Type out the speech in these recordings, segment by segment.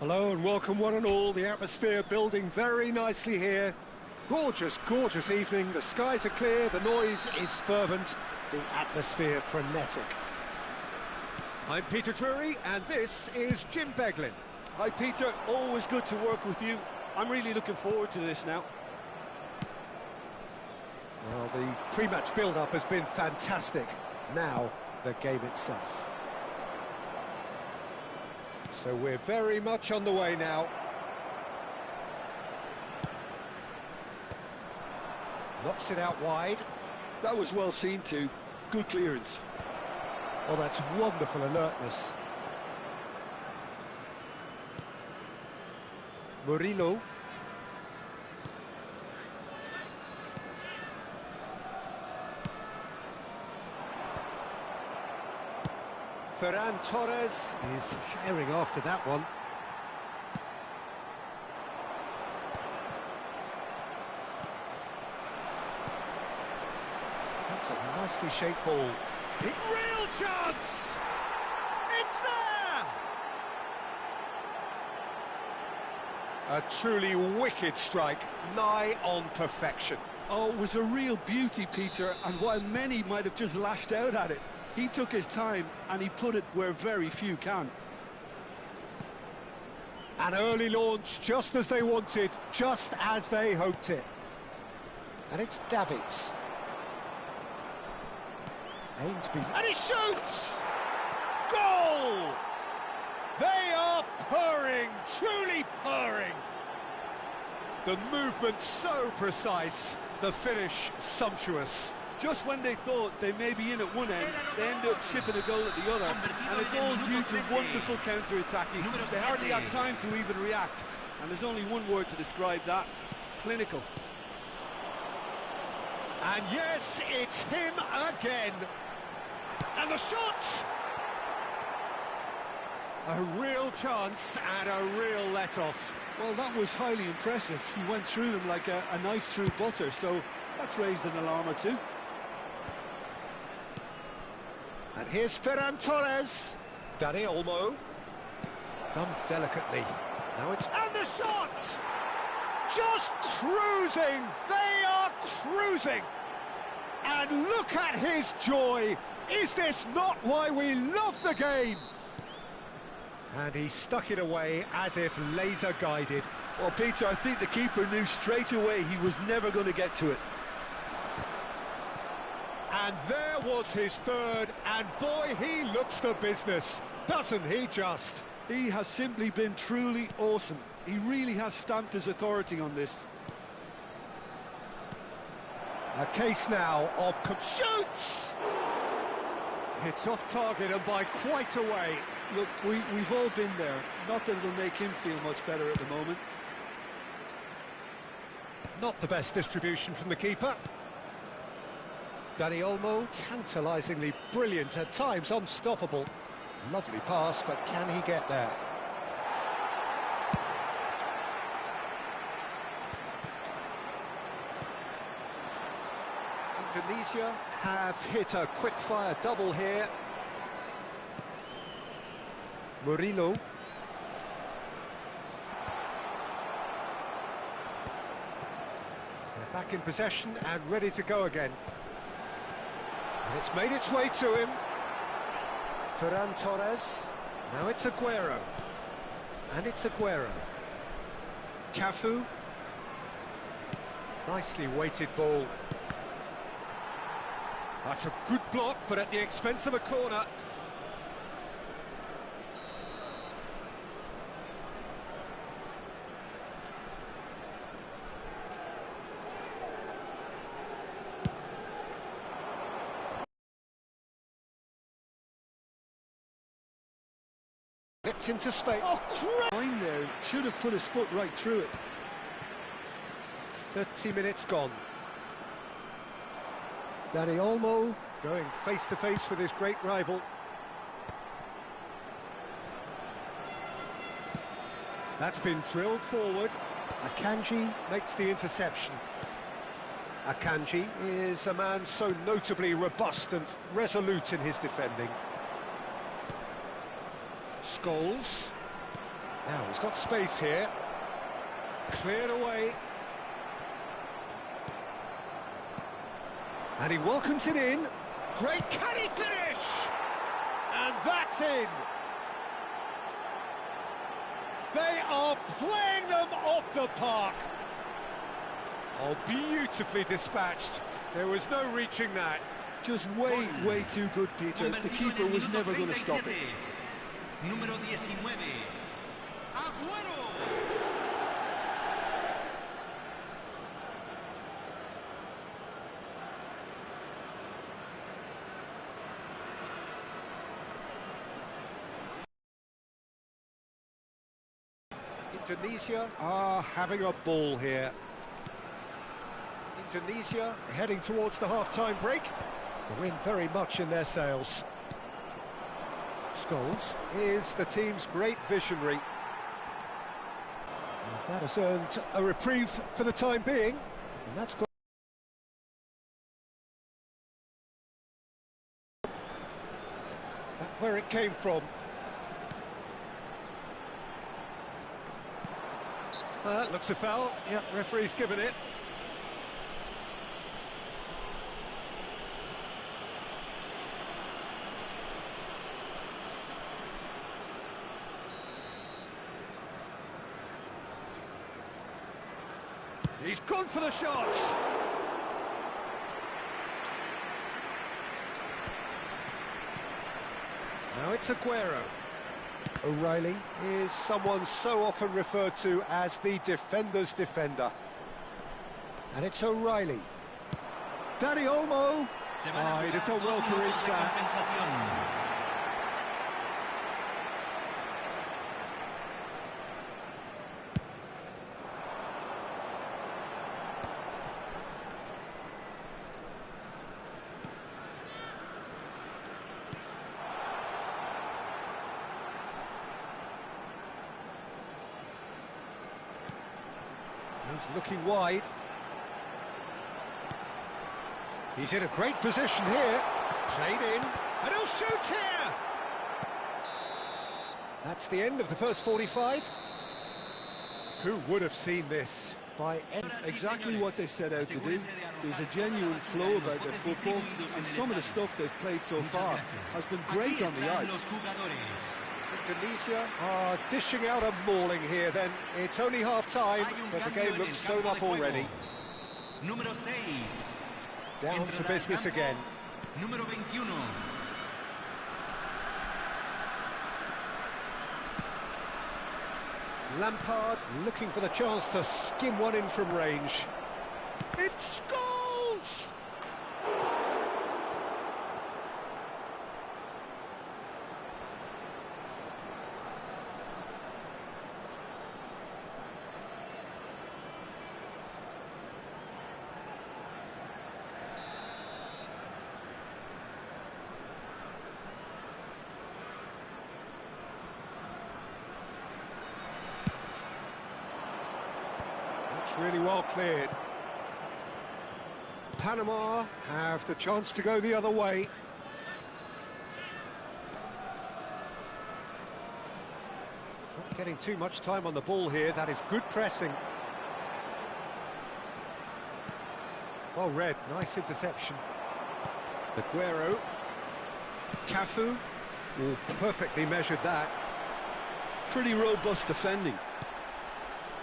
Hello and welcome one and all. The atmosphere building very nicely here. Gorgeous, gorgeous evening. The skies are clear, the noise is fervent, the atmosphere frenetic. I'm Peter Drury and this is Jim Beglin. Hi Peter, always good to work with you. I'm really looking forward to this now. Well, the pre-match build-up has been fantastic. Now, the game itself. So we're very much on the way now. Knocks it out wide. That was well seen too. Good clearance. Oh, that's wonderful alertness. Murillo. Ferran Torres is firing after that one. That's a nicely shaped ball. Real chance! It's there! A truly wicked strike, nigh on perfection. Oh, it was a real beauty, Peter, and while many might have just lashed out at it, he took his time and he put it where very few can. An early launch, just as they wanted, just as they hoped it. And it's Davids. Aimed be... And he shoots! Goal! They are purring, truly purring. The movement so precise, the finish sumptuous. Just when they thought they may be in at one end, they end up shipping a goal at the other, and it's all due to wonderful counter-attacking. They hardly had time to even react, and there's only one word to describe that: clinical. And yes, it's him again. And the shot! A real chance and a real let-off. Well, that was highly impressive. He went through them like a knife through butter, so that's raised an alarm or two. And here's Ferran Torres. Dani Olmo. Done delicately. Now it's... And the shot! Just cruising! They are cruising! And look at his joy! Is this not why we love the game? And he stuck it away as if laser-guided. Well, Peter, I think the keeper knew straight away he was never going to get to it. And there was his third, and boy, he looks the business, doesn't he just? He has simply been truly awesome. He really has stamped his authority on this. A case now of... Shoots! It's off target and by quite a way. Look, we've all been there. Not that it'll make him feel much better at the moment. Not the best distribution from the keeper. Dani Olmo, tantalisingly brilliant, at times unstoppable. Lovely pass, but can he get there? Indonesia have hit a quick-fire double here. Murillo. They're back in possession and ready to go again. And it's made its way to him. Ferran Torres. Now it's Aguero. And it's Aguero. Cafu. Nicely weighted ball. That's a good block, but at the expense of a corner. Lipped into space. Oh, crap! Line there, should have put his foot right through it. 30 minutes gone. Dani Olmo going face-to-face with his great rival. That's been drilled forward. Akanji makes the interception. Akanji is a man so notably robust and resolute in his defending. Scholes. Now he's got space here. Cleared away. And he welcomes it in. Great, can he finish? And that's in. They are playing them off the park. Oh, beautifully dispatched. There was no reaching that. Just way too good, Peter. The keeper was never going to stop it. Número 19. Agüero. Indonesia are having a ball here. Indonesia heading towards the half-time break. The wind very much in their sails. Scholes is the team's great visionary. And that has earned a reprieve for the time being. And that's got where it came from. Looks a foul. Yeah, referee's given it. He's gone for the shots. Now it's Aguero. O'Reilly is someone so often referred to as the defender's defender. And it's O'Reilly. Danny Olmo. Oh, he'd have done well to reach that. He's looking wide. He's in a great position here. Played in. And he'll shoot here! That's the end of the first 45. Who would have seen this? By exactly what they set out to do. There's a genuine flow about their football, and some of the stuff they've played so far has been great on the eye. Indonesia are dishing out a mauling here then. It's only half-time, but the game looks sewn up already. Down to business again. Número 21. Lampard looking for the chance to skim one in from range. It's goals! Really well cleared. Panama have the chance to go the other way. Not getting too much time on the ball here. That is good pressing. Well read, nice interception. Aguero. Cafu. Oh, perfectly measured that. Pretty robust defending.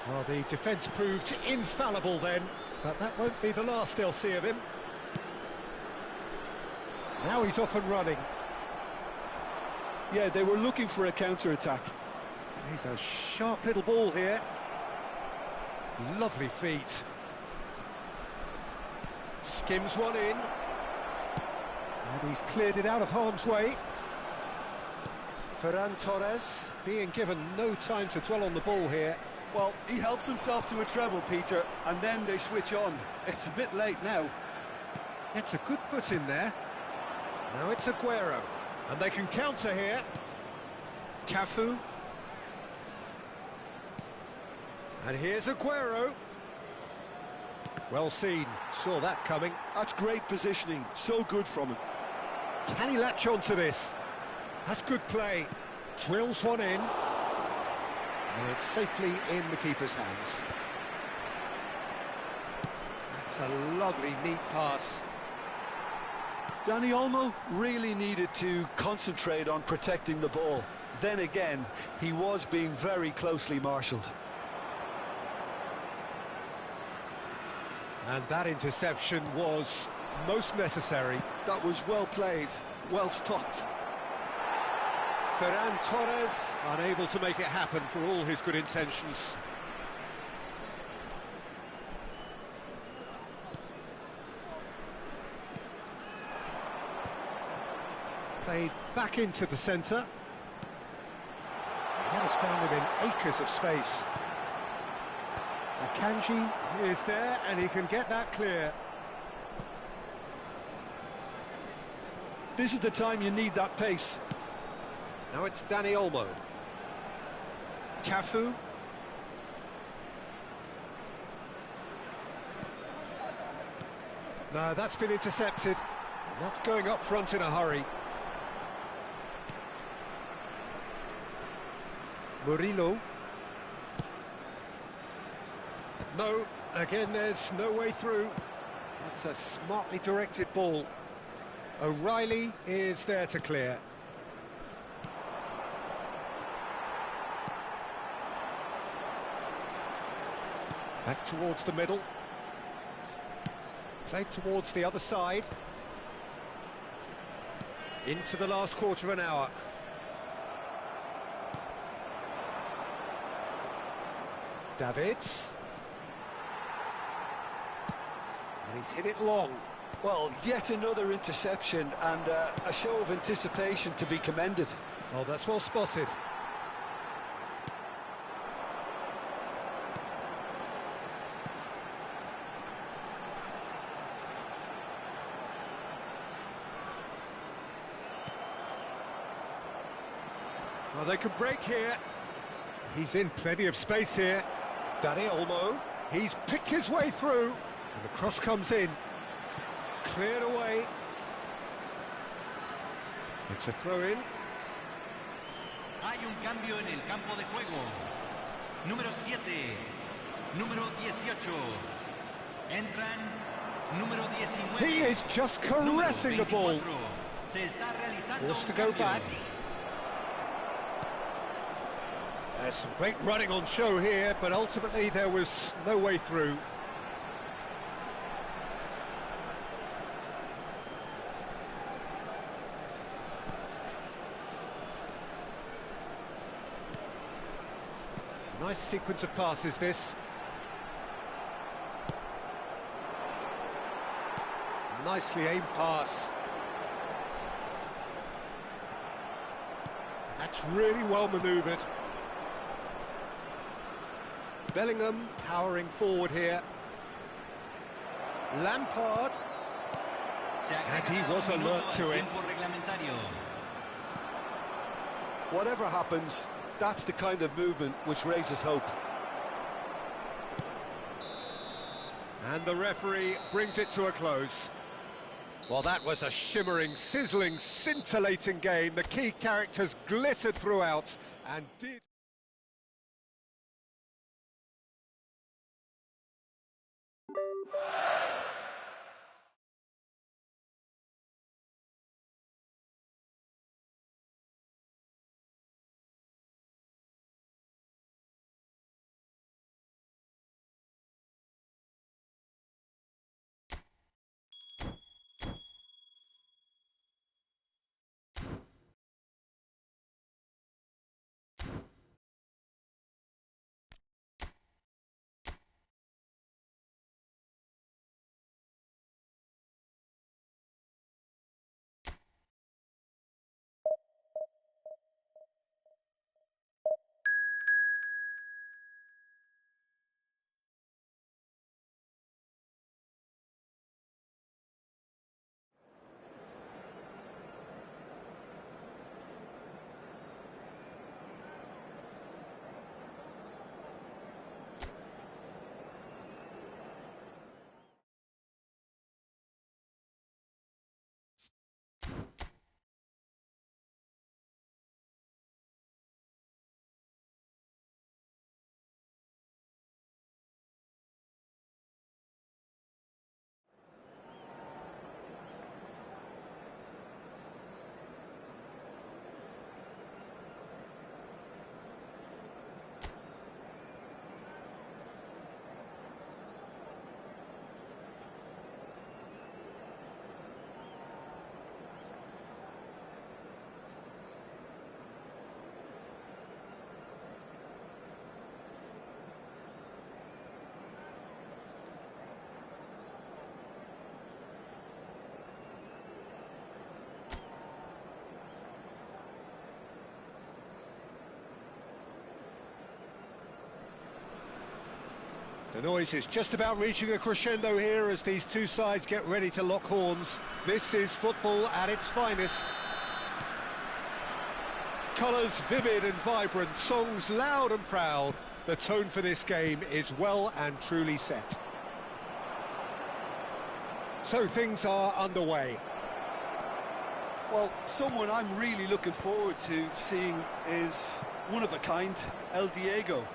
Well, the defence proved infallible then, but that won't be the last they'll see of him. Now he's off and running. Yeah, they were looking for a counter-attack. He's a sharp little ball here. Lovely feet. Skims one in. And he's cleared it out of harm's way. Ferran Torres being given no time to dwell on the ball here. Well, he helps himself to a treble, Peter, and then they switch on. It's a bit late now. It's a good foot in there. Now it's Aguero, and they can counter here. Cafu. And here's Aguero. Well seen, saw that coming. That's great positioning, so good from him. Can he latch on to this? That's good play. Drills one in. And it's safely in the keeper's hands. That's a lovely, neat pass. Dani Olmo really needed to concentrate on protecting the ball. Then again, he was being very closely marshalled. And that interception was most necessary. That was well played, well stopped. Ferran Torres unable to make it happen for all his good intentions. Played back into the centre. He has found him in acres of space. Akanji is there and he can get that clear. This is the time you need that pace. Now it's Dani Olmo. Cafu. No, that's been intercepted. And that's going up front in a hurry. Murillo. No, again there's no way through. That's a smartly directed ball. O'Reilly is there to clear. Back towards the middle. Played towards the other side. Into the last quarter of an hour. Davids. And he's hit it long. Well, yet another interception and a show of anticipation to be commended. Well, that's well spotted. Well, they could break here. He's in plenty of space here. Dani Olmo, he's picked his way through. And the cross comes in. Cleared away. It's a throw-in. Hay un cambio en el campo de juego. Número 7, número 18. Entran número 19. He is just caressing the ball. Se está realizando Forced to un go cambio. back. There's some great running on show here, but ultimately there was no way through. Nice sequence of passes, this. Nicely aimed pass. That's really well manoeuvred. Bellingham powering forward here. Lampard. And he was alert to it. Whatever happens, that's the kind of movement which raises hope. And the referee brings it to a close. Well, that was a shimmering, sizzling, scintillating game. The key characters glittered throughout and did... The noise is just about reaching a crescendo here as these two sides get ready to lock horns. This is football at its finest. Colours vivid and vibrant, songs loud and proud. The tone for this game is well and truly set. So things are underway. Well, someone I'm really looking forward to seeing is one of a kind, El Diego.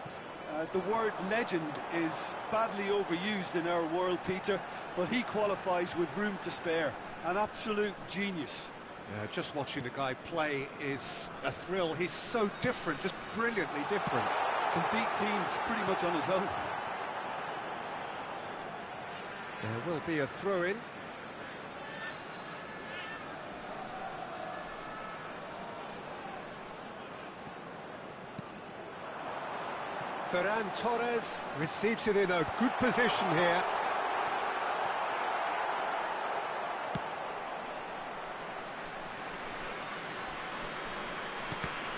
The word legend is badly overused in our world, Peter, but he qualifies with room to spare. An absolute genius. Yeah, just watching the guy play is a thrill. He's so different, just brilliantly different. Can beat teams pretty much on his own. There will be a throw-in. Ferran Torres receives it in a good position here.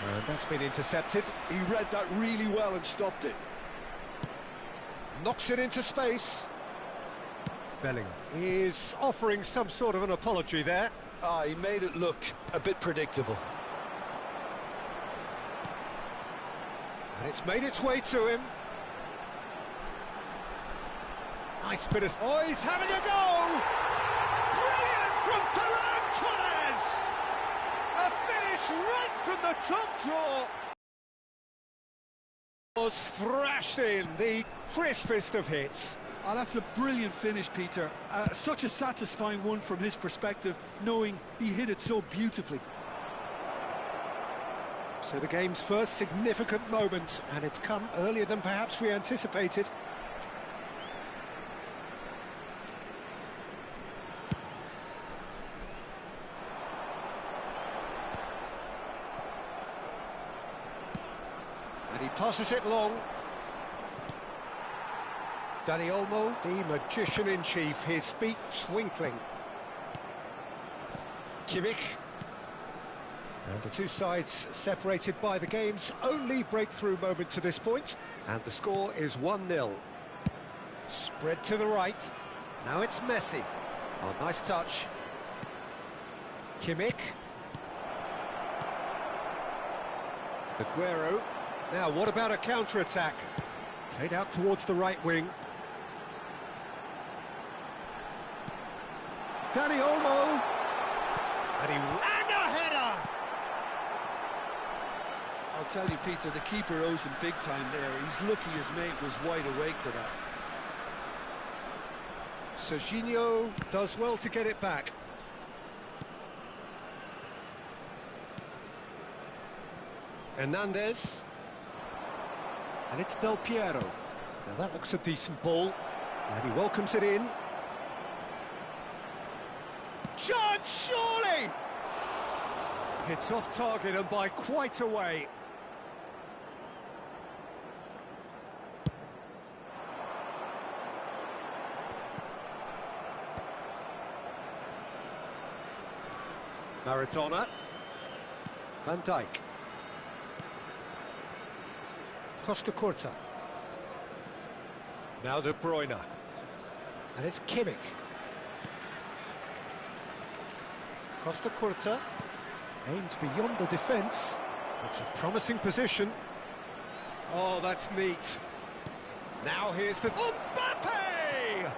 And that's been intercepted. He read that really well and stopped it. Knocks it into space. Bellingham is offering some sort of an apology there. He made it look a bit predictable. And it's made its way to him. Nice bit of... Oh, he's having a go! Brilliant from Ferran Torres! A finish right from the top draw. Was thrashed in, the crispest of hits. Oh, that's a brilliant finish, Peter. Such a satisfying one from his perspective, knowing he hit it so beautifully. So the game's first significant moment, and it's come earlier than perhaps we anticipated. And he passes it long. Dani Olmo, the magician-in-chief, his feet twinkling. Kimmich. And the two sides separated by the game's only breakthrough moment to this point. And the score is 1-0. Spread to the right. Now it's Messi. Oh, nice touch. Kimmich. Aguero. Now, what about a counter-attack? Played out towards the right wing. Dani Olmo. And a header! I'll tell you, Peter, the keeper owes him big time there. He's lucky his mate was wide awake to that. Serginho does well to get it back. Hernandez. And it's Del Piero. Now that looks a decent ball. And he welcomes it in. Chance, surely! It's off target and by quite a way. Maradona. Van Dijk. Costa Curta. Now De Bruyne. And it's Kimmich. Costa Curta. Aimed beyond the defence. It's a promising position. Oh, that's neat. Now here's the... Mbappe!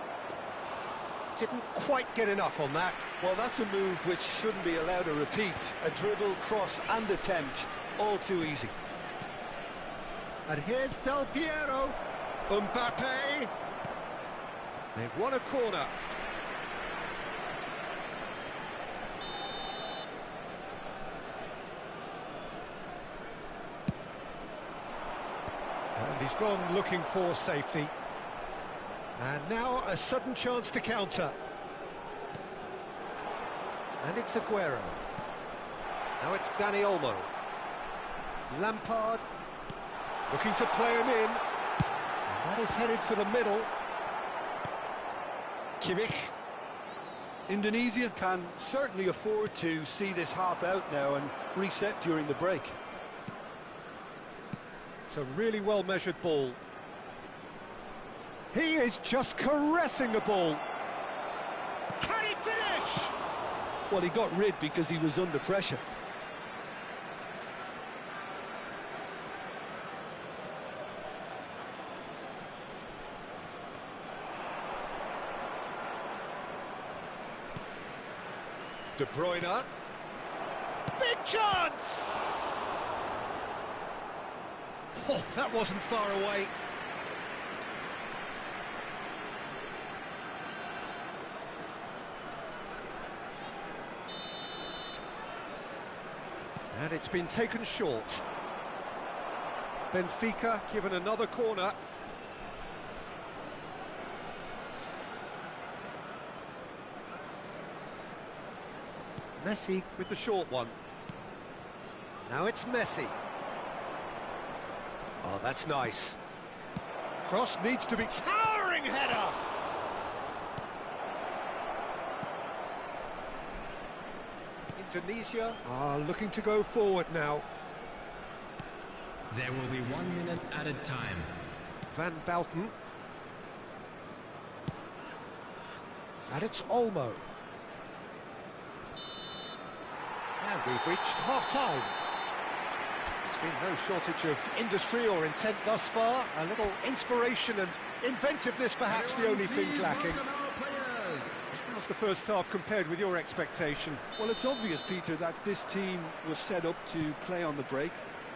Didn't quite get enough on that. Well, that's a move which shouldn't be allowed to repeat. A dribble, cross and attempt. All too easy. And here's Del Piero. Mbappe. They've won a corner. And he's gone looking for safety. And now a sudden chance to counter. And it's Aguero. Now it's Dani Olmo. Lampard. Looking to play him in. And that is headed for the middle. Kimmich. Indonesia can certainly afford to see this half out now and reset during the break. It's a really well-measured ball. He is just caressing the ball. Can he finish? Well, he got rid because he was under pressure. De Bruyne. Big chance! Oh, that wasn't far away. And it's been taken short. Benfica given another corner. Messi with the short one. Now it's Messi. Oh, that's nice. Cross needs to be towering header. Indonesia are looking to go forward now. There will be 1 minute added time. Van Bouten. And it's Olmo. And we've reached half-time. There's been no shortage of industry or intent thus far. A little inspiration and inventiveness, perhaps the only things lacking. How's the first half compared with your expectation? Well, it's obvious, Peter, that this team was set up to play on the break,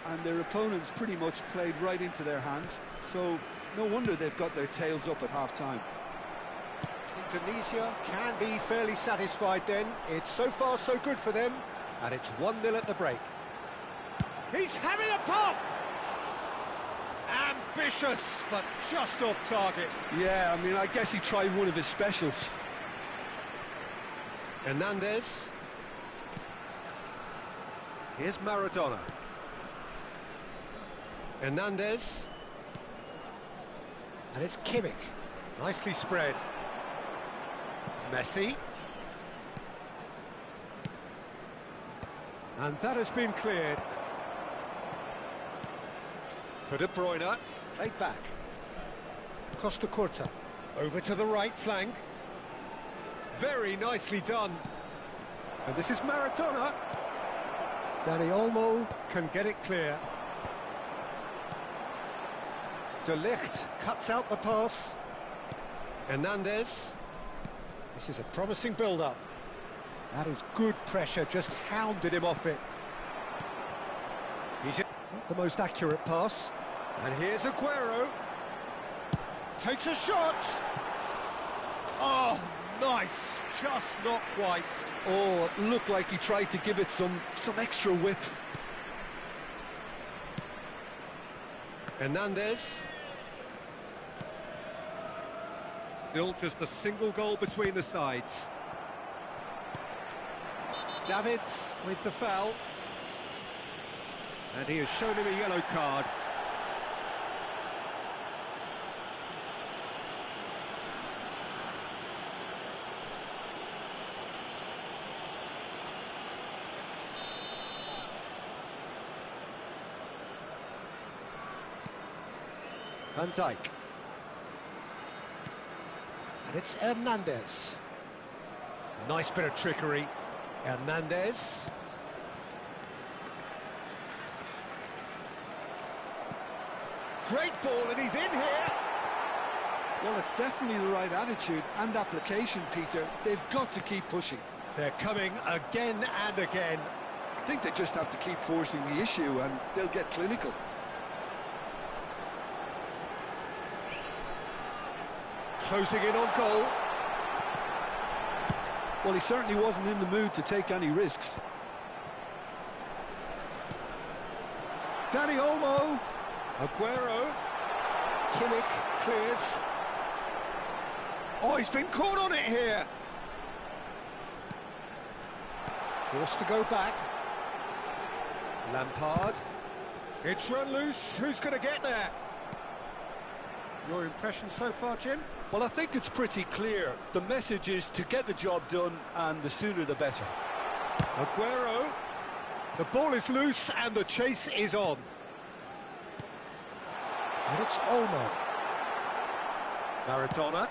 and their opponents pretty much played right into their hands, so no wonder they've got their tails up at half-time. Indonesia can be fairly satisfied then. It's so far so good for them, and it's 1-0 at the break. He's having a pop! Ambitious, but just off target. Yeah, I mean, I guess he tried one of his specials. Hernandez. Here's Maradona. Hernandez. And it's Kimmich. Nicely spread. Messi. And that has been cleared. For De Bruyne. Played back. Costa Curta. Over to the right flank. Very nicely done. And this is Maradona. Dani Olmo can get it clear. De Ligt cuts out the pass. Hernandez. This is a promising build-up. That is good pressure, just hounded him off it. He's not the most accurate pass. And here's Aguero. Takes a shot. Oh, nice. Just not quite. Oh, it looked like he tried to give it some extra whip. Hernandez. Still just a single goal between the sides. Davids with the foul. And he has shown him a yellow card. Van Dijk. And it's Hernandez. Nice bit of trickery. Hernandez. Great ball, and he's in here. Well, it's definitely the right attitude and application, Peter. They've got to keep pushing. They're coming again and again. I think they just have to keep forcing the issue and they'll get clinical. Closing in on goal. Well, he certainly wasn't in the mood to take any risks. Dani Olmo. Aguero. Kimmich clears. Oh, he's been caught on it here. Forced to go back. Lampard. It's run loose. Who's going to get there? Your impression so far, Jim? Well, I think it's pretty clear. The message is to get the job done, and the sooner the better. Aguero. The ball is loose, and the chase is on. And it's Olmo. Maradona.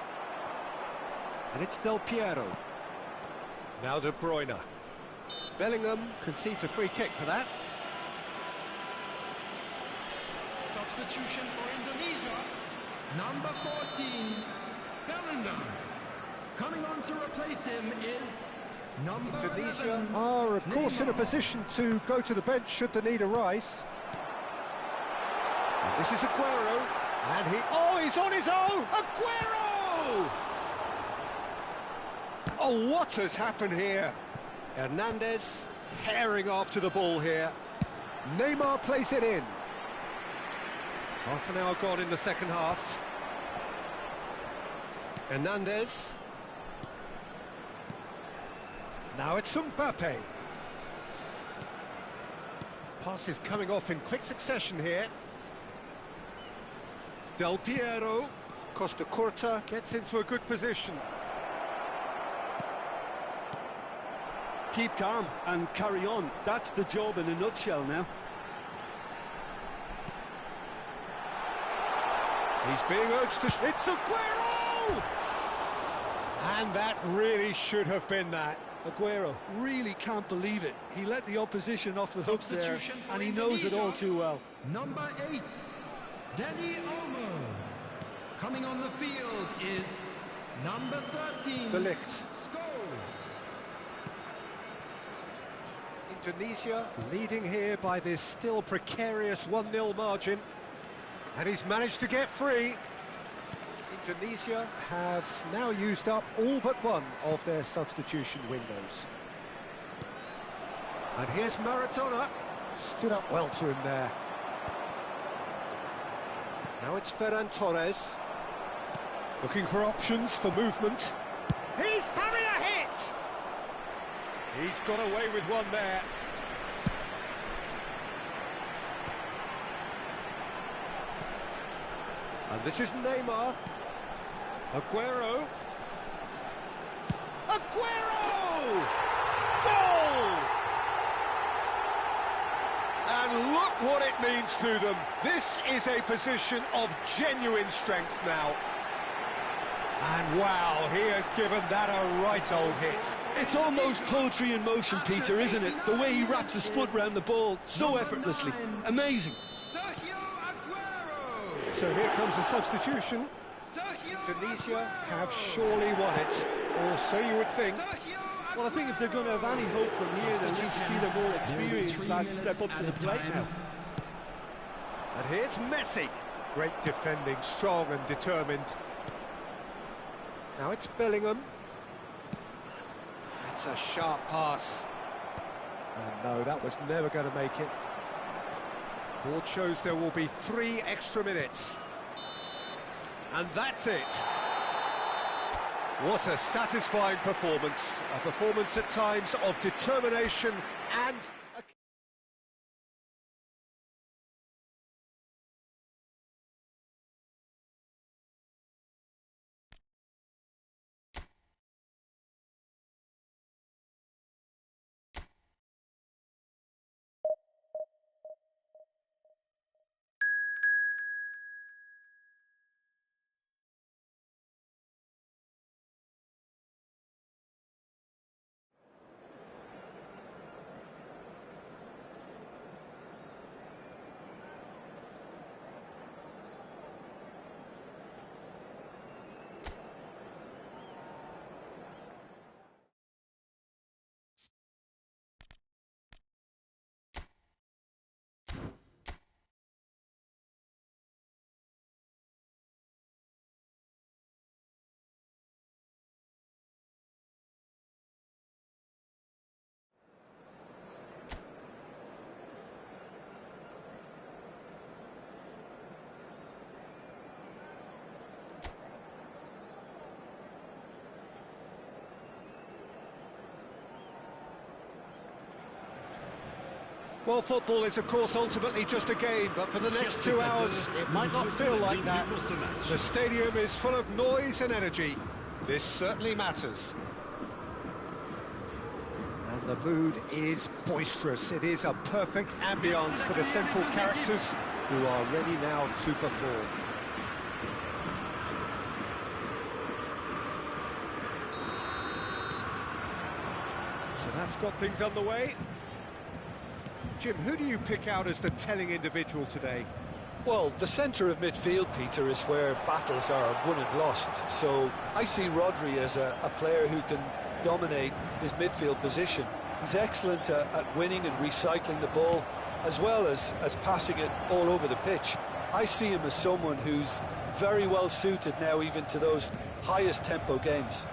And it's Del Piero. Now De Bruyne. Bellingham concedes a free kick for that. Substitution for Indonesia. Number 14, Bellingham. Coming on to replace him is number Indonesia 11, are, of course, in a position to go to the bench should the need arise. And this is Aguero. And he's on his own! Aguero! Oh, what has happened here? Hernandez herring after the ball here. Neymar plays it in. Half an hour gone in the second half. Hernandez. Now it's Mbappe. Passes coming off in quick succession here. Del Piero. Costa Curta gets into a good position. Keep calm and carry on. That's the job in a nutshell now. He's being urged to... It's Aguero! And that really should have been that. Aguero really can't believe it. He let the opposition off the hook there, and he knows it all too well. Number 8, Dani Olmo. Coming on the field is number 13, De Ligt. Scholes. Indonesia leading here by this still precarious 1-0 margin. And he's managed to get free. Indonesia have now used up all but one of their substitution windows. And here's Maradona. Stood up well to him there. Now it's Ferran Torres. Looking for options for movement. He's having a hit! He's got away with one there. And this is Neymar. Aguero. Aguero! Goal! And look what it means to them. This is a position of genuine strength now. And wow, he has given that a right old hit. It's almost poetry in motion, Peter, isn't it? The way he wraps his foot round the ball so effortlessly. Amazing. So here comes the substitution. Indonesia have surely won it, or so you would think. Well, I think if they're going to have any hope from here, they'll need to see their more experienced lads step up to the plate now. And here's Messi. Great defending, strong and determined. Now it's Bellingham. That's a sharp pass. And no, that was never going to make it. Board shows there will be 3 extra minutes. And that's it. What a satisfying performance. A performance at times of determination and... Well, football is, of course, ultimately just a game, but for the next 2 hours, it might not feel like that. The stadium is full of noise and energy. This certainly matters. And the mood is boisterous. It is a perfect ambience for the central characters who are ready now to perform. He's got things underway. Jim, who do you pick out as the telling individual today? Well, the centre of midfield, Peter, is where battles are won and lost. So I see Rodri as a player who can dominate his midfield position. He's excellent at winning and recycling the ball, as well as passing it all over the pitch. I see him as someone who's very well suited now even to those highest tempo games.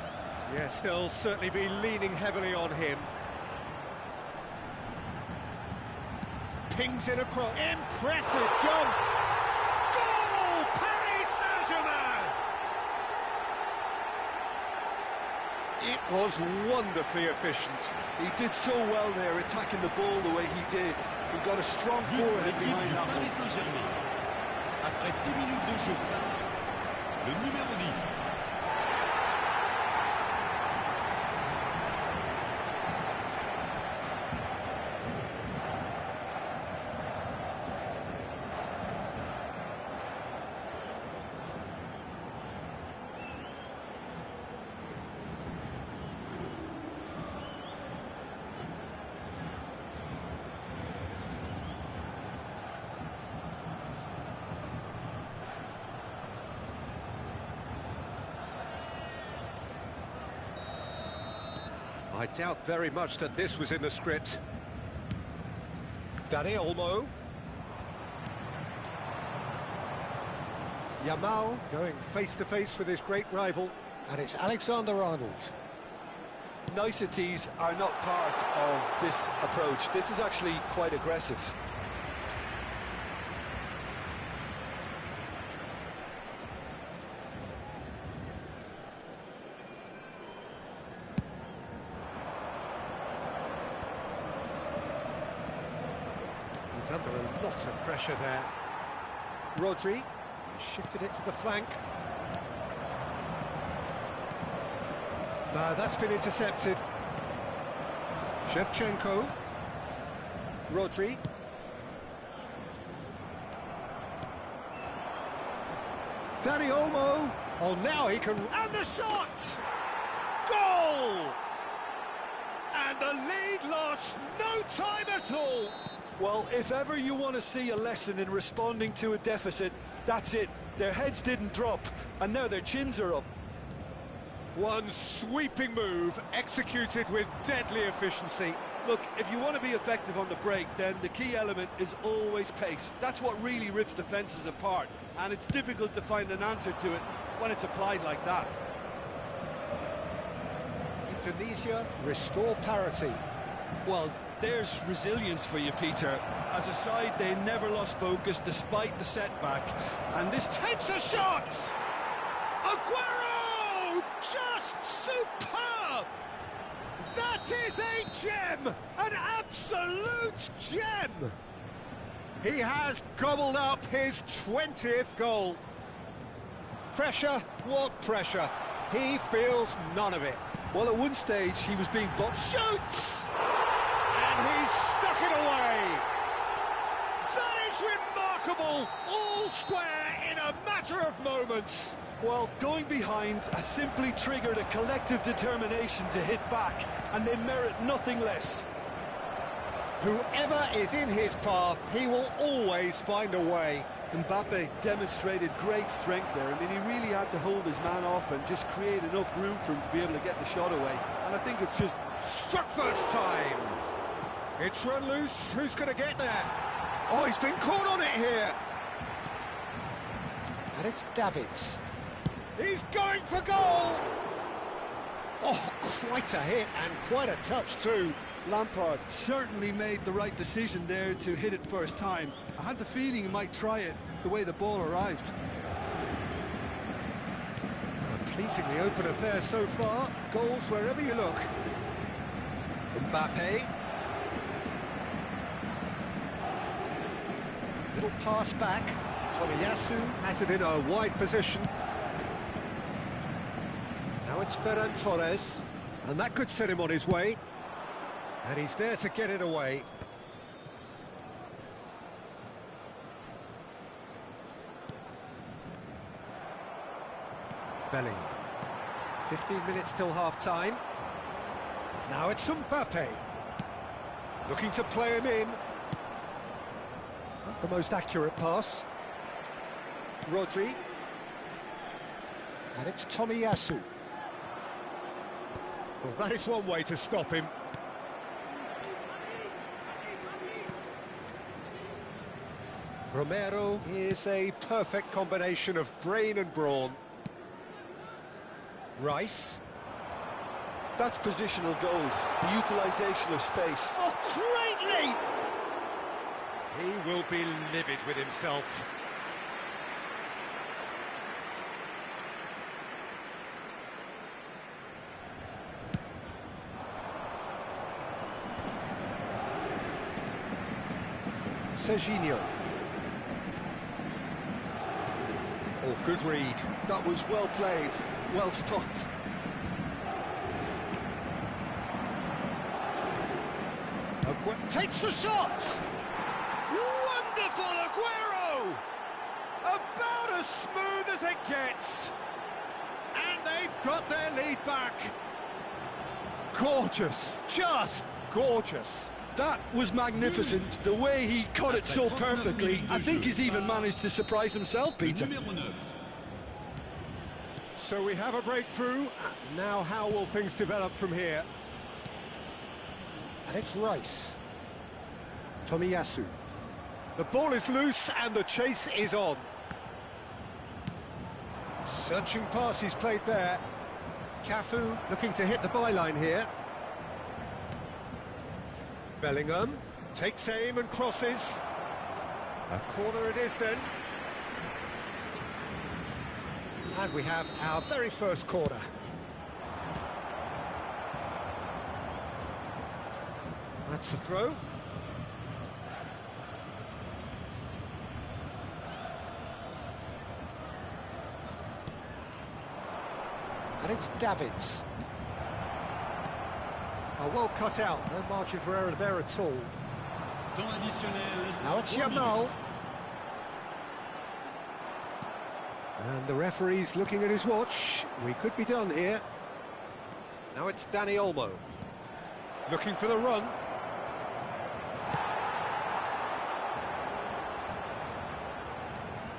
Yes, they'll certainly be leaning heavily on him. Pings it across. Impressive jump. Goal! Paris Saint-Germain! It was wonderfully efficient. He did so well there, attacking the ball the way he did. He got a strong forehand behind that one. Paris Saint-Germain. Après 6 minutes de jeu, le numéro 10. I doubt very much that this was in the script. Dani Olmo. Yamal going face-to-face with his great rival, and it's Alexander-Arnold. Niceties are not part of this approach. This is actually quite aggressive. He's under a lot of pressure there. Rodri shifted it to the flank. No, that's been intercepted. Shevchenko. Rodri. Dani Olmo. Oh, now he can... And the shot! Goal! And the lead lost no time at all. Well, if ever you want to see a lesson in responding to a deficit, that's it. Their heads didn't drop, and now their chins are up. One sweeping move, executed with deadly efficiency. Look, if you want to be effective on the break, then the key element is always pace. That's what really rips defences apart, and it's difficult to find an answer to it when it's applied like that. Indonesia restore parity. Well, there's resilience for you, Peter. As a side, they never lost focus despite the setback, and this Takes a shot! Aguero! Just superb! That is a gem! An absolute gem! He has gobbled up his 20th goal. Pressure? What pressure? He feels none of it. Well, at one stage, he was being boxed. Shoots! And he's stuck it away! That is remarkable! All square in a matter of moments. Well, going behind has simply triggered a collective determination to hit back, and they merit nothing less. Whoever is in his path, he will always find a way. Mbappe demonstrated great strength there. I mean, he really had to hold his man off and just create enough room for him to be able to get the shot away. And I think it's just... Struck first time! It's run loose, who's going to get there? Oh, he's been caught on it here! And it's Davids. He's going for goal! Oh, quite a hit and quite a touch too. Lampard certainly made the right decision there to hit it first time. I had the feeling he might try it the way the ball arrived. A pleasingly open affair so far. Goals wherever you look. Mbappe. Little pass back. Tomiyasu has it in a wide position. Now it's Ferran Torres. And that could set him on his way. And he's there to get it away. Belly. 15 minutes till half-time. Now it's Mbappe. Looking to play him in. Not the most accurate pass. Rodri. And it's Tomiyasu. Well, that is one way to stop him. Romero is a perfect combination of brain and brawn. Rice. That's positional goal, the utilisation of space. Oh, great leap! He will be livid with himself. Serginho. Oh, good read. That was well played, well stopped. Takes the shot! Wonderful Aguero! About as smooth as it gets. And they've got their lead back. Gorgeous, just gorgeous. That was magnificent, the way he caught it so perfectly. I think he's even managed to surprise himself, Peter. So we have a breakthrough. Now how will things develop from here? And it's Rice. Tomiyasu. The ball is loose and the chase is on. Searching pass he's played there. Cafu looking to hit the byline here. Bellingham takes aim and crosses. A corner it is then. And we have our very first corner. That's the throw. And it's Davids. Oh, well cut out, no margin for error there at all. Now it's Yamal. And the referee's looking at his watch. We could be done here. Now it's Dani Olmo. Looking for the run.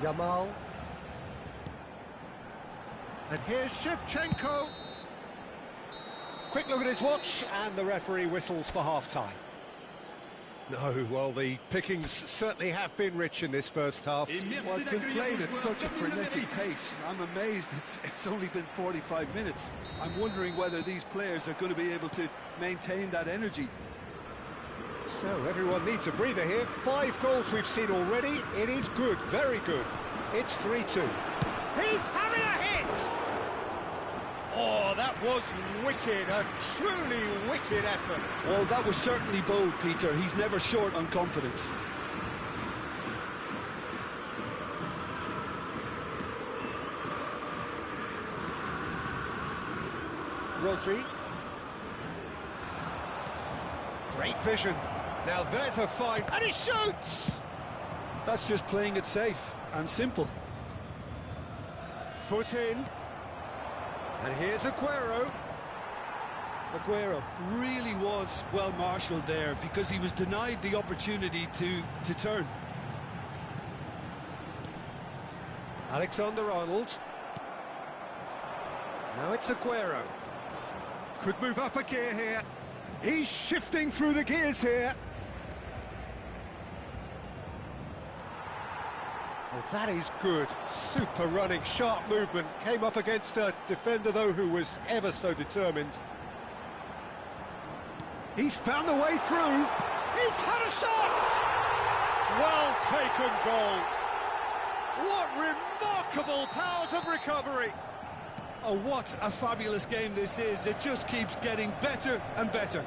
Yamal. And here's Shevchenko. Quick look at his watch, and the referee whistles for half-time. No, well, the pickings certainly have been rich in this first half. Well, it's been played at such a frenetic pace. I'm amazed it's only been 45 minutes. I'm wondering whether these players are going to be able to maintain that energy. So everyone needs a breather here. 5 goals we've seen already. It is good, very good. It's 3-2. He's having a hit! Oh, that was wicked, a truly wicked effort. Well, that was certainly bold, Peter. He's never short on confidence. Rodri. Great vision. Now there's a find, and he shoots! That's just playing it safe and simple. Foot in. And here's Aguero. Aguero really was well marshalled there because he was denied the opportunity to turn. Alexander-Arnold. Now it's Aguero. Could move up a gear here. He's shifting through the gears here. Well, that is good. Super running, sharp movement. Came up against a defender, though, who was ever so determined. He's found the way through. He's had a shot! Well taken goal. What remarkable powers of recovery. Oh, what a fabulous game this is. It just keeps getting better and better.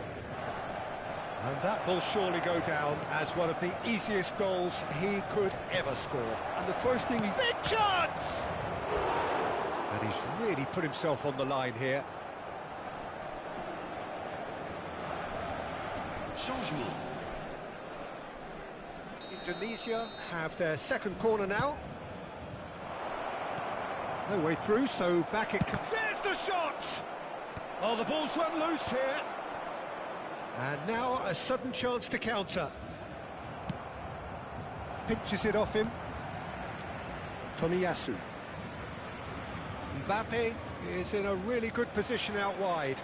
And that will surely go down as one of the easiest goals he could ever score. And the first thing he... Big chance! And he's really put himself on the line here. Changement. Indonesia have their second corner now. No way through, so back it comes. There's the shot! Oh, the ball's run loose here. And now a sudden chance to counter. Pinches it off him. Tomiyasu. Mbappe is in a really good position out wide.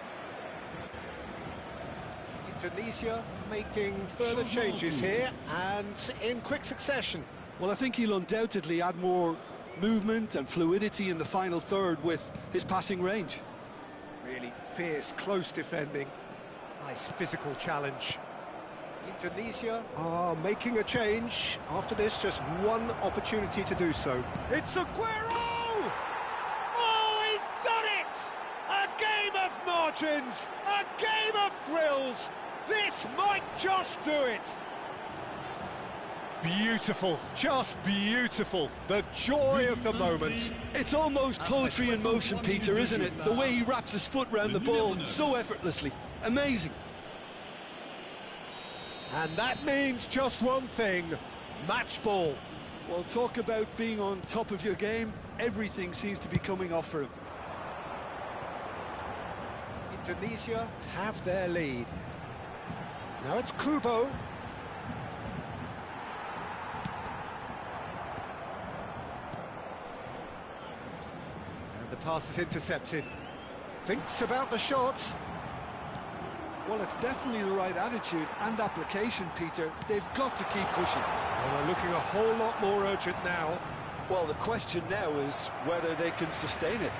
Indonesia making further changes here and in quick succession. Well, I think he'll undoubtedly add more movement and fluidity in the final third with his passing range. Really fierce, close defending. Nice physical challenge. Indonesia are making a change. After this, just one opportunity to do so. It's Aguero! Oh, he's done it! A game of margins, a game of thrills. This might just do it. Beautiful, just beautiful. The joy of the moment. It's almost poetry in motion, Peter, isn't it? The way he wraps his foot round the ball so effortlessly. Amazing. And that means just one thing, match ball. Well, talk about being on top of your game. Everything seems to be coming off for him. Indonesia have their lead. Now it's Kubo. And the pass is intercepted. Thinks about the shot. Well, it's definitely the right attitude and application, Peter. They've got to keep pushing. Well, they're looking a whole lot more urgent now. Well, the question now is whether they can sustain it.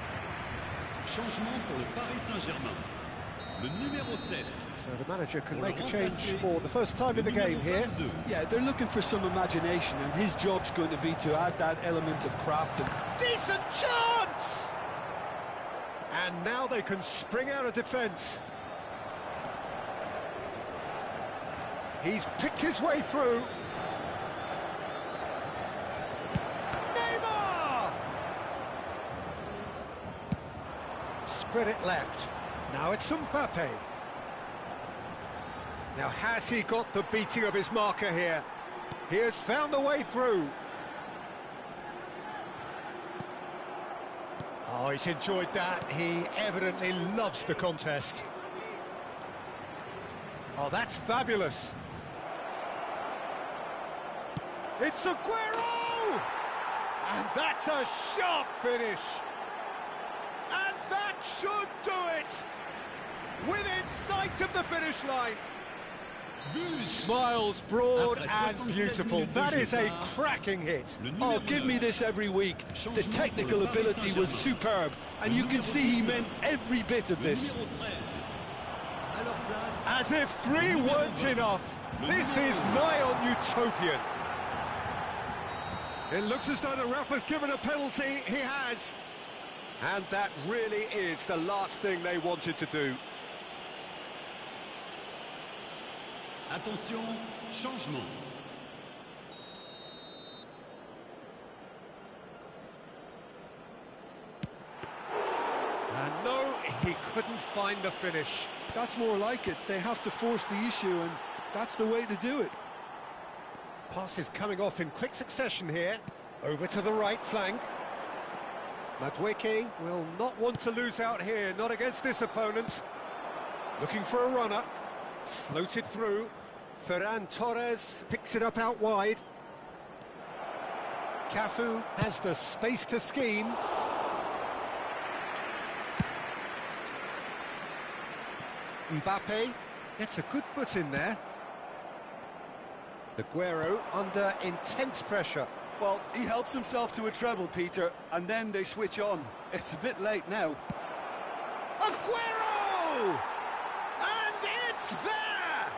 Changement pour le Paris Saint-Germain. Le numéro 7. So the manager can make a change for the first time in the game here. Yeah, they're looking for some imagination, and his job's going to be to add that element of craft. And decent chance! And now they can spring out of defence. He's picked his way through. Neymar! Spread it left. Now it's Mbappe. Now has he got the beating of his marker here? He has found the way through. Oh, he's enjoyed that. He evidently loves the contest. Oh, that's fabulous. It's Aguero! And that's a sharp finish. And that should do it! Within sight of the finish line. Smiles broad and beautiful. That is a cracking hit. Oh, give me this every week. The technical ability was superb, and you can see he meant every bit of this. As if three weren't enough. This is nigh on utopian. It looks as though the ref has given a penalty. He has. And that really is the last thing they wanted to do. Attention, changement. And no, he couldn't find the finish. That's more like it. They have to force the issue, and that's the way to do it. Pass is coming off in quick succession here. Over to the right flank. Madueke will not want to lose out here, not against this opponent. Looking for a runner. Floated through. Ferran Torres picks it up out wide. Cafu has the space to scheme. Mbappe gets a good foot in there. Aguero under intense pressure. Well, he helps himself to a treble, Peter, and then they switch on. It's a bit late now. Aguero! And it's there!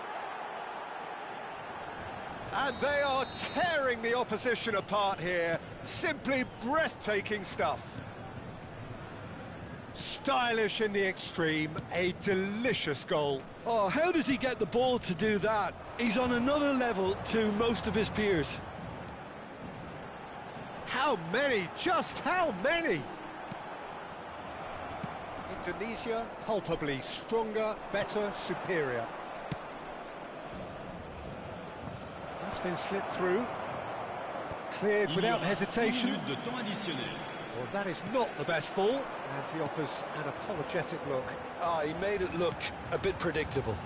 And they are tearing the opposition apart here. Simply breathtaking stuff. Stylish in the extreme, a delicious goal. Oh, how does he get the ball to do that? He's on another level to most of his peers. How many? Just how many? Indonesia, palpably stronger, better, superior. That's been slipped through. Cleared without hesitation. Well, that is not the best ball, and he offers an apologetic look. Ah, he made it look a bit predictable.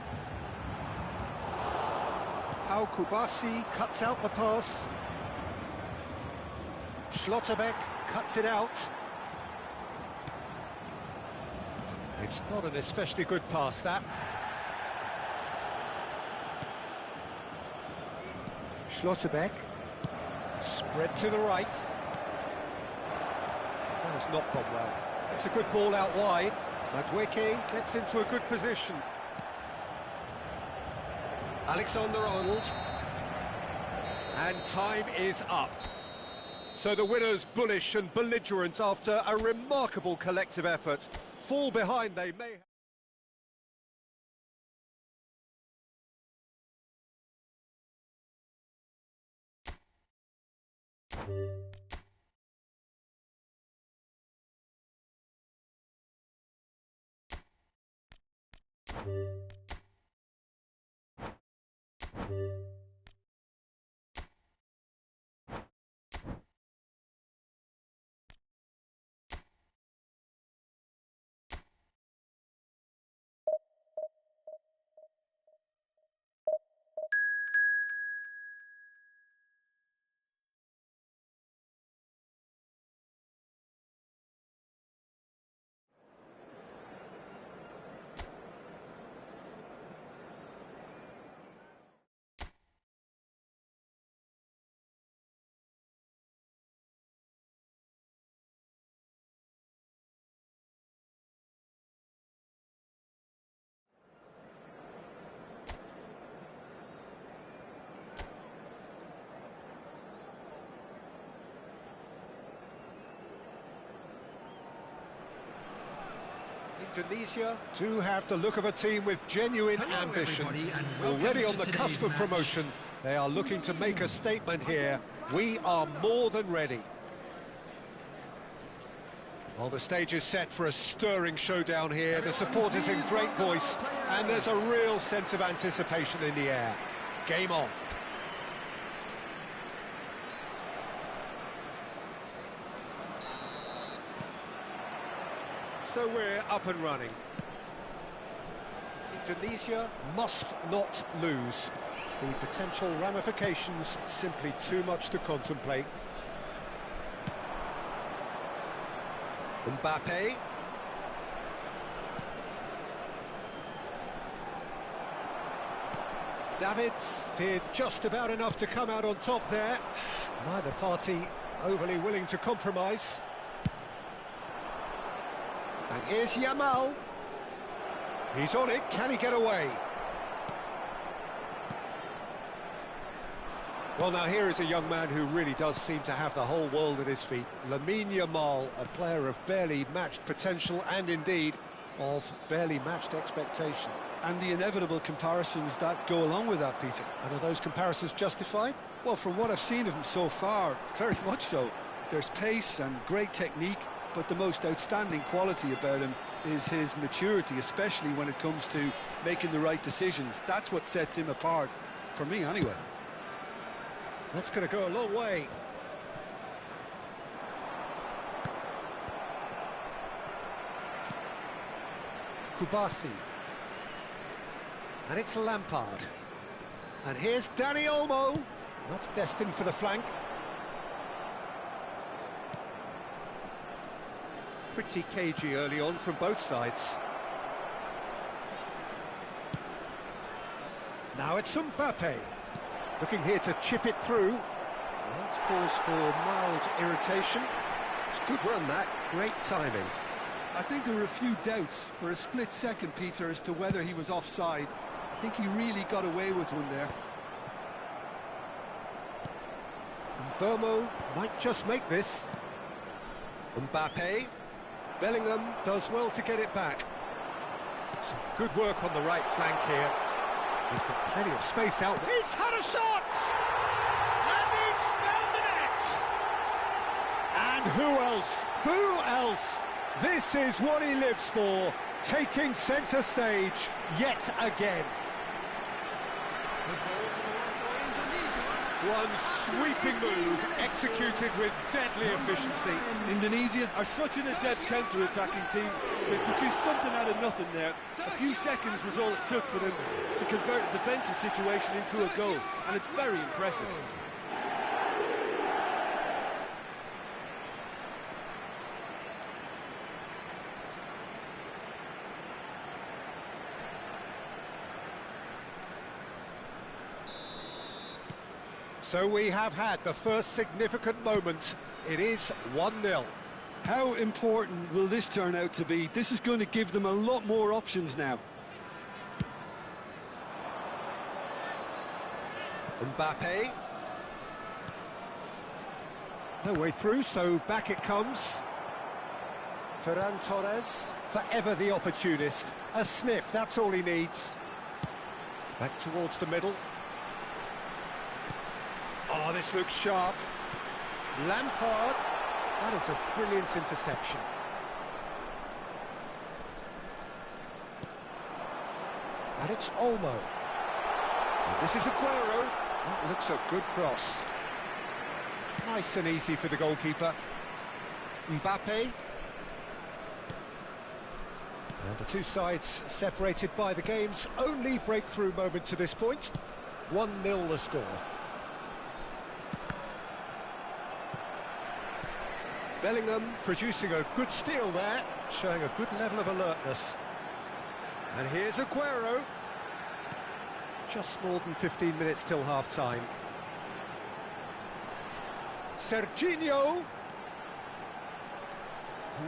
how Kubasi cuts out the pass. Schlotterbeck cuts it out. It's not an especially good pass, that. Schlotterbeck. Spread to the right. That has not gone well. It's a good ball out wide. Madueke gets into a good position. Alexander-Arnold. And time is up. So the winners, bullish and belligerent after a remarkable collective effort. Fall behind they may... Indonesia do have the look of a team with genuine ambition. Already on the cusp of promotion, they are looking to make a statement here. We are more than ready. Well, the stage is set for a stirring showdown here. The supporters in great voice, and there's a real sense of anticipation in the air. Game on. So we're up and running. Indonesia must not lose. The potential ramifications simply too much to contemplate. Mbappe. Davids did just about enough to come out on top there. Neither party overly willing to compromise. And here's Yamal. He's on it, can he get away? Well, now here is a young man who really does seem to have the whole world at his feet. Lamine Yamal, a player of barely matched potential and indeed of barely matched expectation. And the inevitable comparisons that go along with that, Peter. And are those comparisons justified? Well, from what I've seen of him so far, very much so. There's pace and great technique, but the most outstanding quality about him is his maturity, especially when it comes to making the right decisions. That's what sets him apart, for me anyway. That's going to go a long way. Kubasi. And it's Lampard. And here's Dani Olmo. That's destined for the flank. Pretty cagey early on from both sides. Now it's Mbappe. Looking here to chip it through. Well, that's cause for mild irritation. It's a good run, that. Great timing. I think there were a few doubts for a split second, Peter, as to whether he was offside. I think he really got away with one there. Burmo might just make this. Mbappe. Bellingham does well to get it back. Some good work on the right flank here. He's got plenty of space out. He's had a shot! And he's found the net! And who else? Who else? This is what he lives for, taking centre stage yet again. One sweeping move, executed with deadly efficiency. Indonesia are such an adept counter-attacking team. They produced something out of nothing there. A few seconds was all it took for them to convert a defensive situation into a goal, and it's very impressive. So we have had the first significant moment. It is 1-0. How important will this turn out to be? This is going to give them a lot more options now. Mbappe. No way through, so back it comes. Ferran Torres, forever the opportunist. A sniff, that's all he needs. Back towards the middle. Oh, this looks sharp. Lampard. That is a brilliant interception. And it's Olmo. And this is Aguero. That looks a good cross. Nice and easy for the goalkeeper. Mbappe. And the two sides separated by the game's only breakthrough moment to this point. 1-0 the score. Bellingham producing a good steal there, showing a good level of alertness. And here's Aguero. Just more than 15 minutes till half-time. Serginho.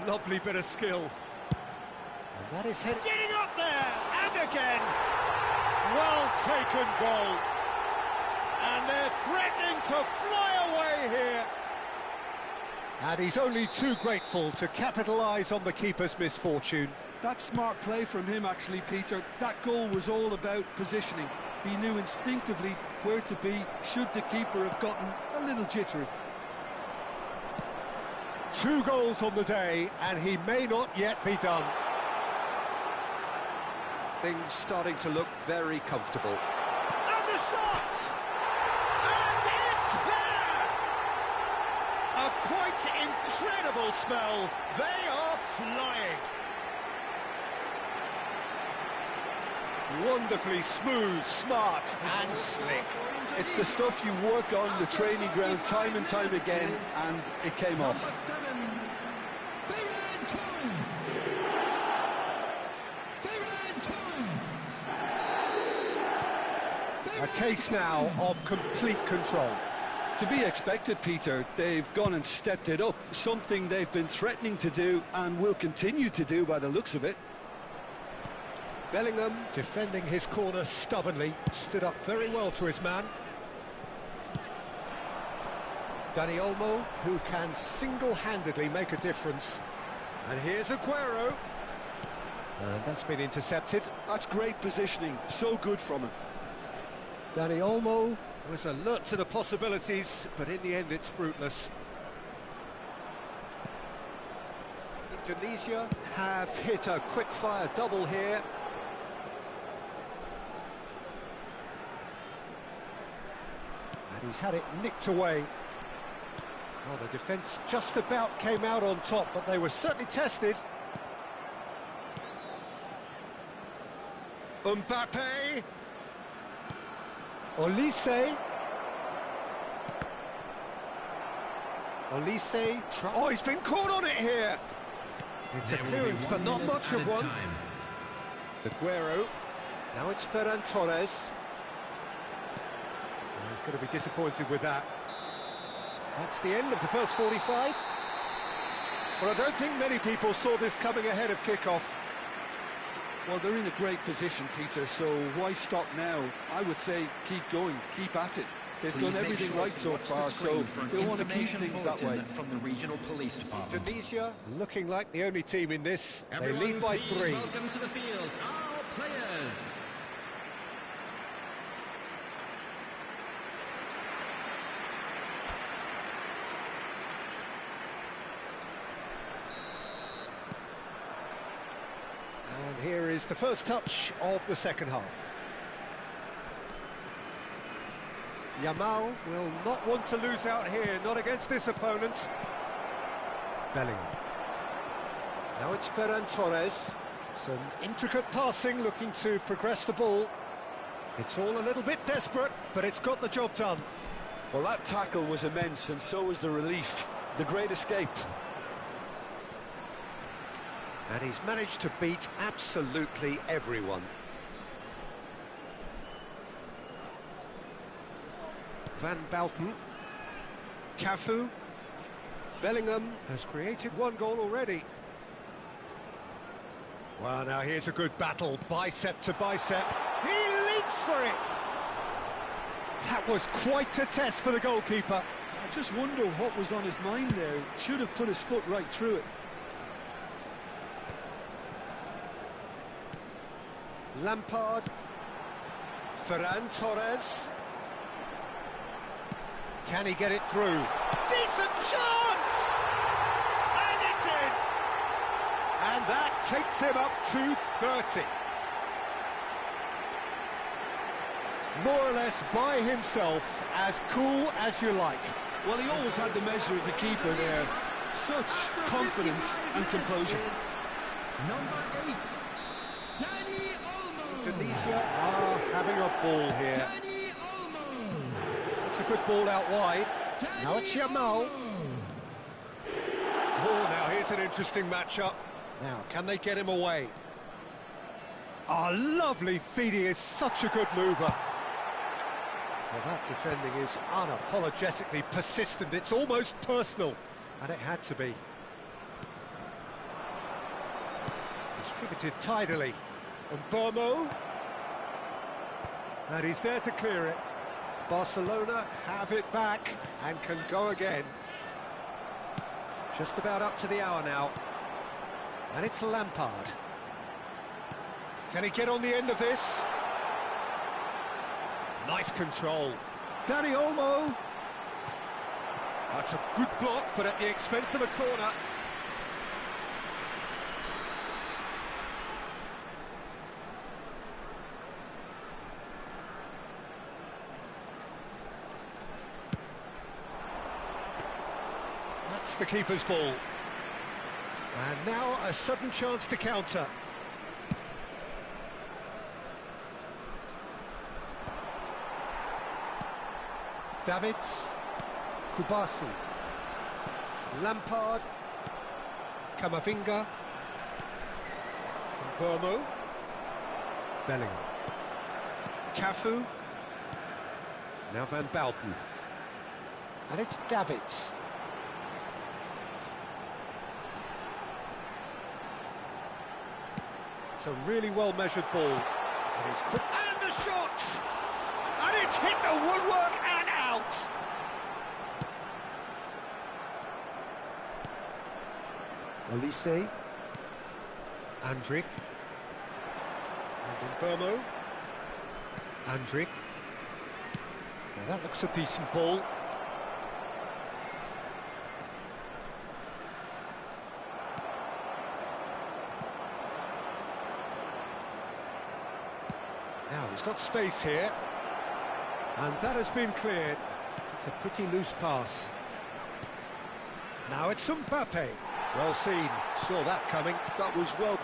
Lovely bit of skill. And that is headed... Getting up there! And again! Well taken goal. And they're threatening to fly away here. And he's only too grateful to capitalise on the keeper's misfortune. That's smart play from him, actually, Peter. That goal was all about positioning. He knew instinctively where to be should the keeper have gotten a little jittery. 2 goals on the day, and he may not yet be done. Things starting to look very comfortable. And the shot! And it's there! A quite incredible spell. They are flying. Wonderfully smooth, smart and slick. It's the stuff you work on the training ground time and time again, and it came off. A case now of complete control. To be expected, Peter. They've gone and stepped it up, something they've been threatening to do and will continue to do by the looks of it. Bellingham defending his corner stubbornly, stood up very well to his man. Dani Olmo, who can single-handedly make a difference. And here's Aguero. And that's been intercepted. That's great positioning, so good from him. Dani Olmo was alert to the possibilities, but in the end it's fruitless. Indonesia have hit a quick-fire double here. And he's had it nicked away. Well, the defence just about came out on top, but they were certainly tested. Mbappe. Olise. Olise. Oh, he's been caught on it here. It's a clearance, but not much of one. Aguero. Now it's Ferran Torres. Oh, he's going to be disappointed with that. That's the end of the first 45. Well, I don't think many people saw this coming ahead of kick-off. Well, they're in a great position, Peter, so why stop now? I would say keep going, keep at it. They've done everything right so far, so they'll want to keep things that way. From the regional police department. Indonesia looking like the only team in this. They lead by 3. Welcome to the field, our players. And here is the first touch of the second half. Yamal will not want to lose out here, not against this opponent. Bellingham. Now it's Ferran Torres. Some intricate passing, looking to progress the ball. It's all a little bit desperate, but it's got the job done. Well, that tackle was immense, and so was the relief. The great escape. And he's managed to beat absolutely everyone. Van Bauten. Cafu. Bellingham has created one goal already. Well, now here's a good battle, bicep to bicep. He leaps for it! That was quite a test for the goalkeeper. I just wonder what was on his mind there. He should have put his foot right through it. Lampard. Ferran Torres. Can he get it through? Decent chance! And it's in! And that takes him up to 30. More or less by himself, as cool as you like. Well, he always had the measure of the keeper there. Such confidence and composure. Number 8, Danny Olmo. Indonesia are having a ball here. Danny Olmo. It's a good ball out wide. Now it's Yamal. Oh, now here's an interesting matchup. Now, can they get him away? Oh, lovely feed. He is such a good mover. Well, that defending is unapologetically persistent. It's almost personal, and it had to be. Distributed tidily. And Burmo. And he's there to clear it. Barcelona have it back and can go again. Just about up to the hour now. And it's Lampard. Can he get on the end of this? Nice control. Danny Olmo. That's a good block, but at the expense of a corner. That's the keeper's ball. And now a sudden chance to counter. Davids, Kubasi, Lampard, Kamavinga, Burmo, Bellingham, Cafu, now Van Bauten, and it's Davids. It's a really well-measured ball. It is quick, and the shot! And it's hit the woodwork and out! Olise, Andrik, and Burmo, Andrik. Now that looks a decent ball. Now he's got space here, and that has been cleared. It's a pretty loose pass. Now it's Mbappe. Well seen, saw that coming. That was well.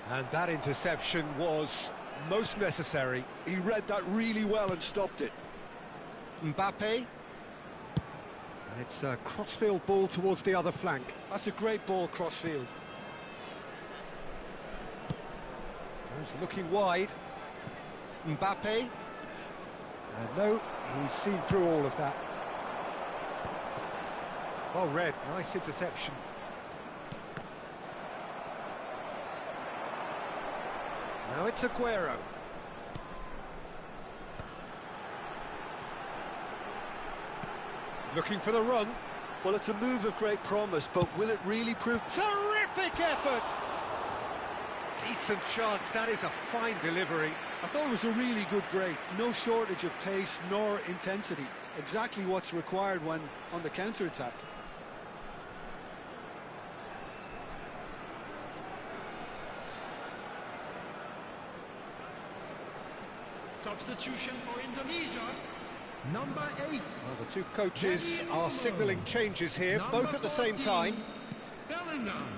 And that interception was most necessary. He read that really well and stopped it. Mbappe. And it's a crossfield ball towards the other flank. That's a great ball crossfield. He's looking wide. Mbappe. And no, he's seen through all of that. Well read, nice interception. Now it's Aguero. Looking for the run. Well, it's a move of great promise, but will it really prove... Terrific effort! Decent chance, that is a fine delivery. I thought it was a really good break. No shortage of pace nor intensity. Exactly what's required when on the counter-attack. Substitution for Indonesia, number 8. Well, the two coaches are signalling changes here, both at the same time. Bellingham.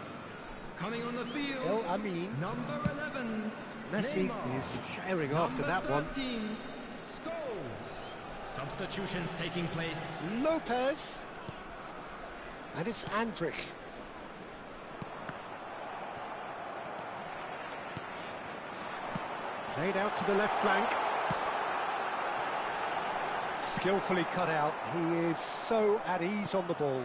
Coming on the field, El Amin. number 11. Messi Neymar. is sharing after Number that one. 13, Scholes. Substitutions taking place. Lopez. And it's Andrich. Played out to the left flank. Skillfully cut out. He is so at ease on the ball.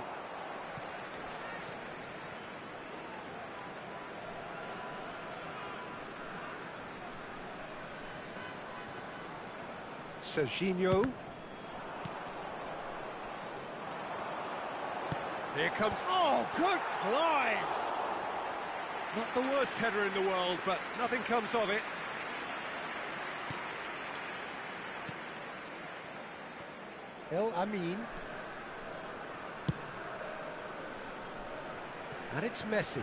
Serginho. Here comes... Oh, good climb! Not the worst header in the world, but nothing comes of it. El Amin. And it's Messi.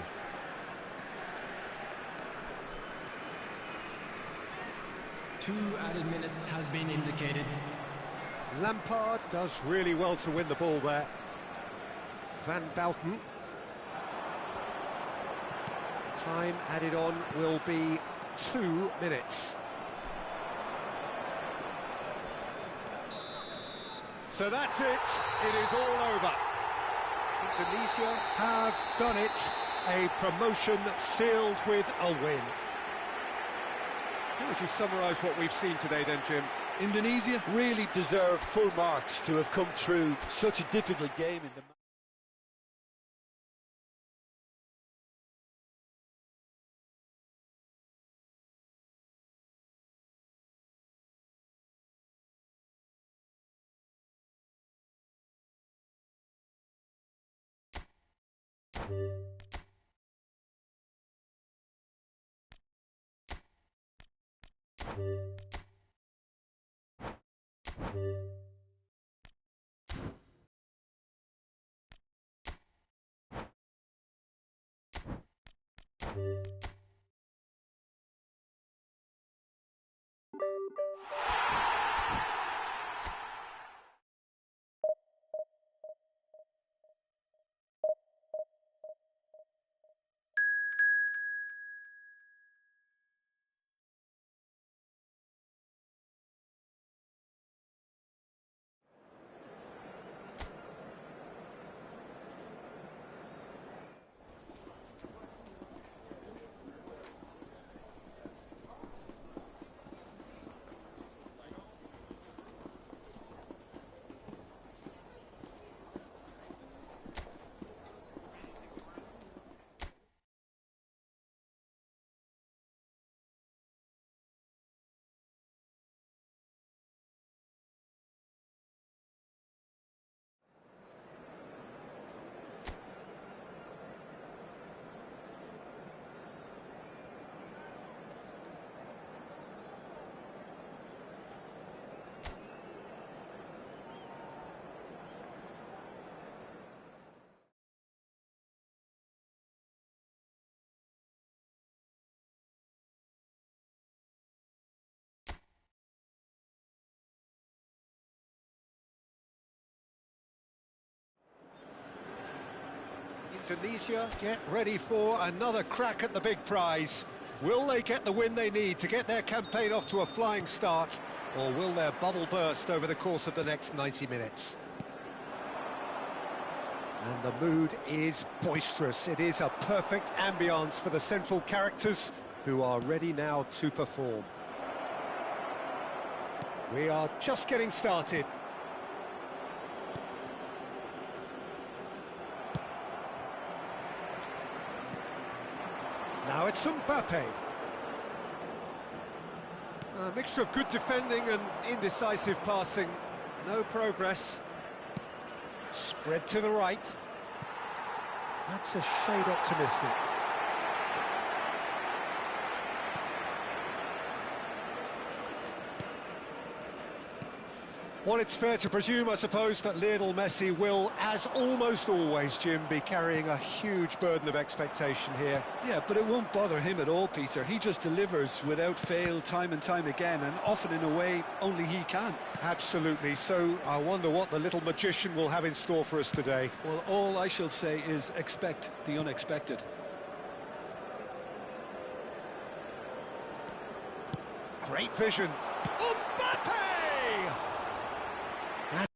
Two added minutes has been indicated. Lampard does really well to win the ball there. Van Bouten. Time added on will be 2 minutes. So that's it. It is all over. Indonesia have done it. A promotion sealed with a win. How would you summarise what we've seen today then, Jim? Indonesia really deserve full marks to have come through such a difficult game in the Indonesia get ready for another crack at the big prize. Will they get the win they need to get their campaign off to a flying start, or will their bubble burst over the course of the next 90 minutes? And the mood is boisterous. It is a perfect ambience for the central characters who are ready now to perform. We are just getting started. Now it's Mbappe. A mixture of good defending and indecisive passing. No progress. Spread to the right. That's a shade optimistic. Well, it's fair to presume, I suppose, that Lionel Messi will, as almost always, Jim, be carrying a huge burden of expectation here. Yeah, but it won't bother him at all, Peter. He just delivers without fail time and time again, and often in a way only he can. Absolutely. So I wonder what the little magician will have in store for us today. Well, all I shall say is expect the unexpected. Great vision. Mbappe! And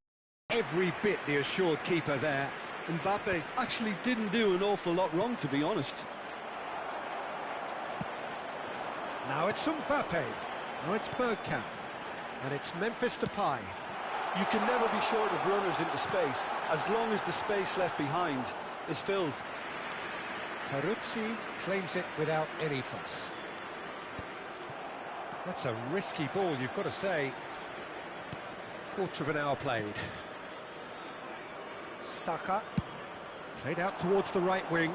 every bit the assured keeper there. Mbappe actually didn't do an awful lot wrong, to be honest. Now it's Mbappe. Now it's Bergkamp. And it's Memphis Depay. You can never be short of runners into space, as long as the space left behind is filled. Peruzzi claims it without any fuss. That's a risky ball, you've got to say. Quarter of an hour played. Saka. Played out towards the right wing.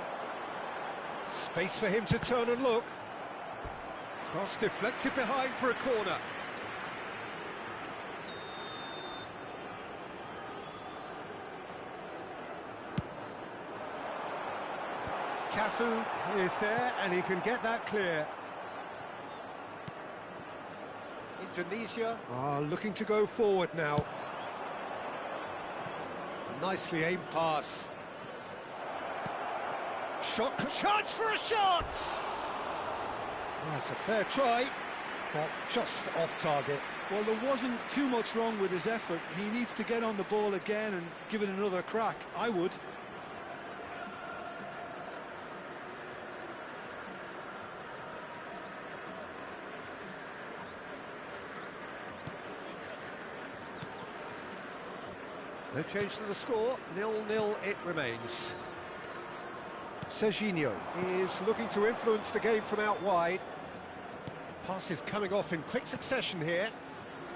Space for him to turn and look. Cross deflected behind for a corner. Cafu is there, and he can get that clear. Indonesia are looking to go forward now. Nicely aimed pass. Shot, chance for a shot! That's a fair try, but just off target. Well, there wasn't too much wrong with his effort. He needs to get on the ball again and give it another crack. I would. No change to the score, 0-0 it remains. Serginho is looking to influence the game from out wide. Pass is coming off in quick succession here.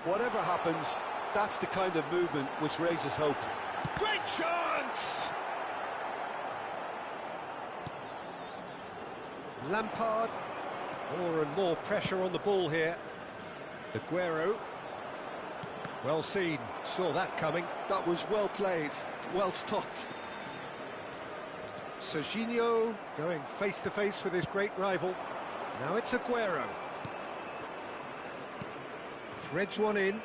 Whatever happens, that's the kind of movement which raises hope. Great chance! Lampard. More and more pressure on the ball here. Aguero. Well seen, saw that coming. That was well played, well stopped. Serginho going face-to-face with his great rival. Now it's Aguero. Threads one in.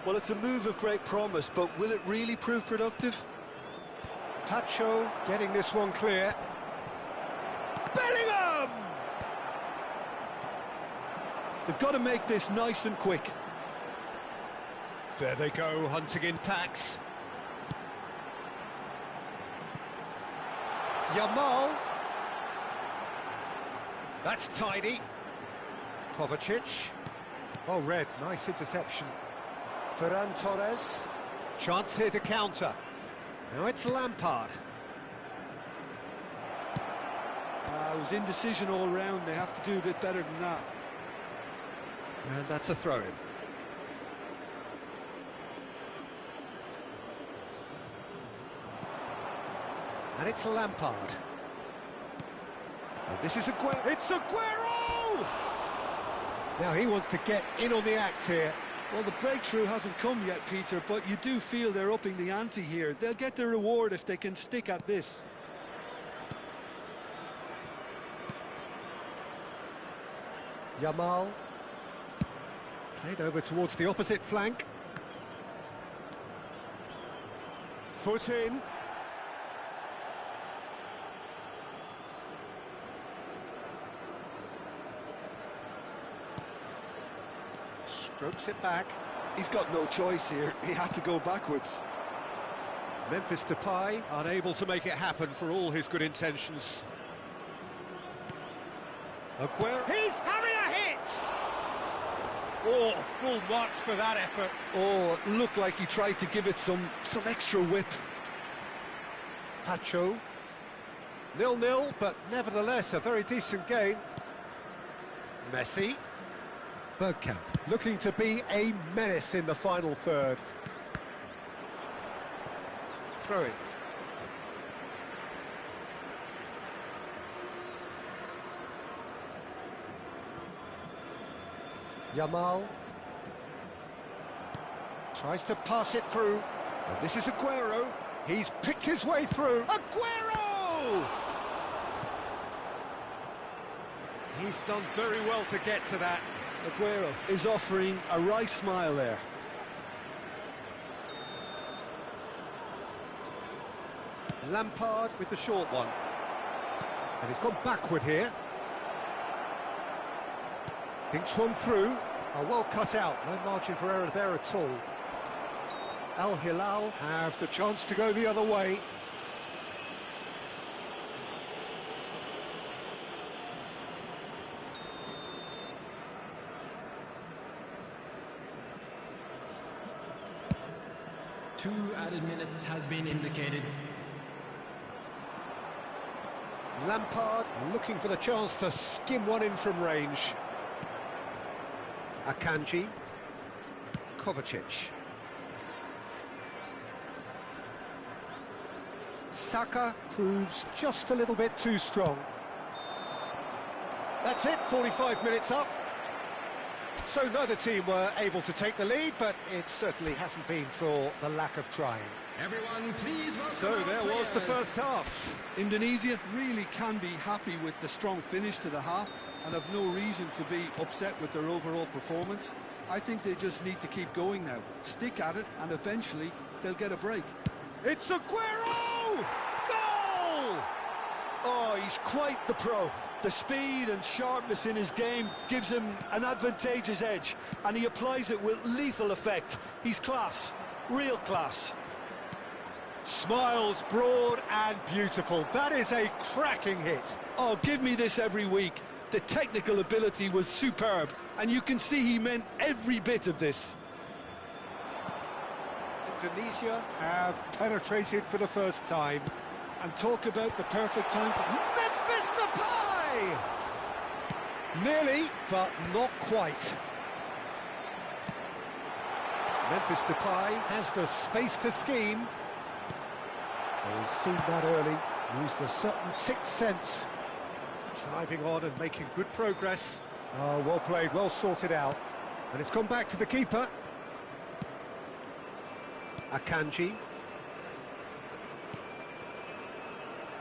Well, it's a move of great promise, but will it really prove productive? Tacho getting this one clear. Bellingham! They've got to make this nice and quick. There they go, hunting in packs. Yamal. That's tidy. Kovacic. Oh, red, nice interception. Ferran Torres. Chance here to counter. Now it's Lampard. It was indecision all round. They have to do a bit better than that. And that's a throw-in. And it's Lampard. And this is Aguero. It's Aguero! Now he wants to get in on the act here. Well, the breakthrough hasn't come yet, Peter, but you do feel they're upping the ante here. They'll get their reward if they can stick at this. Yamal. Played over towards the opposite flank. Foot in. Strokes it back. He's got no choice here. He had to go backwards. Memphis Depay unable to make it happen for all his good intentions. Aguero. He's having a hit! Oh, full marks for that effort. Oh, it looked like he tried to give it some extra whip. Tacho. 0-0, but nevertheless a very decent game. Messi. Bergkamp looking to be a menace in the final third. Throw it. Yamal. Tries to pass it through. And this is Aguero. He's picked his way through. Aguero! He's done very well to get to that. Aguero is offering a wry smile there. Lampard with the short one. And he's gone backward here. Dinks one through. Oh, well cut out. No margin for error there at all. Al Hilal have the chance to go the other way. Two added minutes has been indicated. Lampard looking for the chance to skim one in from range. Akanji. Kovacic. Saka proves just a little bit too strong. That's it, 45 minutes up. So neither team were able to take the lead, but it certainly hasn't been for the lack of trying. Everyone, please welcome So our there was the players. first half. Indonesia really can be happy with the strong finish to the half and have no reason to be upset with their overall performance. I think they just need to keep going now, stick at it, and eventually they'll get a break. It's Aguero! Goal! Oh, he's quite the pro. The speed and sharpness in his game gives him an advantageous edge, and he applies it with lethal effect. He's class, real class. Smiles broad and beautiful. That is a cracking hit. Oh, give me this every week. The technical ability was superb, and you can see he meant every bit of this. Indonesia have penetrated for the first time. And talk about the perfect time to... Memphis Depay! Nearly, but not quite. Memphis Depay has the space to scheme. Oh, he's seen that early, used a certain sixth sense. Driving on and making good progress. Oh, well played, well sorted out. And it's gone back to the keeper. Akanji.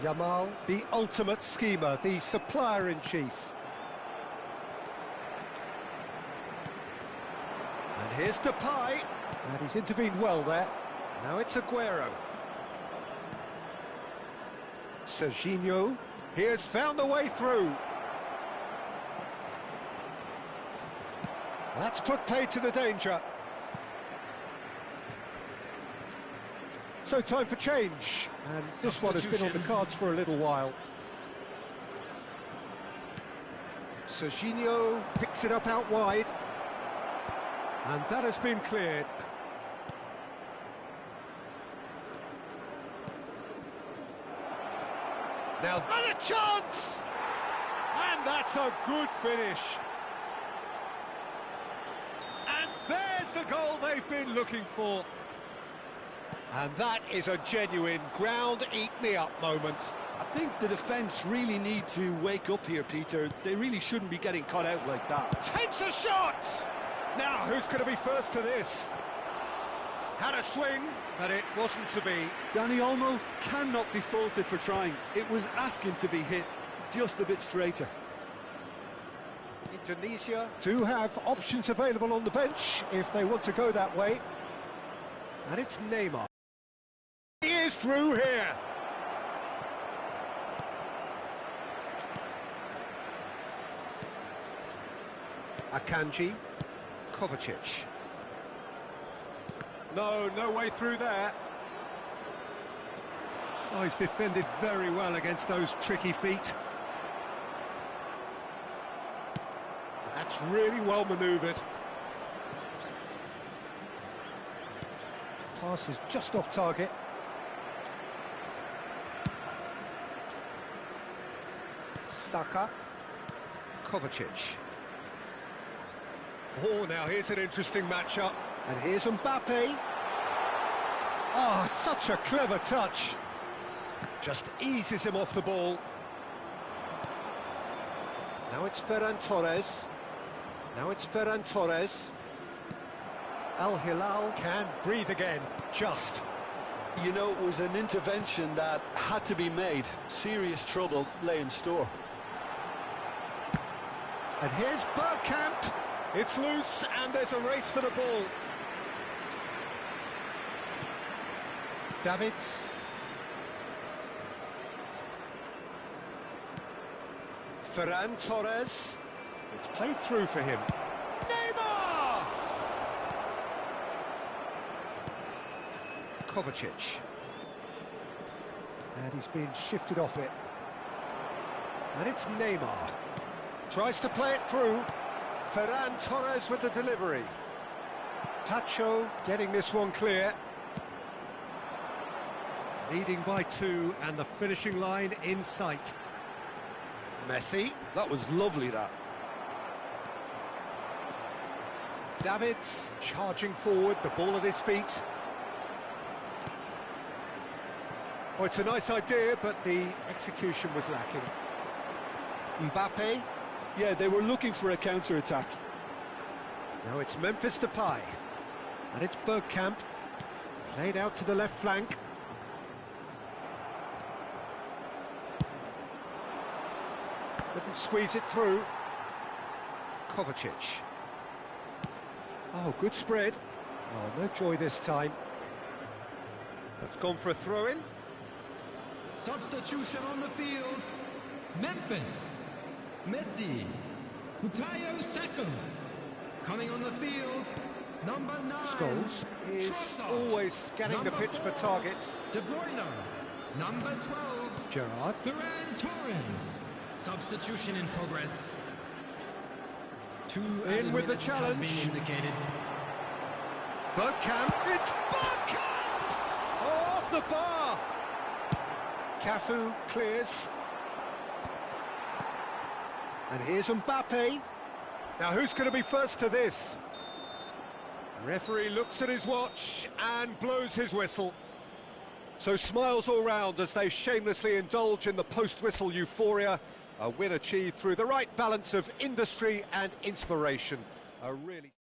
Yamal, the ultimate schemer, the supplier-in-chief. And here's Depay. And he's intervened well there. Now it's Aguero. Serginho, he has found the way through. That's put paid to the danger. So time for change, and this one has been on the cards for a little while. Serginho picks it up out wide, and that has been cleared. Now, and a chance! And that's a good finish. And there's the goal they've been looking for. And that is a genuine ground-eat-me-up moment. I think the defence really need to wake up here, Peter. They really shouldn't be getting caught out like that. Takes a shot! Now, who's going to be first to this? Had a swing, but it wasn't to be. Dani Olmo cannot be faulted for trying. It was asking to be hit just a bit straighter. Indonesia do have options available on the bench if they want to go that way. And it's Neymar. He is through here. Akanji, Kovacic. No way through there. Oh, he's defended very well against those tricky feet. That's really well manoeuvred. Pass is just off target. Saka, Kovacic. Oh, now here's an interesting matchup. And here's Mbappe. Oh, such a clever touch. Just eases him off the ball. Now it's Ferran Torres. Al Hilal can breathe again, just. You know, it was an intervention that had to be made. Serious trouble lay in store. And here's Bergkamp. It's loose, and there's a race for the ball. Davids. Ferran Torres. It's played through for him. Neymar! Kovacic. And he's been shifted off it. And it's Neymar. Tries to play it through. Ferran Torres with the delivery. Tacho getting this one clear. Leading by 2 and the finishing line in sight. Messi. That was lovely, that. Davids charging forward, the ball at his feet. Oh, it's a nice idea, but the execution was lacking. Mbappe. Yeah, they were looking for a counter-attack. Now it's Memphis Depay. And it's Bergkamp. Played out to the left flank. Couldn't squeeze it through. Kovacic. Oh, good spread. Oh, no joy this time. That's gone for a throw-in. Substitution on the field. Memphis. Messi. Bukayo Saka. Coming on the field. Number 9. Scholes is Trossard. always scanning the pitch for targets. De Bruyne. Number 12. Gerrard. Ferran Torres. Substitution in progress. 2 In with the minutes challenge. has been indicated. Bergkamp. It's Bergkamp! Oh, off the bar. Cafu clears. And here's Mbappe. Now who's going to be first to this? Referee looks at his watch and blows his whistle. So smiles all round as they shamelessly indulge in the post-whistle euphoria. A win achieved through the right balance of industry and inspiration. A really...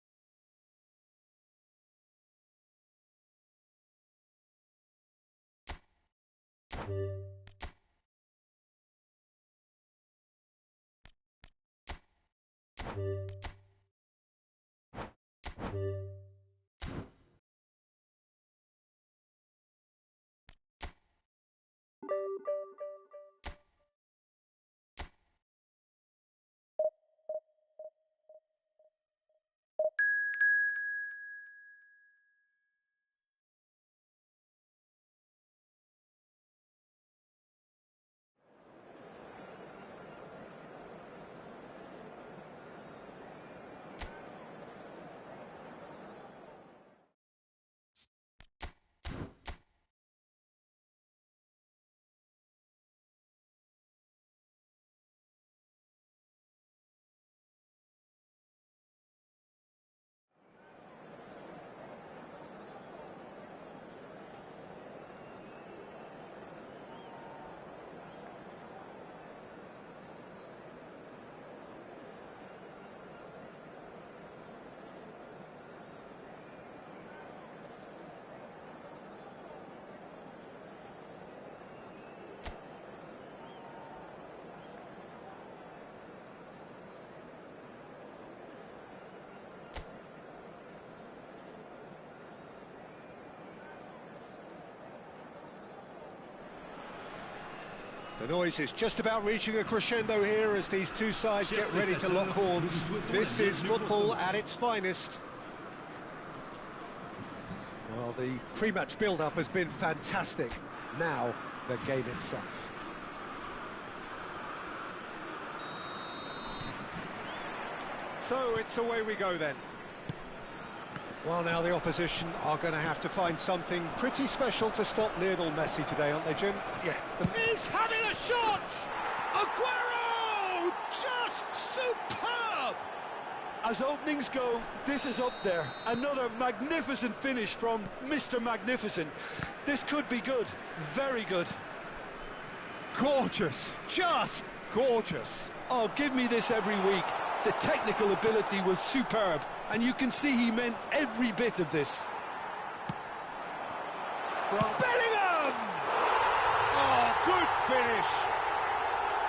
The noise is just about reaching a crescendo here as these two sides get ready to lock horns. This is football at its finest. Well, the pre-match build-up has been fantastic. Now, the game itself. So, it's away we go then. Well, now the opposition are going to have to find something pretty special to stop Lionel Messi today, aren't they, Jim? Yeah. He's having a shot! Aguero! Just superb! As openings go, this is up there. Another magnificent finish from Mr. Magnificent. This could be good, very good. Gorgeous, just gorgeous. Oh, give me this every week. The technical ability was superb, and you can see he meant every bit of this. From Bellingham! Oh, good finish.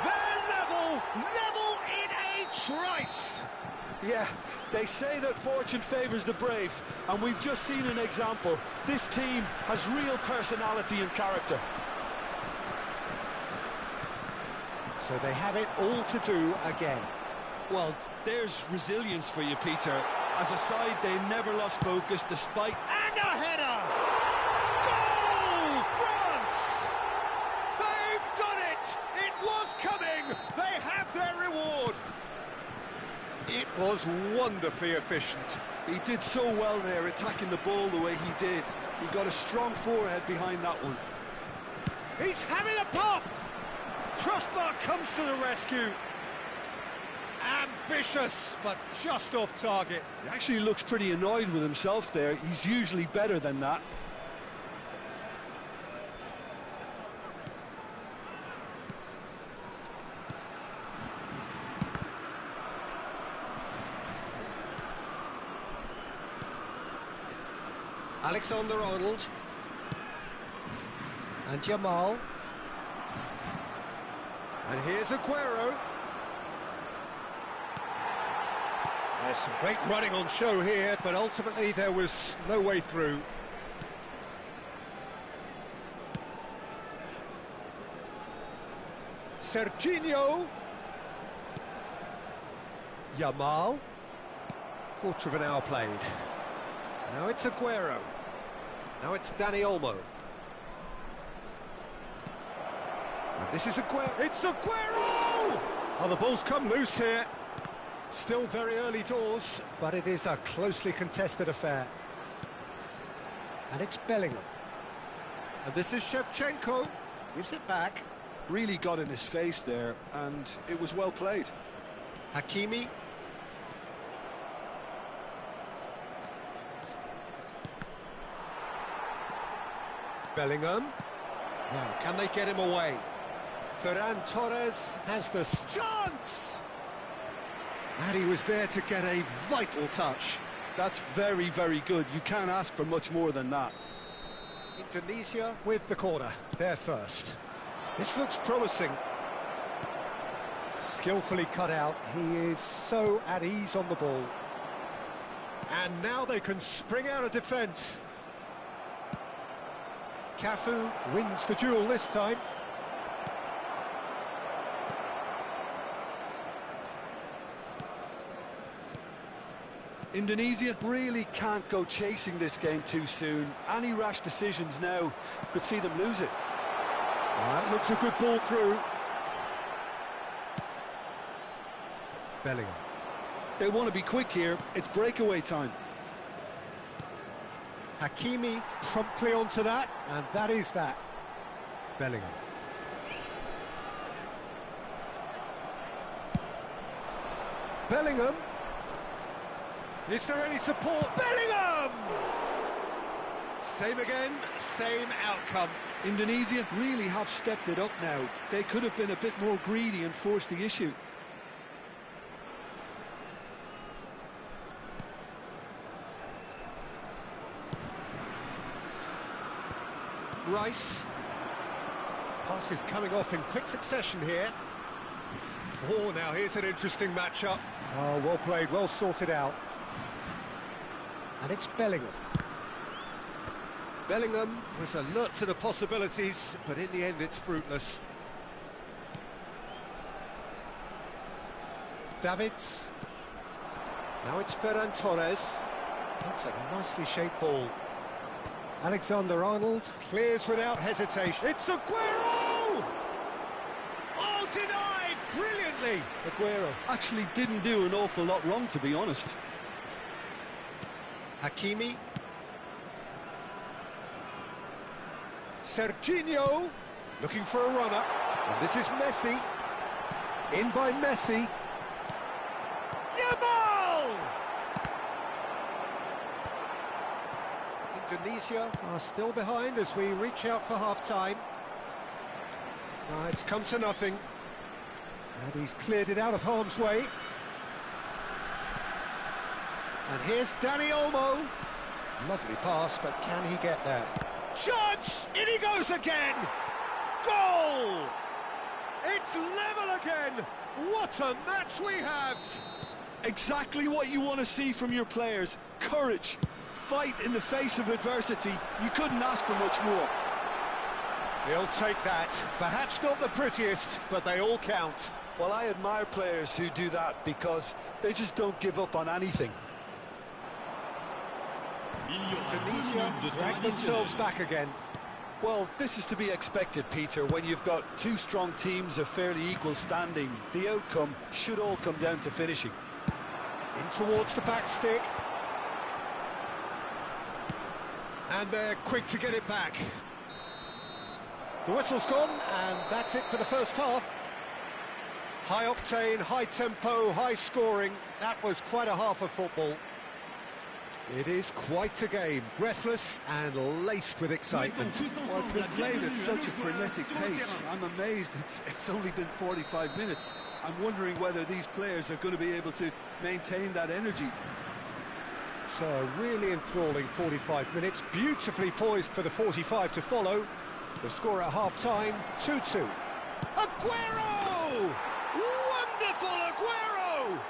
They're level in a trice. Yeah, they say that fortune favours the brave, and we've just seen an example. This team has real personality and character. So they have it all to do again. Well, there's resilience for you, Peter. As a side, they never lost focus despite... And a header! Goal, France! They've done it! It was coming! They have their reward! It was wonderfully efficient. He did so well there, attacking the ball the way he did. He got a strong forehead behind that one. He's having a pop! Crossbar comes to the rescue. Ambitious, but just off target. He actually looks pretty annoyed with himself there. He's usually better than that. Alexander-Arnold. And Jamal. And here's Aguero. There's some great running on show here, but ultimately there was no way through. Serginho. Jamal. Quarter of an hour played. Now it's Aguero. Now it's Dani Olmo. And this is Aguero. It's Aguero! Oh, the ball's come loose here. Still very early doors, but it is a closely contested affair. And it's Bellingham. And this is Shevchenko. Gives it back. Really got in his face there, and it was well played. Hakimi. Bellingham. Now, can they get him away? Ferran Torres has the chance! And he was there to get a vital touch. That's very, very good. You can't ask for much more than that. Indonesia with the corner. They're first. This looks promising. Skillfully cut out. He is so at ease on the ball. And now they can spring out of defence. Cafu wins the duel this time. Indonesia really can't go chasing this game too soon. Any rash decisions now could see them lose it. That looks a good ball through. Bellingham. They want to be quick here. It's breakaway time. Hakimi promptly onto that, and that is that. Bellingham. Bellingham. Is there any support? Bellingham! Same again, same outcome. Indonesia really have stepped it up now. They could have been a bit more greedy and forced the issue. Rice. Pass is coming off in quick succession here. Oh, now here's an interesting matchup. Oh, well played, well sorted out. And it's Bellingham. Bellingham was alert to the possibilities, but in the end it's fruitless. Davids. Now it's Ferran Torres. That's a nicely shaped ball. Alexander-Arnold clears without hesitation. It's Aguero! Oh, denied brilliantly! Aguero actually didn't do an awful lot wrong, to be honest. Hakimi. Serginho looking for a runner. And this is Messi. In by Messi. Jamal! Indonesia are still behind as we reach out for half-time. It's come to nothing. And he's cleared it out of harm's way. And here's Danny Olmo. Lovely pass, but can he get there? Chance! In he goes again! Goal! It's level again! What a match we have! Exactly what you want to see from your players. Courage. Fight in the face of adversity. You couldn't ask for much more. He'll take that. Perhaps not the prettiest, but they all count. Well, I admire players who do that because they just don't give up on anything. Tunisia drag themselves back again. Well, this is to be expected, Peter. When you've got two strong teams of fairly equal standing, the outcome should all come down to finishing. In towards the back stick. And they're quick to get it back. The whistle's gone, and that's it for the first half. High octane, high tempo, high scoring. That was quite a half of football. It is quite a game, breathless and laced with excitement. Well, it's been played at such a frenetic pace. I'm amazed it's only been 45 minutes. I'm wondering whether these players are going to be able to maintain that energy. So a really enthralling 45 minutes, beautifully poised for the 45 to follow. The score at half-time, 2-2. Aguero! Wonderful Aguero!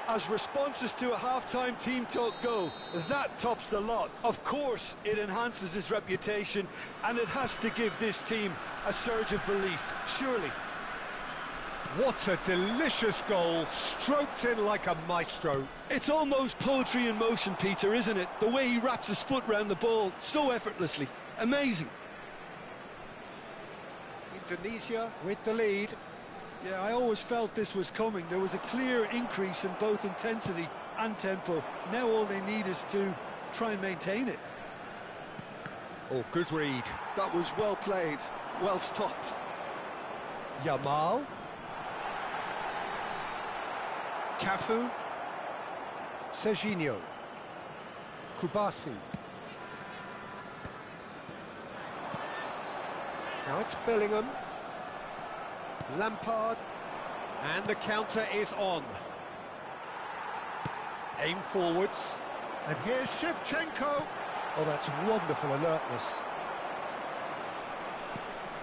As responses to a half-time team talk go, that tops the lot. Of course, it enhances his reputation, and it has to give this team a surge of belief, surely. What a delicious goal, stroked in like a maestro. It's almost poetry in motion, Peter, isn't it? The way he wraps his foot round the ball so effortlessly. Amazing. Indonesia with the lead. Yeah, I always felt this was coming. There was a clear increase in both intensity and tempo. Now all they need is to try and maintain it. Oh, good read. That was well played, well stopped. Yamal. Cafu. Serginho. Kubasi. Now it's Bellingham. Lampard. And the counter is on. Aim forwards. And here's Shevchenko. Oh, that's wonderful alertness.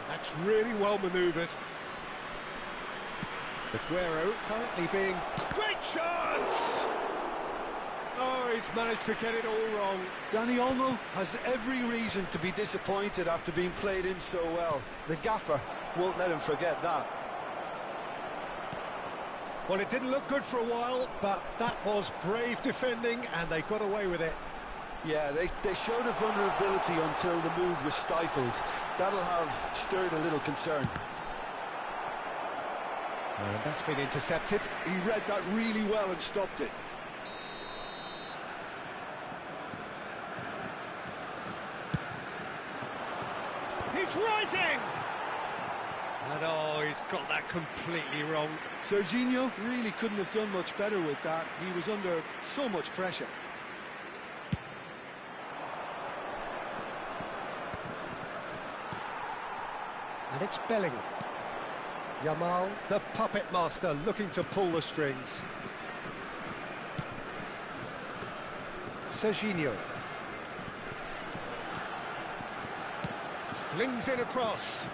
That's really well manoeuvred. Aguero currently being... Great chance! Oh, he's managed to get it all wrong. Danny Olmo has every reason to be disappointed after being played in so well. The gaffer won't let him forget that. Well, it didn't look good for a while, but that was brave defending, and they got away with it. Yeah, they showed a vulnerability until the move was stifled. That'll have stirred a little concern. And that's been intercepted. He read that really well and stopped it. He's rising! And oh, he's got that completely wrong. Serginho really couldn't have done much better with that. He was under so much pressure. And it's Bellingham. Yamal, the puppet master, looking to pull the strings. Serginho. Flings in across.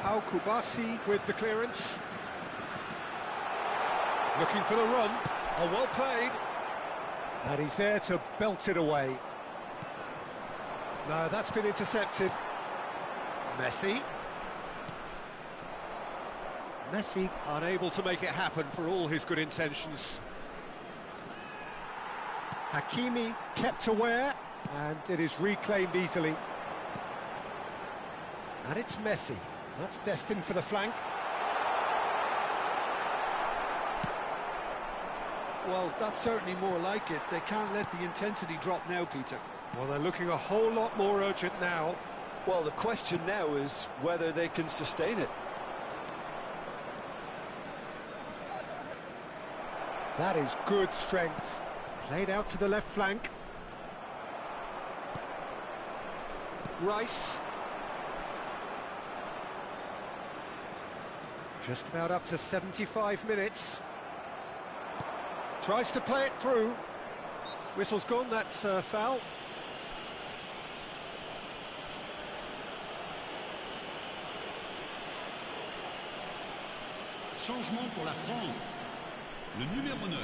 Pau Kubasi with the clearance. Looking for the run. Oh, well played. And he's there to belt it away. No, that's been intercepted. Messi. Messi unable to make it happen for all his good intentions. Hakimi kept aware, and it is reclaimed easily. And it's Messi. That's destined for the flank. Well, that's certainly more like it. They can't let the intensity drop now, Peter. Well, they're looking a whole lot more urgent now. Well, the question now is whether they can sustain it. That is good strength. Played out to the left flank. Rice. Just about up to 75 minutes. Tries to play it through. Whistle's gone, that's foul. Changement pour la France. Le numéro 9.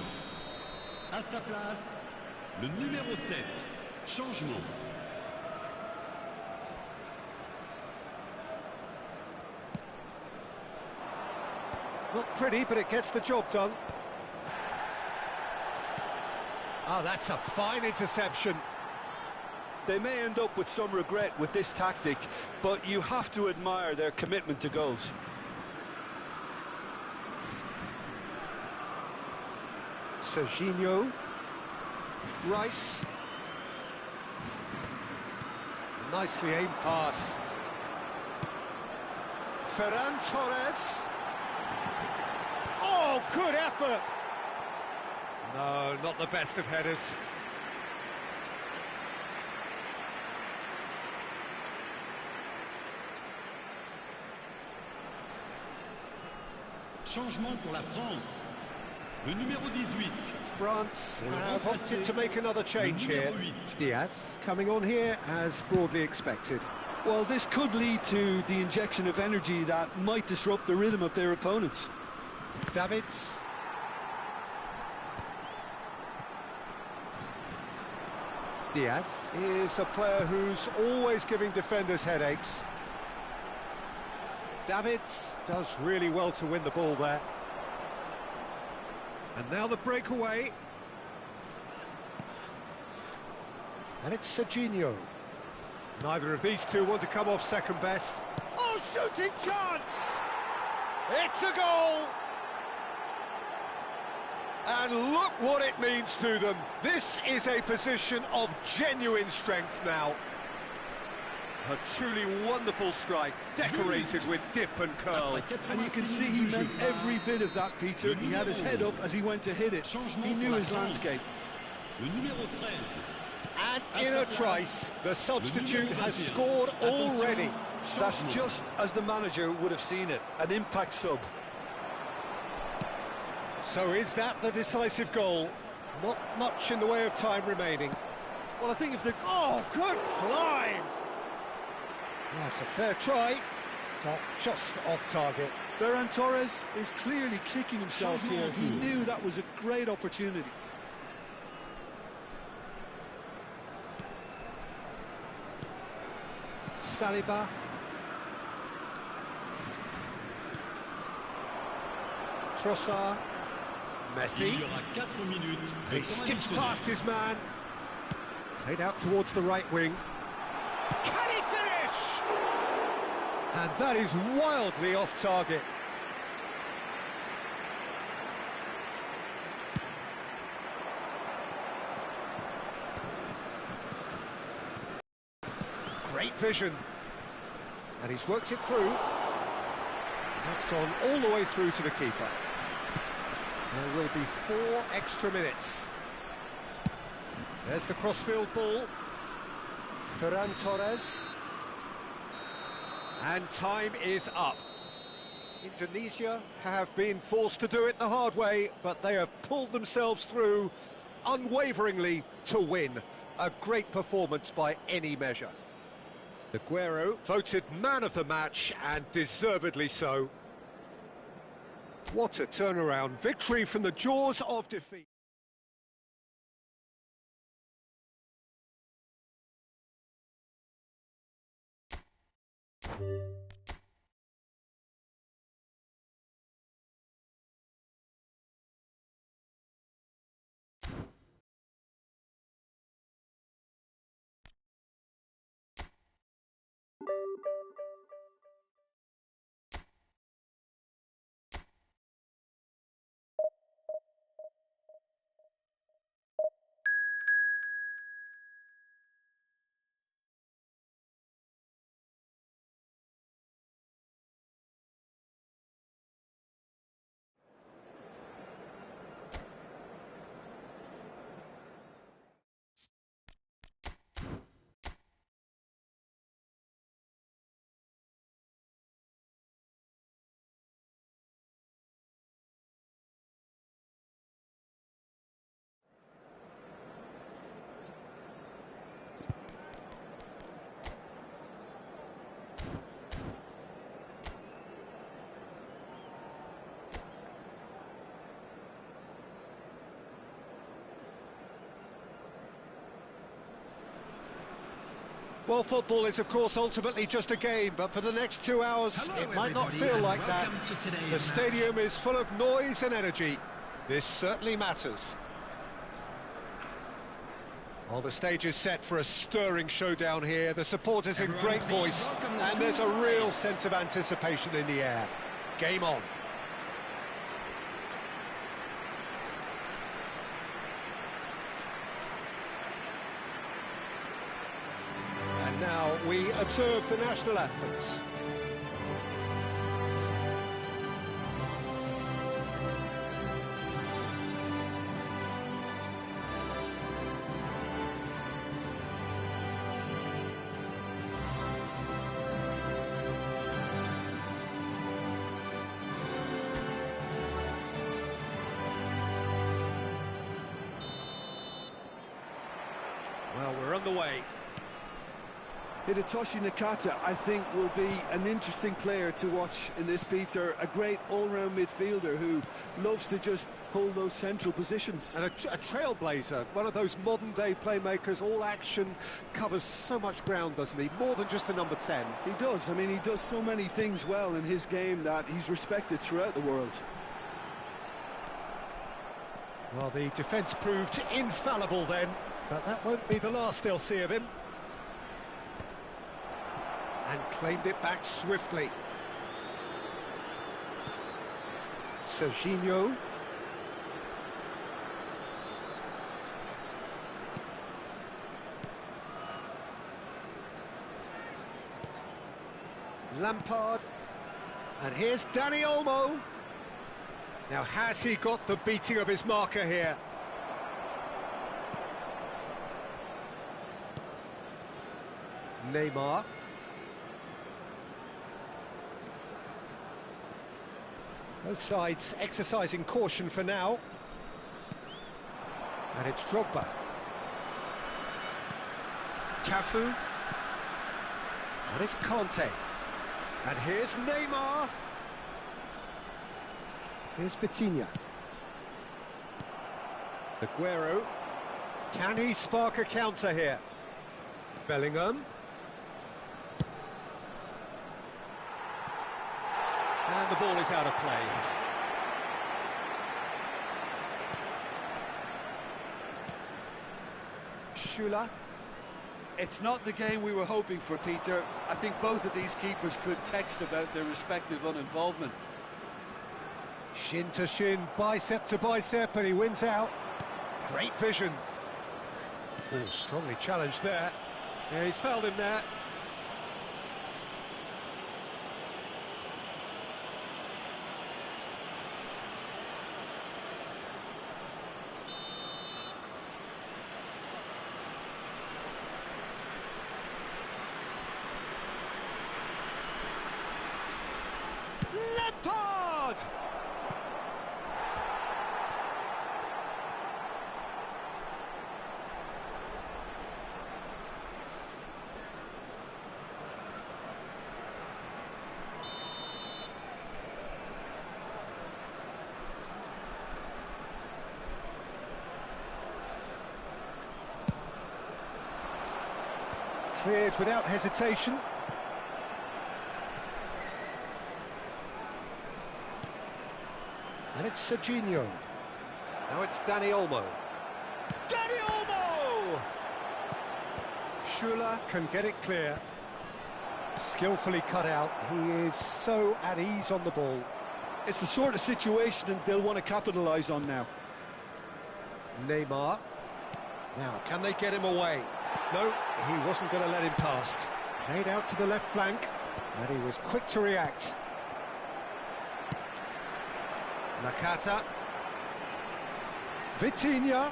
À sa place, le numéro 7. Changement. Not pretty, but it gets the job done. Oh, that's a fine interception. They may end up with some regret with this tactic, but you have to admire their commitment to goals. Serginho. Rice. Nicely aimed pass. Ferran Torres. Oh, good effort! No, not the best of headers. Changement pour la France. Le numéro 18. France have opted to make another change here. Diaz coming on here as broadly expected. Well, this could lead to the injection of energy that might disrupt the rhythm of their opponents. Davids. Diaz is a player who's always giving defenders headaches. Davids does really well to win the ball there. And now the breakaway. And it's Serginho. Neither of these two want to come off second best. Oh, shooting chance! It's a goal! And look what it means to them. This is a position of genuine strength now. A truly wonderful strike, decorated with dip and curl. And you can see he meant every bit of that, Peter. He had his head up as he went to hit it. He knew his landscape. Le numéro 13. And in a trice, the substitute has scored already. That's just as the manager would have seen it, an impact sub. So is that the decisive goal? Not much in the way of time remaining. Well, I think if the... Oh, good climb! That's a fair try, but just off target. Ferran Torres is clearly kicking himself here. He knew that was a great opportunity. Saliba. Trossard. Messi. Il y aura 4 minutes. He skips past his man. Played out towards the right wing. Can he finish? And that is wildly off target. Great vision. And he's worked it through. That's gone all the way through to the keeper. There will be 4 extra minutes. There's the crossfield ball. Ferran Torres. And time is up. Indonesia have been forced to do it the hard way, but they have pulled themselves through unwaveringly to win. A great performance by any measure. Aguero voted man of the match, and deservedly so. What a turnaround. Victory from the jaws of defeat. Well, football is, of course, ultimately just a game, but for the next 2 hours, Hello, it might not everybody, feel like and that. welcome to today's The match. stadium is full of noise and energy. This certainly matters. Well, the stage is set for a stirring showdown here. The supporters in Everyone, great please voice, welcome the and two there's a sides. real sense of anticipation in the air. Game on. And now we observe the national anthems. Well, we're on the way. Hidetoshi Nakata, I think, will be an interesting player to watch in this, Peter. A great all-round midfielder who loves to just hold those central positions. And a trailblazer, one of those modern-day playmakers, all action, covers so much ground, doesn't he? More than just a number 10. He does. I mean, he does so many things well in his game that he's respected throughout the world. Well, the defence proved infallible then, but that won't be the last they'll see of him. And claimed it back swiftly. Serginho. Lampard. And here's Dani Olmo. Now, has he got the beating of his marker here? Neymar. Both sides exercising caution for now. And it's Drogba. Cafu. And it's Conte. And here's Neymar. Here's Vitinha. Aguero. Can he spark a counter here? Bellingham. And the ball is out of play. Schüller. It's not the game we were hoping for, Peter. I think both of these keepers could text about their respective uninvolvement. Shin to shin, bicep to bicep, and he wins out. Great vision. Oh, strongly challenged there. Yeah, he's fouled him there. Lampard! Cleared without hesitation. And it's Serginho. Now it's Dani Olmo. Dani Olmo! Schüller can get it clear. Skillfully cut out. He is so at ease on the ball. It's the sort of situation that they'll want to capitalise on now. Neymar. Now, can they get him away? No, he wasn't going to let him past. Played out to the left flank, and he was quick to react. Nakata. Vitinha.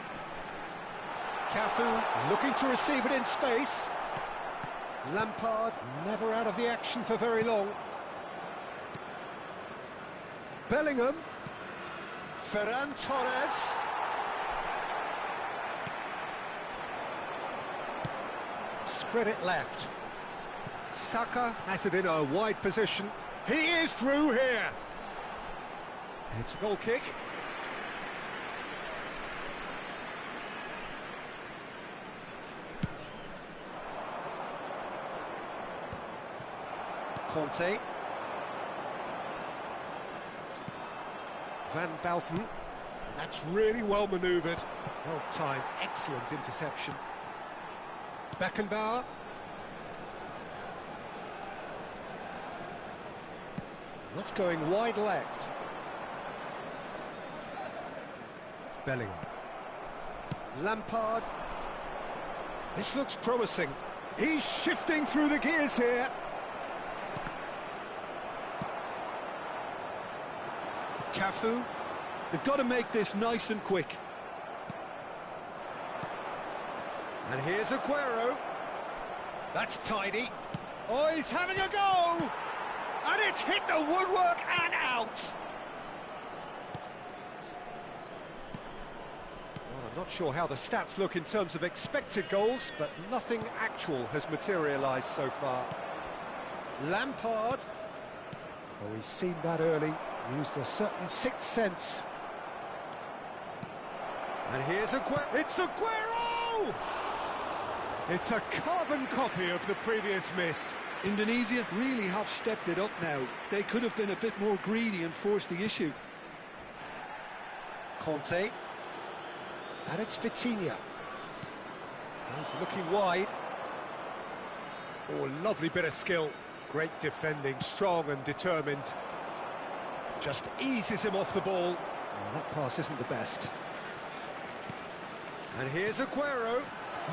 Cafu looking to receive it in space. Lampard never out of the action for very long. Bellingham. Ferran Torres. Spread it left. Saka has it in a wide position. He is through here. It's a goal kick. Conte. Van Balten. That's really well manoeuvred. Well timed, excellent interception. Beckenbauer. That's going wide left. Bellingham. Lampard. This looks promising. He's shifting through the gears here. Cafu. They've got to make this nice and quick. And here's Aguero. That's tidy. Oh, he's having a go! And it's hit the woodwork and out! Well, I'm not sure how the stats look in terms of expected goals, but nothing actual has materialised so far. Lampard. Oh, he's seen that early. Used a certain sixth sense. And here's Aguero. It's Aguero! It's a carbon copy of the previous miss. Indonesia really have stepped it up now. They could have been a bit more greedy and forced the issue. Conte. And it's Vitinha. He's looking wide. Oh, lovely bit of skill. Great defending, strong and determined. Just eases him off the ball. Oh, that pass isn't the best. And here's Aguero.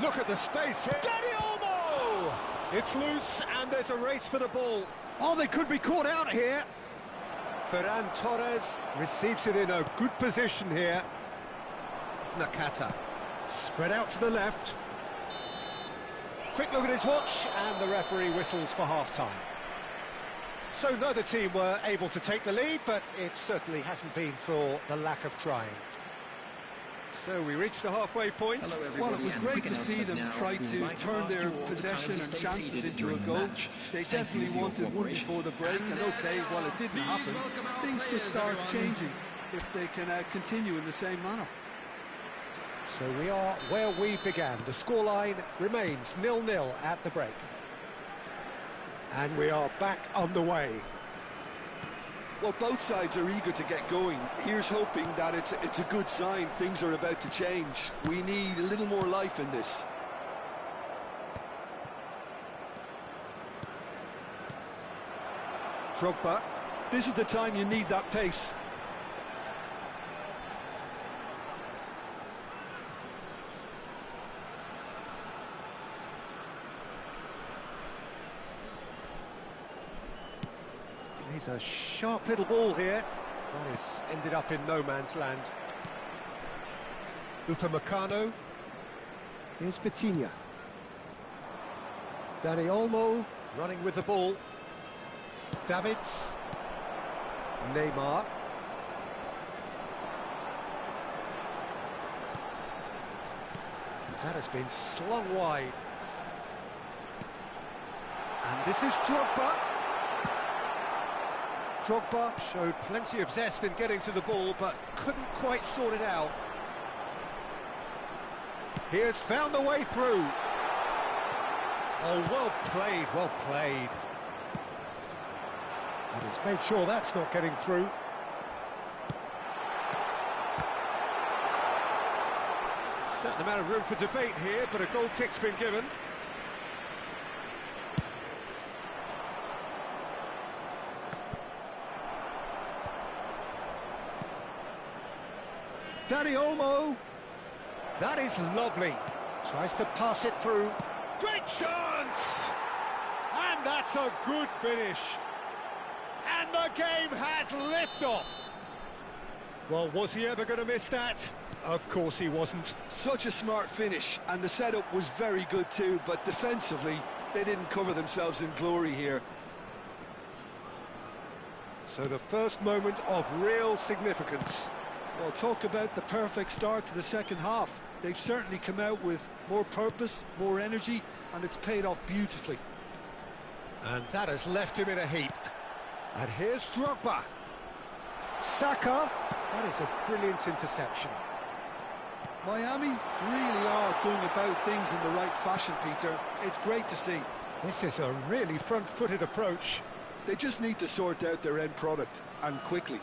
Look at the space here. Dani Olmo! It's loose and there's a race for the ball. Oh, they could be caught out here. Ferran Torres receives it in a good position here. Nakata. Spread out to the left. Quick look at his watch and the referee whistles for half-time. So neither team were able to take the lead, but it certainly hasn't been for the lack of trying. So we reached the halfway point. Well, it was great to see them try to turn their possession and chances into a goal. They definitely wanted one before the break, and okay, well, it didn't happen. Things could start changing if they can continue in the same manner. So we are where we began. The scoreline remains 0-0 at the break. And we are back underway. Well, both sides are eager to get going. Here's hoping that it's a good sign. Things are about to change. We need a little more life in this. Drogba. This is the time you need that pace. He's a sharp little ball here. That is ended up in no man's land. Upamecano. Here's Vitinha. Dani Olmo running with the ball. Davids. Neymar. That has been slung wide. And this is Drogba. Drogba showed plenty of zest in getting to the ball, but couldn't quite sort it out. He has found the way through. Oh, well played, well played. And he's made sure that's not getting through. Certain amount of room for debate here, but a goal kick's been given. Dani Olmo. That is lovely. Tries to pass it through. Great chance! And that's a good finish. And the game has liftoff. Well, was he ever going to miss that? Of course he wasn't. Such a smart finish, and the setup was very good too, but defensively, they didn't cover themselves in glory here. So the first moment of real significance. Well, talk about the perfect start to the second half. They've certainly come out with more purpose, more energy, and it's paid off beautifully. And that has left him in a heap. And here's Drogba. Saka. That is a brilliant interception. Miami really are going about things in the right fashion, Peter. It's great to see. This is a really front-footed approach. They just need to sort out their end product, and quickly.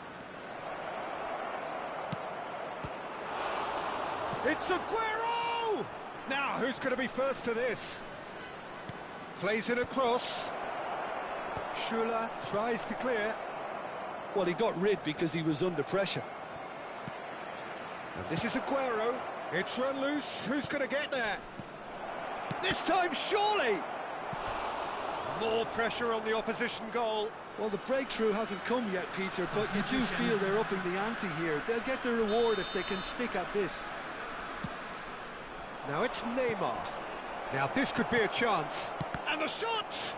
It's Aguero! Now, who's going to be first to this? Plays it across. Schuler tries to clear. Well, he got rid because he was under pressure. And this is Aguero. It's run loose. Who's going to get there? This time, surely! More pressure on the opposition goal. Well, the breakthrough hasn't come yet, Peter, but you do feel they're upping the ante here. They'll get the reward if they can stick at this. Now it's Neymar. Now this could be a chance. And the shot!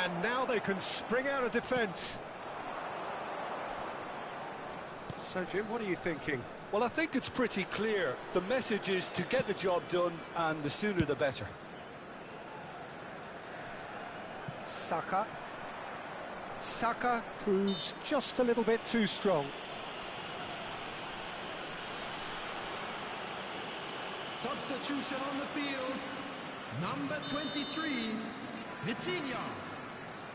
And now they can spring out of defence. So, Jim, what are you thinking? Well, I think it's pretty clear. The message is to get the job done, and the sooner the better. Saka. Saka proves just a little bit too strong. Substitution on the field. Number 23, Vitinha.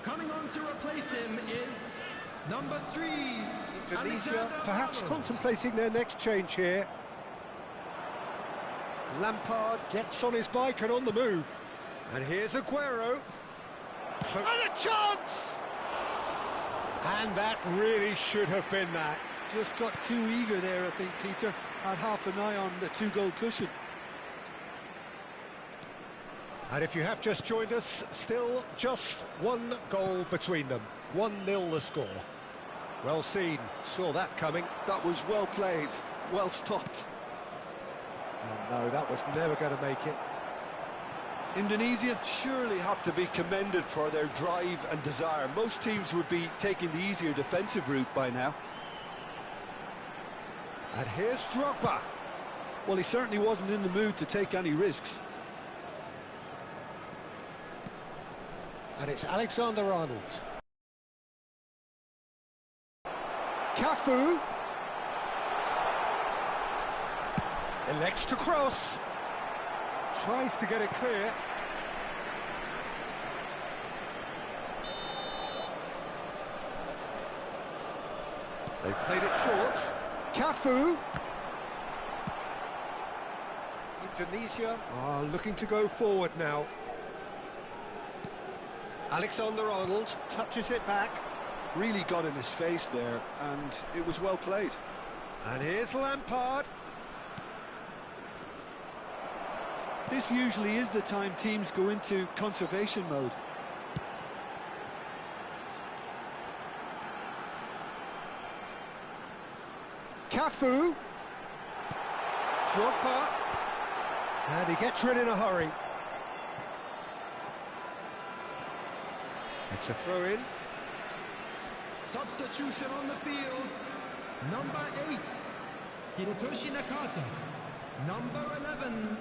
Coming on to replace him is number 3, Indonesia perhaps contemplating their next change here. Lampard gets on his bike and on the move. And here's Aguero. And a chance! And that really should have been that. Just got too eager there, I think, Peter. Had half an eye on the two-goal cushion. And if you have just joined us, still just one goal between them. 1-0 the score. Well seen, saw that coming. That was well played, well stopped. And no, that was never going to make it. Indonesia surely have to be commended for their drive and desire. Most teams would be taking the easier defensive route by now. And here's Drogba. Well, he certainly wasn't in the mood to take any risks. And it's Alexander-Arnold. Cafu. Elects to cross. Tries to get it clear. They've played it short. Cafu. Indonesia are looking to go forward now. Alexander-Arnold touches it back. Really got in his face there, and it was well played. And here's Lampard. This usually is the time teams go into conservation mode. Cafu. Drogba. And he gets rid in a hurry. It's a throw-in. Substitution on the field. Number 8, Hirotoshi Nakata. Number 11,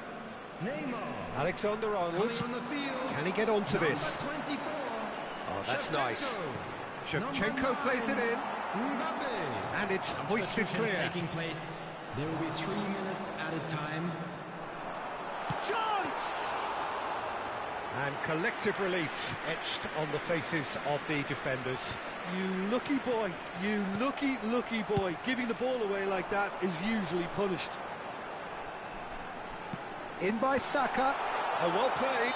Neymar. Alexander-Arnold. Coming on the field. Can he get onto this? Number 24. Oh, that's Shevchenko. nice. Shevchenko Number plays it 9, in. Mbappe. And it's hoisted Substitutions clear. taking place. There will be 3 minutes added time. Chance! And collective relief etched on the faces of the defenders. You lucky boy, you lucky boy. Giving the ball away like that is usually punished. In by Saka. Oh, well played.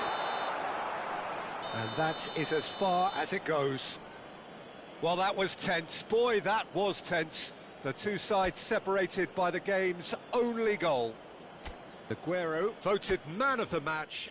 And that is as far as it goes. Well, that was tense. Boy, that was tense. The two sides separated by the game's only goal. Aguero voted man of the match.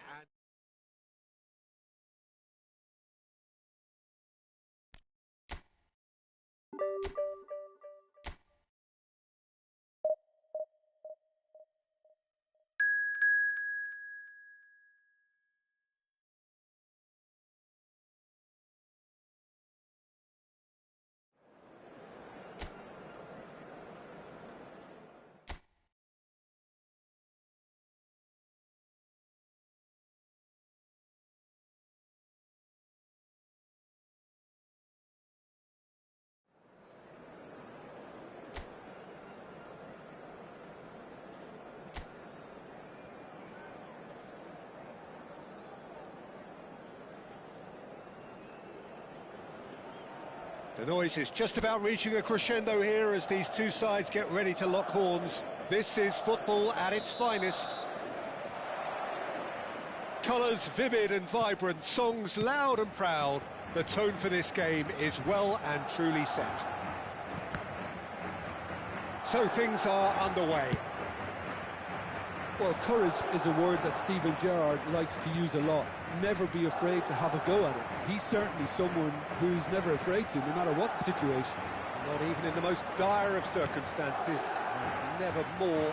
The noise is just about reaching a crescendo here as these two sides get ready to lock horns. This is football at its finest. Colours vivid and vibrant, songs loud and proud. The tone for this game is well and truly set. So things are underway. Well, courage is a word that Steven Gerrard likes to use a lot. Never be afraid to have a go at it. He's certainly someone who's never afraid to, no matter what the situation. Not even in the most dire of circumstances, and never more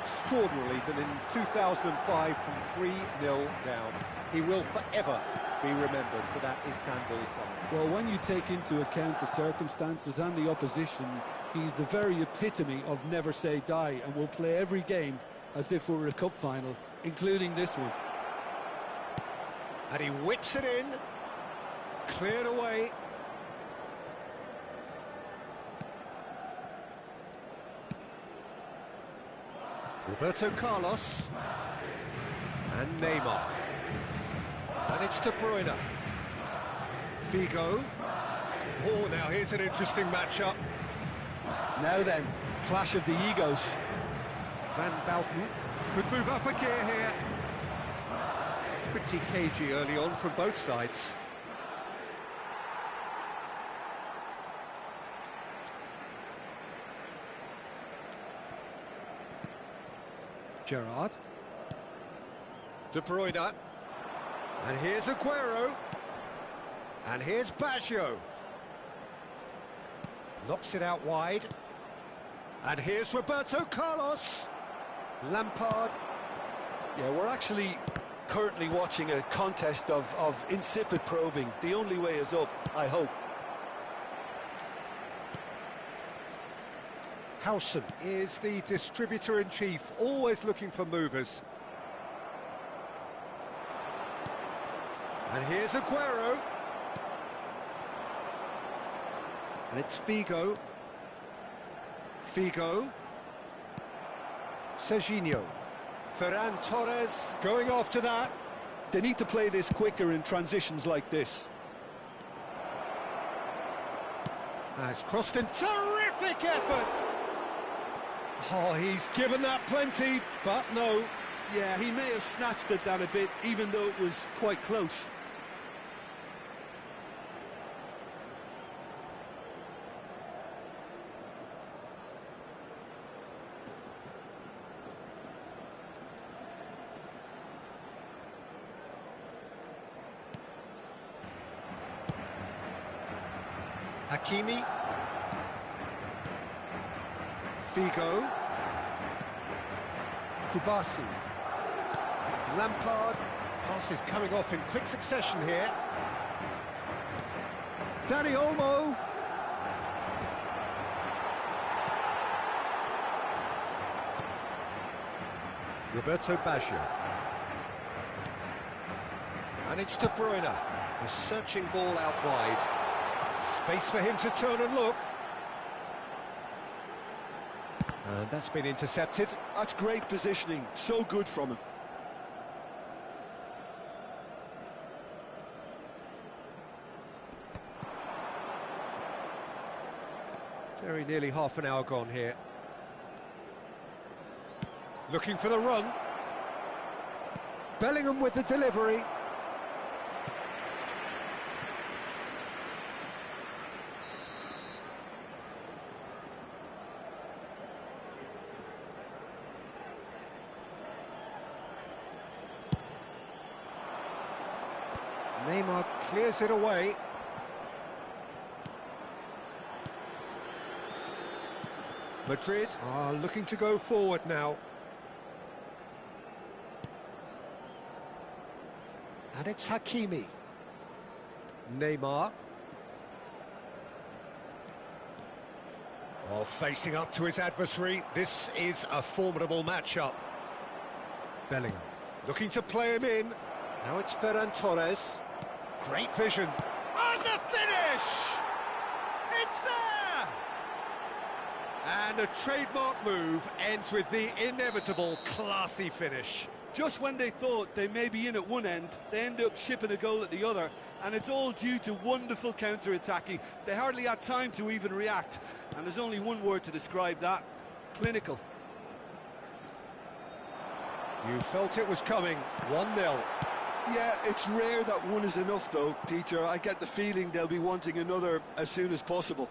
extraordinarily than in 2005 from 3-0 down. He will forever be remembered for that Istanbul final. Well, when you take into account the circumstances and the opposition, he's the very epitome of never say die, and will play every game as if it were a cup final, including this one. And he whips it in, cleared away. Roberto Carlos and Neymar, and it's De Bruyne. Figo. Oh, now here's an interesting matchup. Now then, clash of the egos. Van Bauten could move up a gear here. Pretty cagey early on from both sides. Gerrard. De Bruyne. And here's Aguero. And here's Baggio. Knocks it out wide. And here's Roberto Carlos. Lampard. Yeah, we're actually currently watching a contest of insipid probing. The only way is up, I hope. Howson is the distributor-in-chief, always looking for movers. And here's Aguero. And it's Figo. Figo. Serginho. Ferran Torres going after that. They need to play this quicker in transitions like this. It's crossed in. Terrific effort! Oh, he's given that plenty, but no. Yeah, he may have snatched at that a bit, even though it was quite close. Hakimi. Figo. Kubasi. Lampard. Passes coming off in quick succession here. Dani Olmo. Roberto Baggio. And it's De Bruyne. A searching ball out wide. Space for him to turn and look. And that's been intercepted. That's great positioning, so good from him. Very nearly half an hour gone here. Looking for the run. Bellingham with the delivery. Neymar clears it away. Madrid are looking to go forward now. And it's Hakimi. Neymar. Oh, facing up to his adversary. This is a formidable matchup. Bellingham looking to play him in. Now it's Ferran Torres. Great vision. And the finish! It's there! And a trademark move ends with the inevitable classy finish. Just when they thought they may be in at one end, they end up shipping a goal at the other, and it's all due to wonderful counter-attacking. They hardly had time to even react, and there's only one word to describe that: clinical. You felt it was coming, 1-0. Yeah, it's rare that one is enough though, Peter. I get the feeling they'll be wanting another as soon as possible.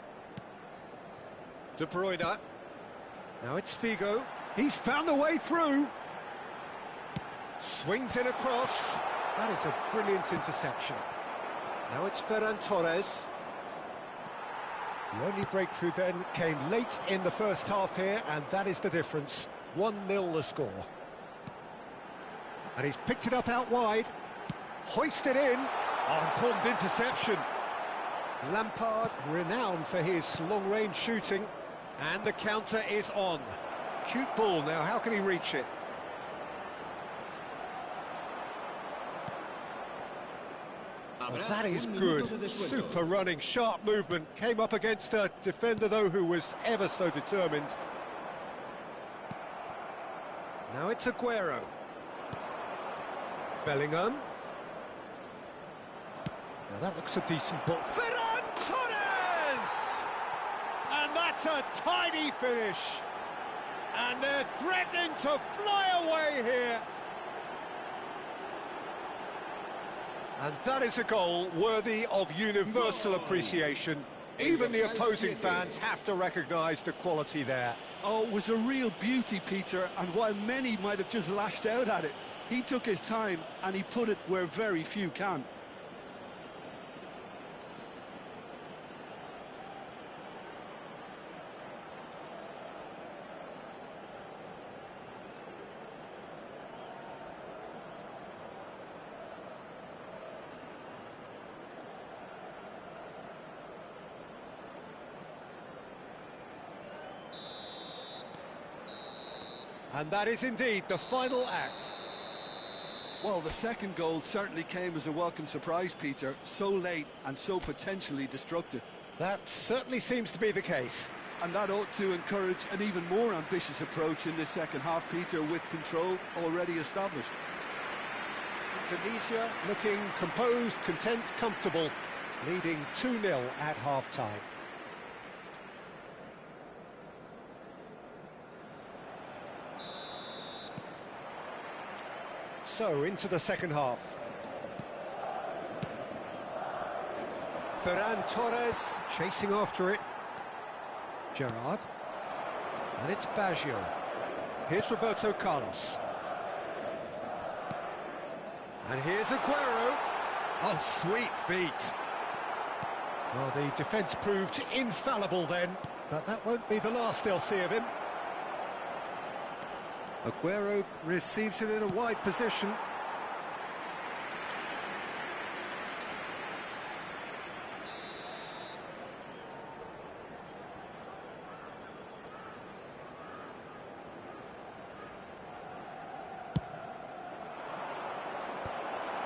De Bruyne. Now it's Figo. He's found a way through. Swings in across. That is a brilliant interception. Now it's Ferran Torres. The only breakthrough then came late in the first half here, and that is the difference. 1-0 the score. And he's picked it up out wide. Hoisted in. Oh, important interception. Lampard, renowned for his long-range shooting. And the counter is on. Cute ball now, how can he reach it? Oh, that is good. Super running, sharp movement. Came up against a defender, though, who was ever so determined. Now it's Aguero. Bellingham. Now that looks a decent ball. Ferran Torres! And that's a tidy finish. And they're threatening to fly away here. And that is a goal worthy of universal appreciation. Even the opposing fans have to recognise the quality there. Oh, it was a real beauty, Peter, and while many might have just lashed out at it, he took his time and he put it where very few can. And that is indeed the final act. Well, the second goal certainly came as a welcome surprise, Peter. So late and so potentially destructive. That certainly seems to be the case. And that ought to encourage an even more ambitious approach in this second half, Peter, with control already established. Indonesia looking composed, content, comfortable, leading 2-0 at half-time. So, into the second half. Ferran Torres chasing after it. Gerrard. And it's Baggio. Here's Roberto Carlos. And here's Aguero. Oh, sweet feet. Well, the defence proved infallible then, but that won't be the last they'll see of him. Aguero receives it in a wide position.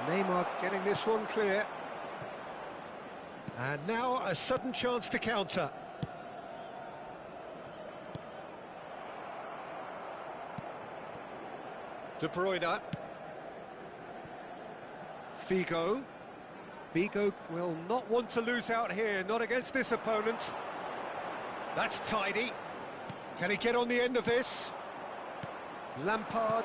Neymar getting this one clear. And now a sudden chance to counter. De Bruyne. Figo. Figo will not want to lose out here, not against this opponent. That's tidy. Can he get on the end of this? Lampard.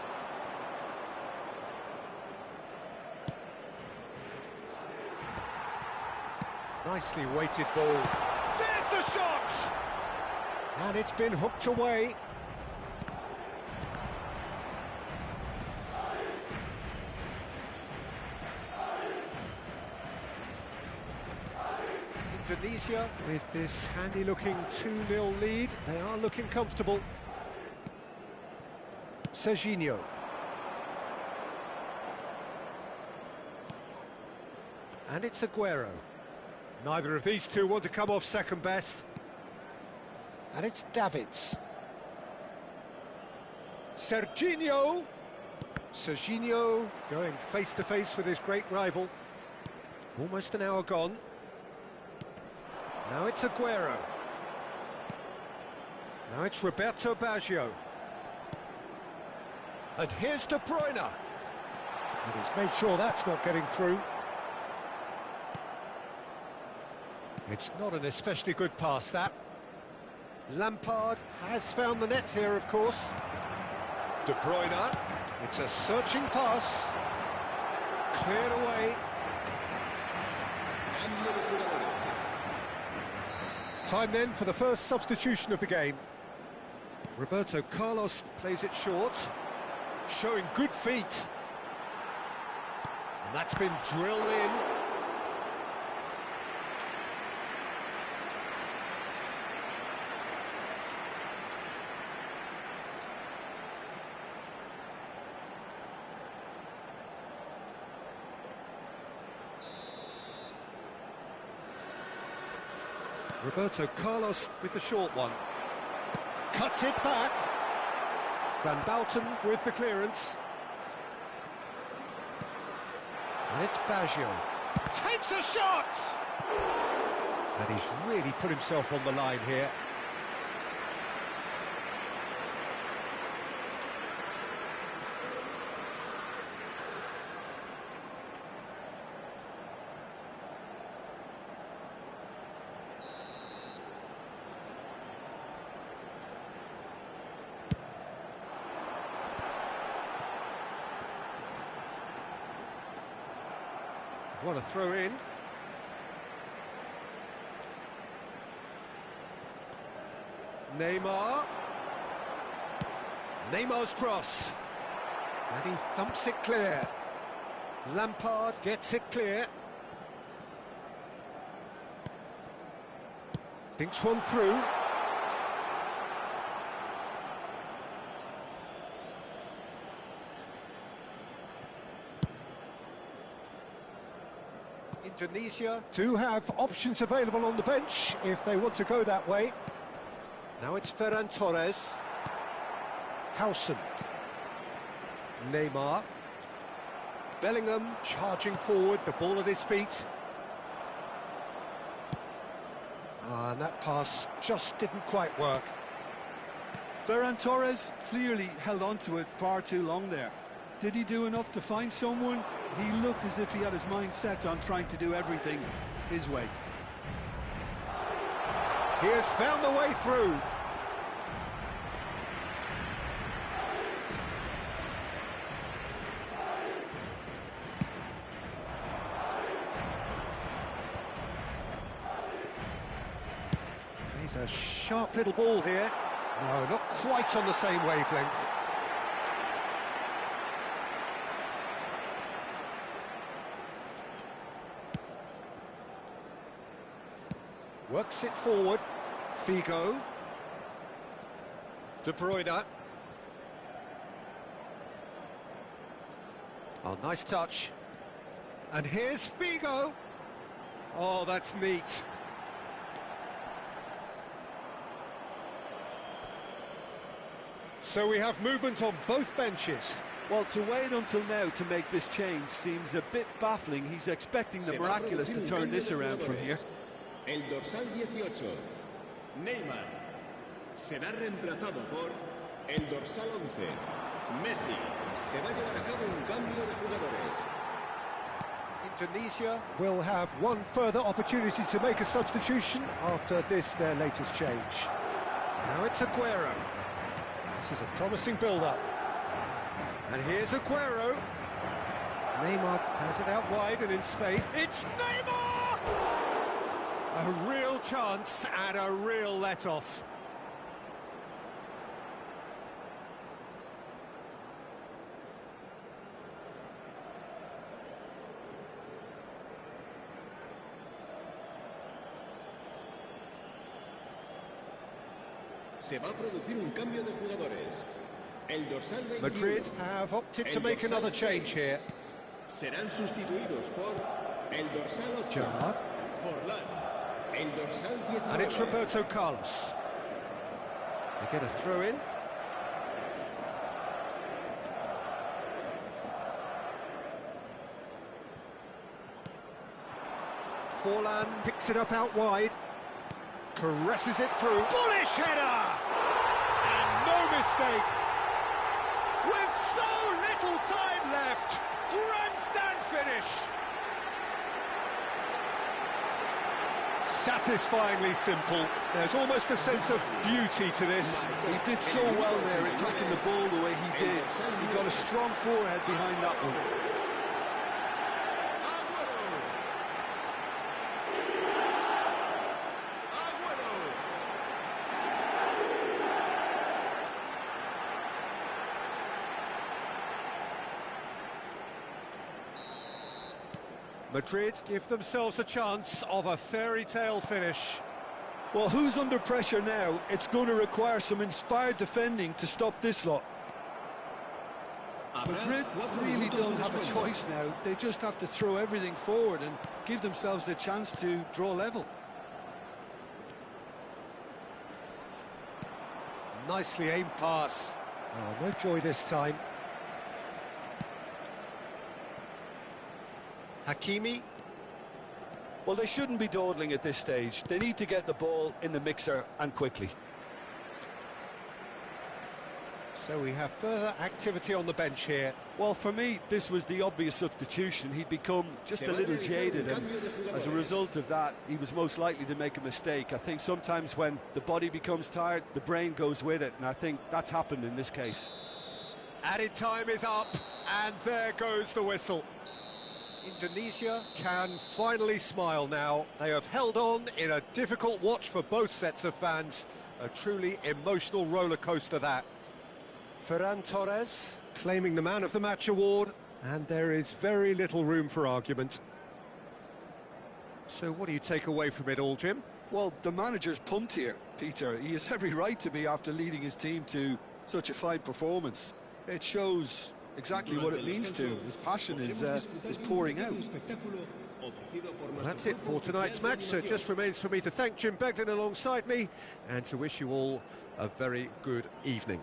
Nicely weighted ball. There's the shot! And it's been hooked away. Indonesia, with this handy-looking 2-0 lead, they are looking comfortable. Serginho. And it's Aguero. Neither of these two want to come off second best. And it's Davids. Serginho. Serginho going face-to-face with his great rival. Almost an hour gone. Now it's Aguero. Now it's Roberto Baggio. And here's De Bruyne. And he's made sure that's not getting through. It's not an especially good pass, that. Lampard has found the net here, of course. De Bruyne. It's a searching pass. Cleared away. Time then for the first substitution of the game. Roberto Carlos plays it short, showing good feet. And that's been drilled in. Roberto Carlos with the short one. Cuts it back. Van Bouten with the clearance. And it's Baggio. Takes a shot! And he's really put himself on the line here. Want to throw in. Neymar. Neymar's cross. And he thumps it clear. Lampard gets it clear. Thinks one through. Indonesia do have options available on the bench if they want to go that way. Now it's Ferran Torres. Howson. Neymar. Bellingham charging forward, the ball at his feet. And that pass just didn't quite work. Ferran Torres clearly held on to it far too long there. Did he do enough to find someone? He looked as if he had his mind set on trying to do everything his way. He has found the way through. He's a sharp little ball here. No, not quite on the same wavelength. Works it forward. Figo. De Bruyne. Oh, nice touch. And here's Figo. Oh, that's neat. So we have movement on both benches. Well, to wait until now to make this change seems a bit baffling. He's expecting the miraculous to turn this around from here. El dorsal 18, Neymar, será reemplazado por el dorsal 11, Messi. Se va a llevar a cabo un cambio de jugadores. Indonesia will have one further opportunity to make a substitution after this, their latest change. Now it's Aguero. This is a promising build-up. And here's Aguero. Neymar has it out wide and in space. It's Neymar! A real chance and a real let-off. Se va a producir un cambio de jugadores. El dorsal 21, Madrid have opted to make another change here. Serán sustituidos por el dorsal 8, Gerrard. Forlán. El dorsal 19. And it's Roberto Carlos. They get a throw in. Forlan picks it up out wide. Caresses it through. Bullish header! And no mistake. with so little time left. Grandstand finish. Satisfyingly simple. There's almost a sense of beauty to this. He did so well there, attacking the ball the way he did. He got a strong forehead behind that one. Madrid give themselves a chance of a fairy tale finish. Well, who's under pressure now? It's going to require some inspired defending to stop this lot. Madrid really don't have a choice now. They just have to throw everything forward and give themselves a chance to draw level. Nicely aimed pass. Oh, no joy this time. Hakimi. Well, they shouldn't be dawdling at this stage. They need to get the ball in the mixer and quickly. So we have further activity on the bench here. Well, for me, this was the obvious substitution. He'd become just a little jaded, and as a result of that, he was most likely to make a mistake. I think sometimes when the body becomes tired, the brain goes with it, and I think that's happened in this case. Added time is up, and there goes the whistle. Indonesia can finally smile now. They have held on in a difficult watch for both sets of fans. A truly emotional roller coaster, that. Ferran Torres claiming the Man of the Match award, and there is very little room for argument. So what do you take away from it all, Jim? Well, the manager's pumped here, Peter. He has every right to be after leading his team to such a fine performance. It shows exactly what it means to. His passion is pouring out. Well, that's it for tonight's match, so it just remains for me to thank Jim Beglin alongside me and to wish you all a very good evening.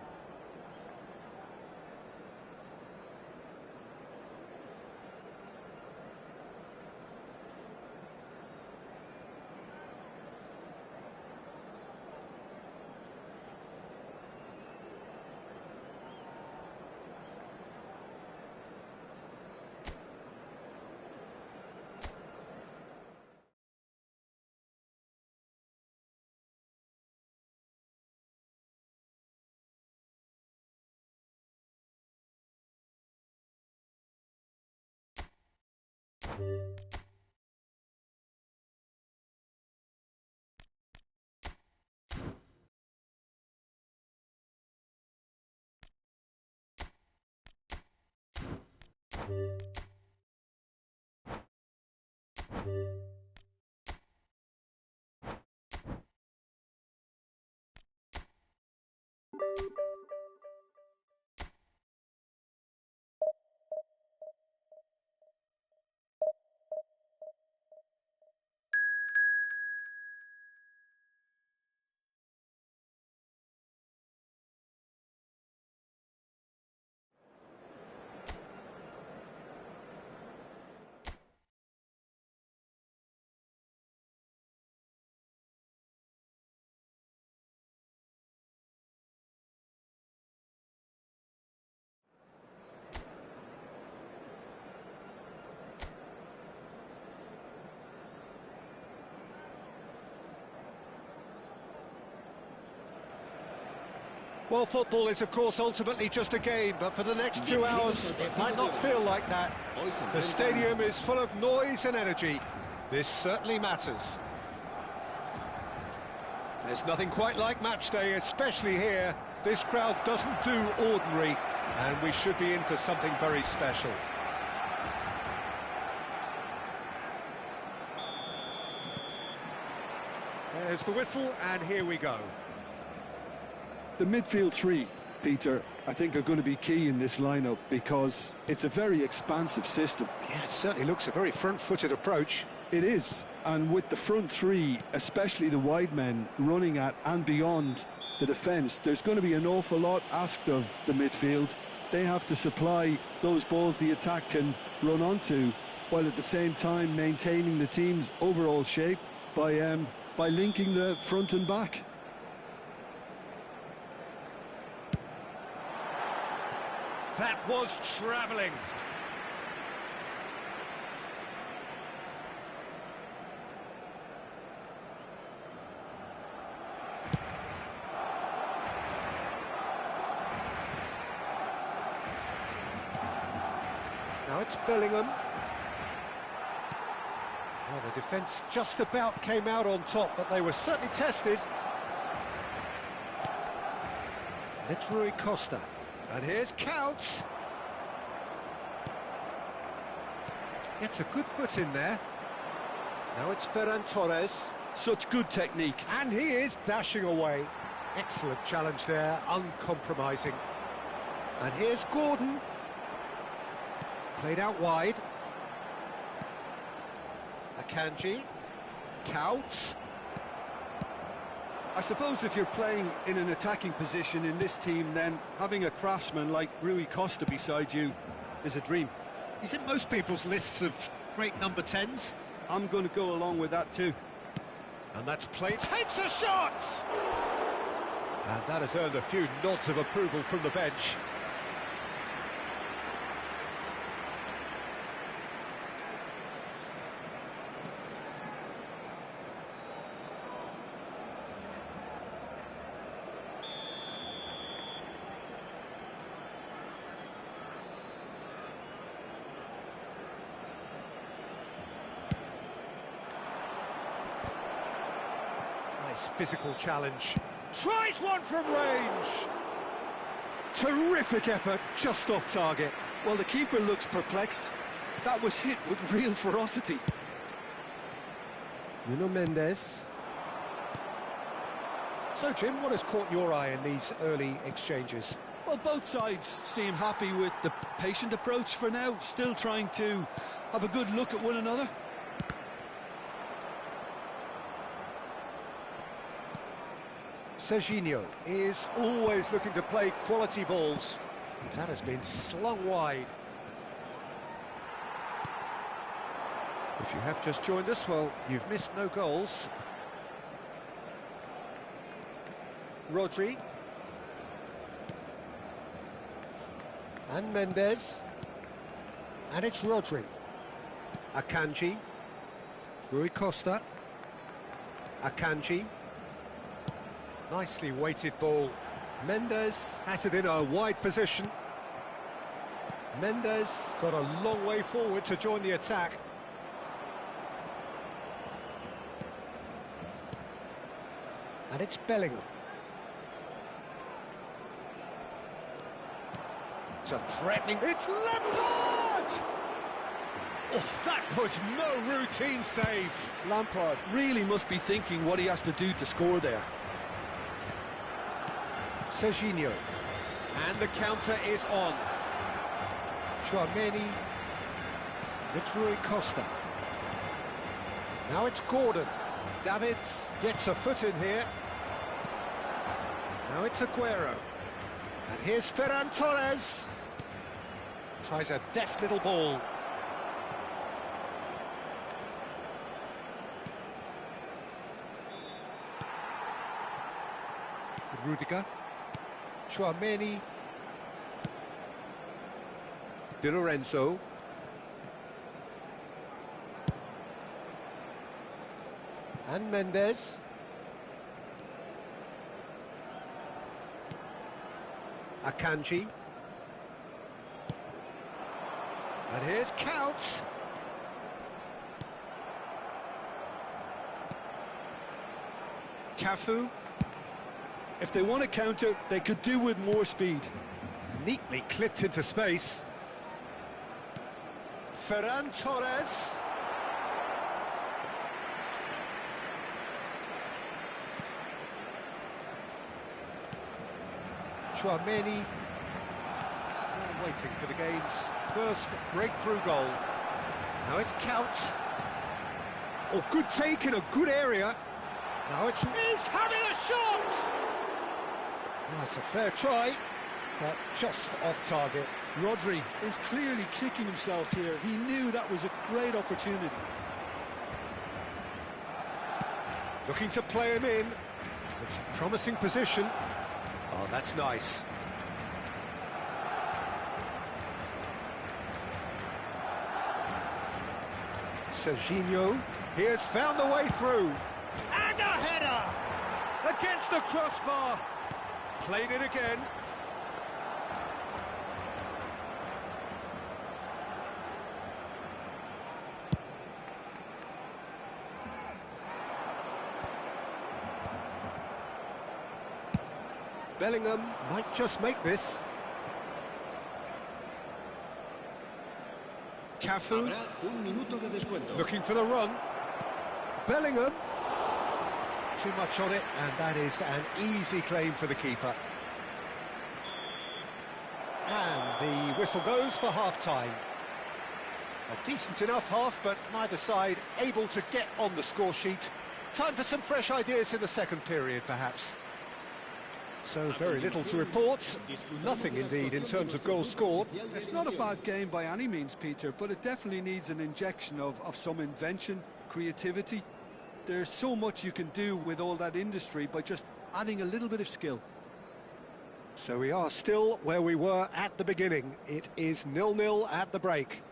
Well, football is, of course, ultimately just a game, but for the next 2 hours, it might not feel like that. The stadium is full of noise and energy. This certainly matters. There's nothing quite like match day, especially here. This crowd doesn't do ordinary, and we should be in for something very special. There's the whistle, and here we go. The midfield three, Peter, I think are going to be key in this lineup because it's a very expansive system. Yeah, it certainly looks a very front-footed approach. It is, and with the front three, especially the wide men running at and beyond the defence, there's going to be an awful lot asked of the midfield. They have to supply those balls the attack can run onto, while at the same time maintaining the team's overall shape by linking the front and back. That was travelling. Now it's Bellingham. Well, the defence just about came out on top, but they were certainly tested. And it's Rui Costa. And here's Couch. Gets a good foot in there. Now it's Ferran Torres. Such good technique. And he is dashing away. Excellent challenge there, uncompromising. And here's Gordon. Played out wide. Akanji. Couch. I suppose if you're playing in an attacking position in this team, then having a craftsman like Rui Costa beside you is a dream. He's in most people's lists of great number 10s. I'm going to go along with that too. And that's played. Takes a shot! And that has earned a few nods of approval from the bench. Physical challenge. Tries one from range. Terrific effort, just off target. Well, the keeper looks perplexed. That was hit with real ferocity. Nuno Mendes. So, Jim, what has caught your eye in these early exchanges? Well, both sides seem happy with the patient approach for now, still trying to have a good look at one another. Serginho is always looking to play quality balls. That has been slung wide. If you have just joined us, well, you've missed no goals. Rodri. And Mendes. And it's Rodri. Akanji. Rui Costa. Akanji. Nicely weighted ball. Mendes has it in a wide position. Mendes got a long way forward to join the attack. And it's Bellingham. It's a threatening... It's Lampard! Oh, that was no routine save. Lampard really must be thinking what he has to do to score there. Serginho. And the counter is on. Chouameni. It's Rui Costa. Now it's Gordon. Davids gets a foot in here. Now it's Aguero. And here's Ferran Torres. Tries a deft little ball. Rudiger. Chouameni. Di Lorenzo. And Mendes. Akanji. And here's Couch. Cafu. If they want to counter, they could do with more speed. Neatly clipped into space. Ferran Torres. Chouameni. Still waiting for the game's first breakthrough goal. Now it's Couch. Oh, good take in a good area. Now it's... He's having a shot! That's a fair try, but just off target. Rodri is clearly kicking himself here. He knew that was a great opportunity. Looking to play him in. It's a promising position. Oh, that's nice. Serginho, he has found the way through. And a header! Against the crossbar. Played it again. Bellingham might just make this. Cafu, Habrá un minuto de descuento. looking for the run. Bellingham, too much on it, and that is an easy claim for the keeper. And the whistle goes for half-time. A decent enough half, but neither side able to get on the score sheet. Time for some fresh ideas in the second period, perhaps. So very little to report. Nothing, indeed, in terms of goals scored. It's not a bad game by any means, Peter, but it definitely needs an injection of some invention, creativity. There's so much you can do with all that industry by just adding a little bit of skill. So we are still where we were at the beginning. It is 0-0 at the break.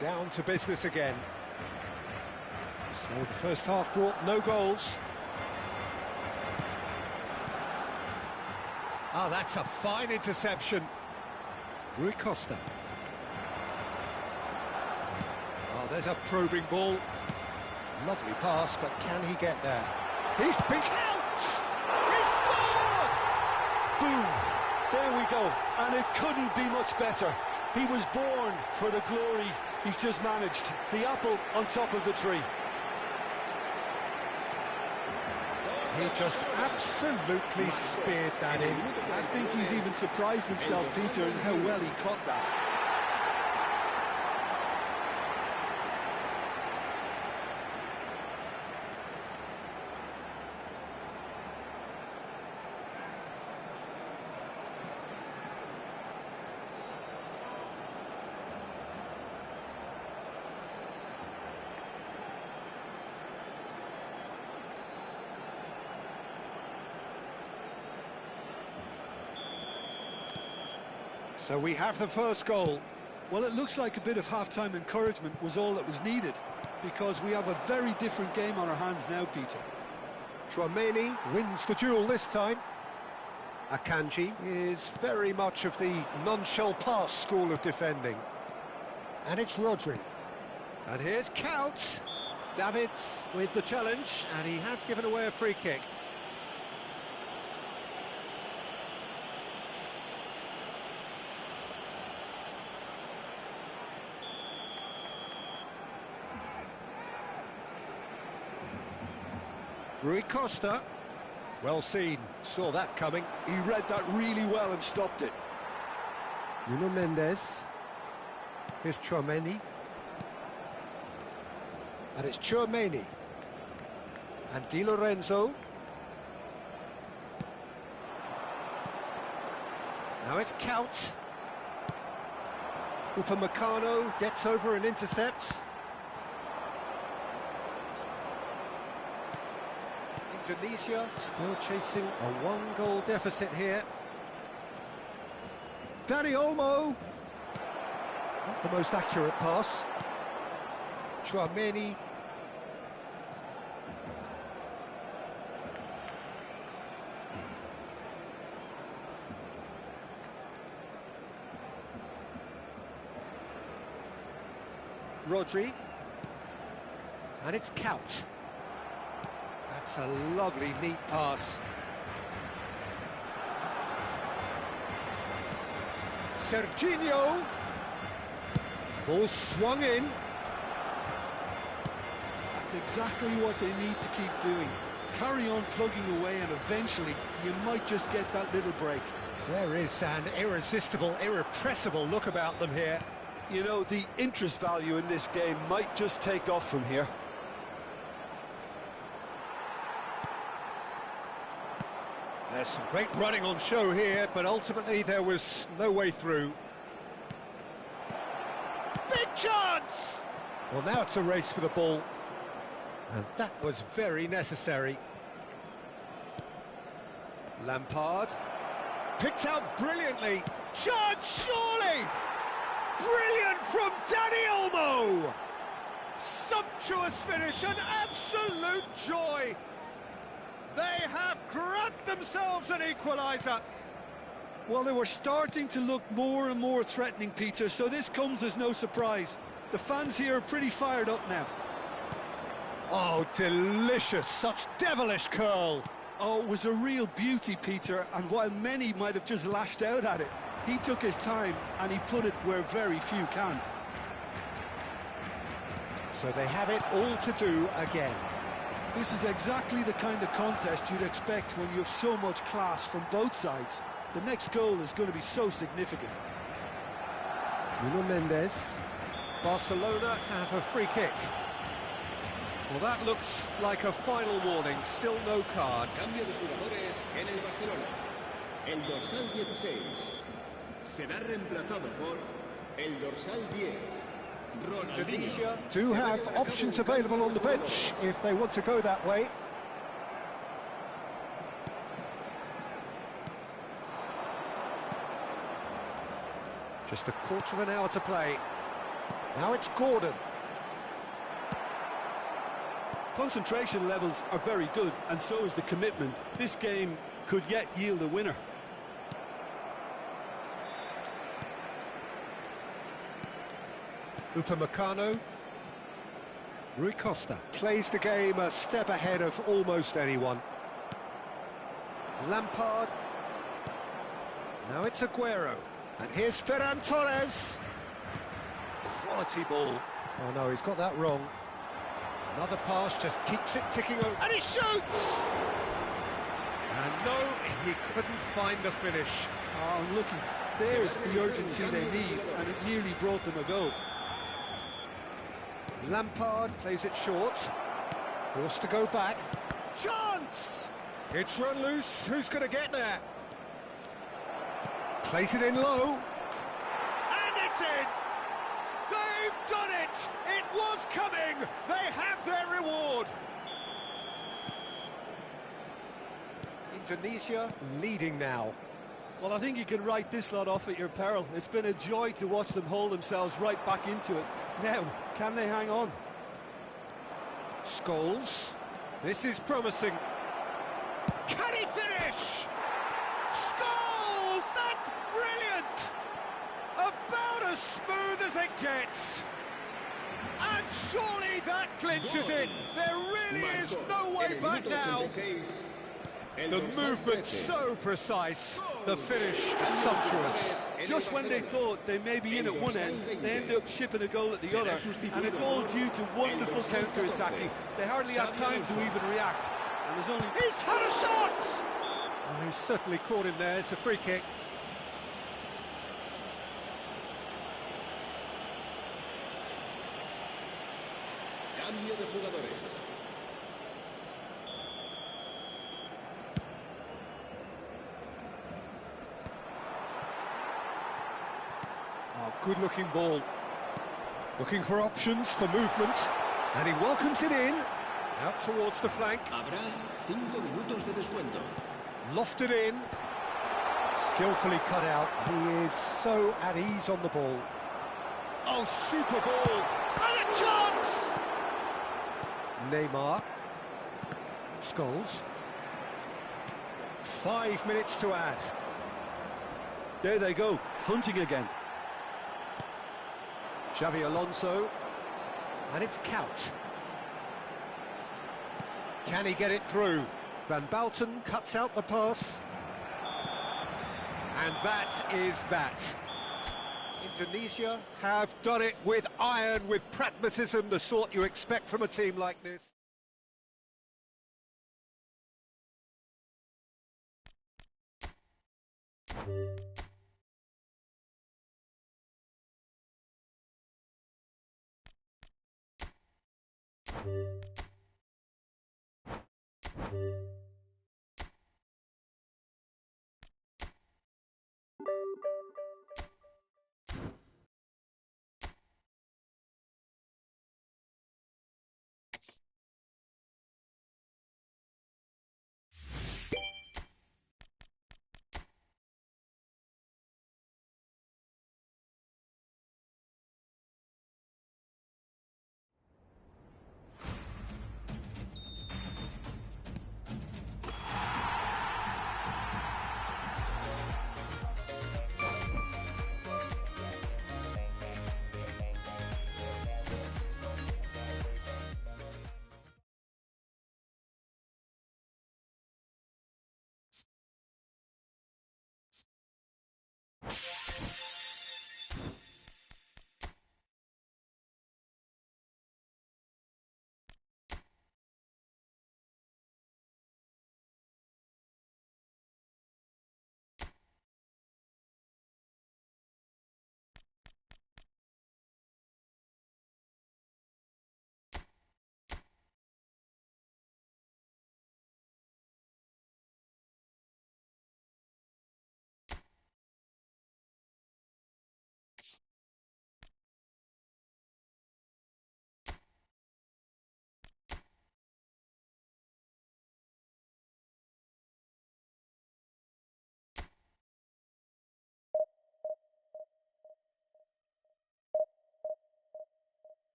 Down to business again. So the first half brought no goals. Ah, that's a fine interception. Rui Costa. Oh, there's a probing ball. Lovely pass, but can he get there? He's been out! He scored! Boom! There we go. And it couldn't be much better. He was born for the glory he's just managed. The apple on top of the tree. He just absolutely speared that in. I think he's even surprised himself, Peter, in how well he caught that. So we have the first goal. Well, it looks like a bit of half-time encouragement was all that was needed, because we have a very different game on our hands now, Peter. Chouameni wins the duel this time. Akanji is very much of the non-shell pass school of defending. And it's Rodri. And here's Count. Davids with the challenge, and he has given away a free kick. Rui Costa. Well seen, saw that coming. He read that really well and stopped it. Nuno Mendes. Here's Chouameni. And it's Chouameni. And Di Lorenzo. Now it's Count. Upamecano gets over and intercepts. Indonesia still chasing a one-goal deficit here. Dani Olmo. Not the most accurate pass. Chouameni. Rodri. And it's Count. That's a lovely, neat pass. Serginho. Ball swung in. That's exactly what they need to keep doing. Carry on plugging away, and eventually you might just get that little break. There is an irresistible, irrepressible look about them here. You know, the interest value in this game might just take off from here. There's some great running on show here, but ultimately there was no way through. Big chance! Well, now it's a race for the ball. And that was very necessary. Lampard. Picked out brilliantly. Chance, surely! Brilliant from Dani Olmo! Sumptuous finish, an absolute joy! They have grabbed themselves an equaliser. Well, they were starting to look more and more threatening, Peter, so this comes as no surprise. The fans here are pretty fired up now. Oh, delicious, such devilish curl. Oh, it was a real beauty, Peter, and while many might have just lashed out at it, he took his time and he put it where very few can. So they have it all to do again. This is exactly the kind of contest you'd expect when you have so much class from both sides. The next goal is going to be so significant. Nuno Mendes. Barcelona have a free kick. Well, that looks like a final warning, still no card. Cambio de jugadores en el Barcelona. El dorsal 16 será reemplazado por el dorsal 10. Indonesia do have options available on the bench if they want to go that way. Just a quarter of an hour to play. Now it's Gordon. Concentration levels are very good, and so is the commitment. This game could yet yield a winner. Upamecano. Rui Costa plays the game a step ahead of almost anyone. Lampard. Now it's Aguero. And here's Ferran Torres. Quality ball. Oh no, he's got that wrong. Another pass just keeps it ticking over. And he shoots! And no, he couldn't find the finish. Oh, and looking, there's the urgency they need, and it nearly brought them a goal. Lampard plays it short. Forced to go back. Chance! It's run loose. Who's going to get there? Plays it in low. And it's in! They've done it! It was coming! They have their reward! Indonesia leading now. Well, I think you can write this lot off at your peril. It's been a joy to watch them hold themselves right back into it. Now, can they hang on? Scholes. This is promising. Can he finish? Scholes! That's brilliant! About as smooth as it gets. And surely that clinches it. There really is no way back now. The movement's so precise, the finish sumptuous. Just when they thought they may be in at one end, they end up shipping a goal at the other, and it's all due to wonderful counter-attacking. They hardly had time to even react, and there's only... He's had a shot! Oh, he's certainly caught him there. It's a free kick. Cambio de jugadores. Oh, good-looking ball. Looking for options for movement. And he welcomes it in. Out towards the flank. Habrá 5 minutos de descuento. Lofted in. Skillfully cut out. He is so at ease on the ball. Oh, super ball. And a chance! Neymar. Scholes. 5 minutes to add. There they go, hunting again. Xavi Alonso. And it's Kaut. Can he get it through? Van Balten cuts out the pass. And that is that. Indonesia have done it with iron, with pragmatism, the sort you expect from a team like this.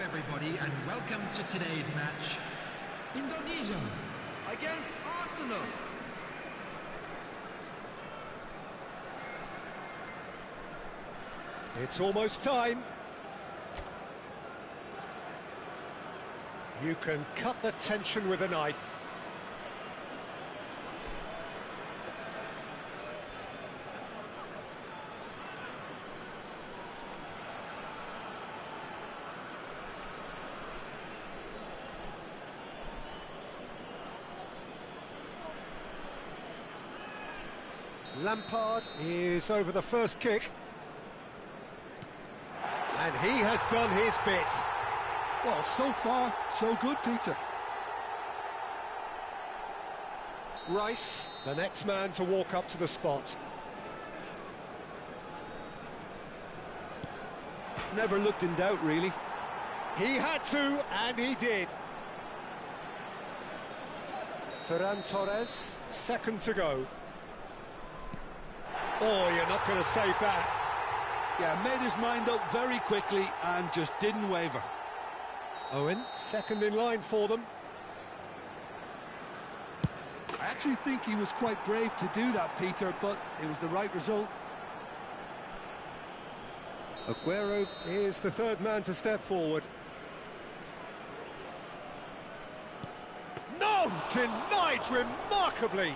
everybody, and welcome to today's match. Indonesia against Arsenal. It's almost time. You can cut the tension with a knife. Lampard is over the first kick. And he has done his bit. Well, so far, so good, Peter. Rice, the next man to walk up to the spot. Never looked in doubt, really. He had to, and he did. Ferran Torres, second to go. Oh, you're not going to save that. Yeah, made his mind up very quickly and just didn't waver. Owen, second in line for them. I actually think he was quite brave to do that, Peter, but it was the right result. Aguero is the third man to step forward. No! Denied remarkably!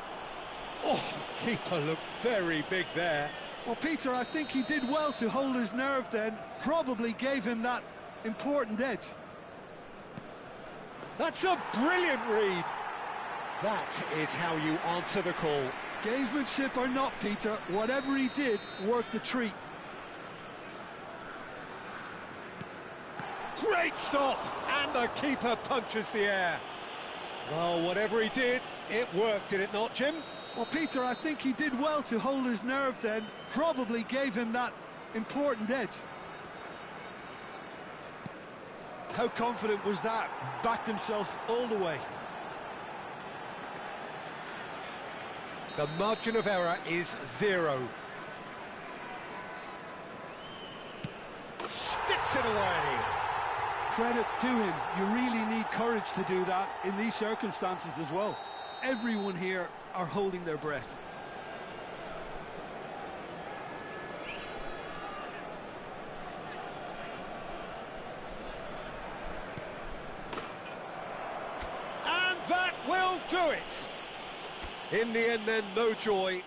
Oh, keeper looked very big there. Well, Peter, I think he did well to hold his nerve then. Probably gave him that important edge. That's a brilliant read. That is how you answer the call. Gamesmanship or not, Peter, whatever he did worked the treat. Great stop! And the keeper punches the air. Well, whatever he did, it worked, did it not, Jim? Well, Peter, I think he did well to hold his nerve then. Probably gave him that important edge. How confident was that? Backed himself all the way. The margin of error is 0. Sticks it away. Credit to him. You really need courage to do that in these circumstances as well. Everyone here are holding their breath. And that will do it. In the end then, no joy.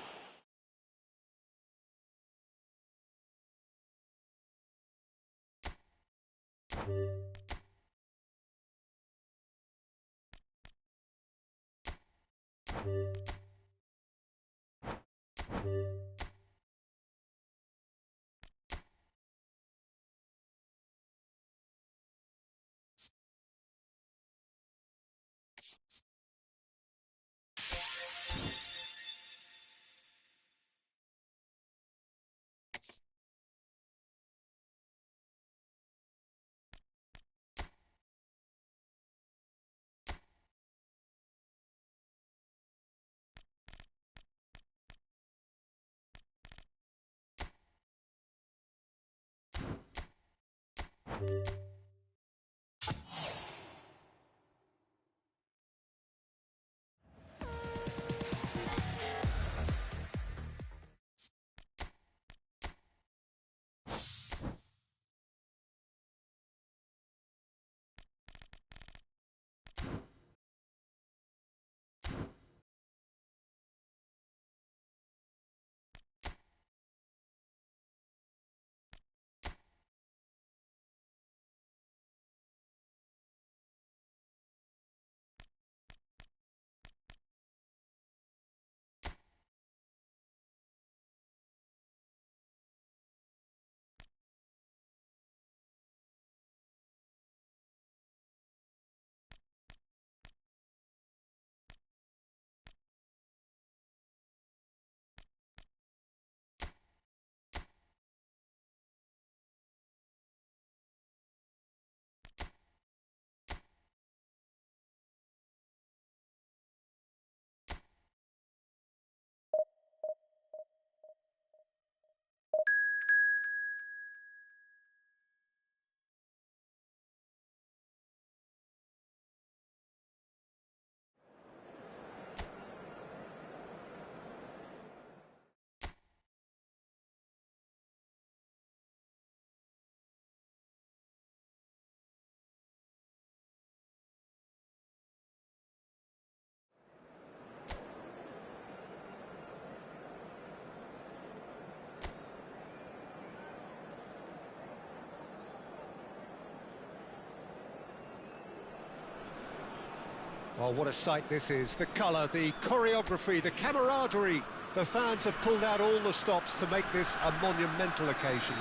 Well, what a sight this is. The colour, the choreography, the camaraderie. The fans have pulled out all the stops to make this a monumental occasion.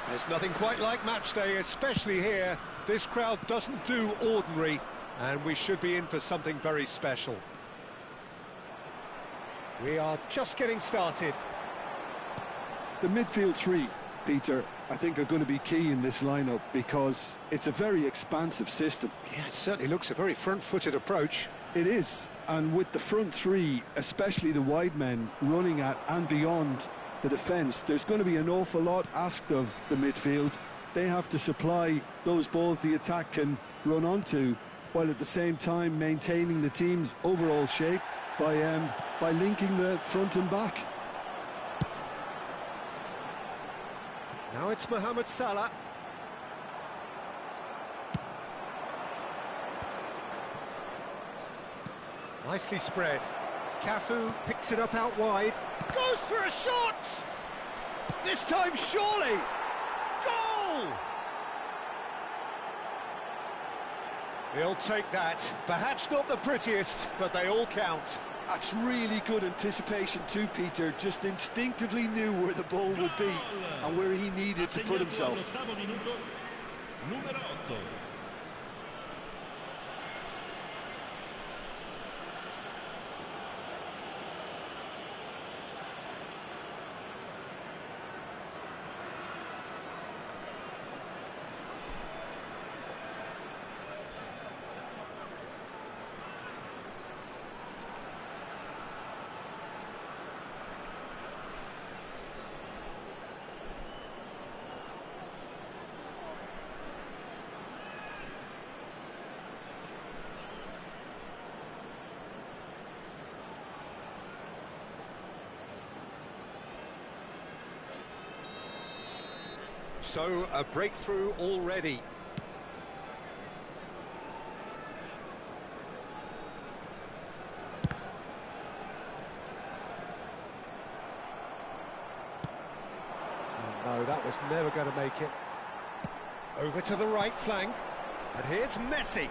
There's nothing quite like match day, especially here. This crowd doesn't do ordinary, and we should be in for something very special. We are just getting started. The midfield three, Peter, I think are going to be key in this lineup because it's a very expansive system. Yeah, it certainly looks a very front-footed approach. It is, and with the front three, especially the wide men running at and beyond the defence, there's going to be an awful lot asked of the midfield. They have to supply those balls the attack can run onto, while at the same time maintaining the team's overall shape by linking the front and back. Now it's Mohamed Salah. Nicely spread. Cafu picks it up out wide. Goes for a shot! This time surely! Goal! He'll take that. Perhaps not the prettiest, but they all count. That's really good anticipation too, Peter. Just instinctively knew where the ball would be and where he needed to put himself. So, a breakthrough already. Oh, no, that was never going to make it. Over to the right flank. And here's Messi.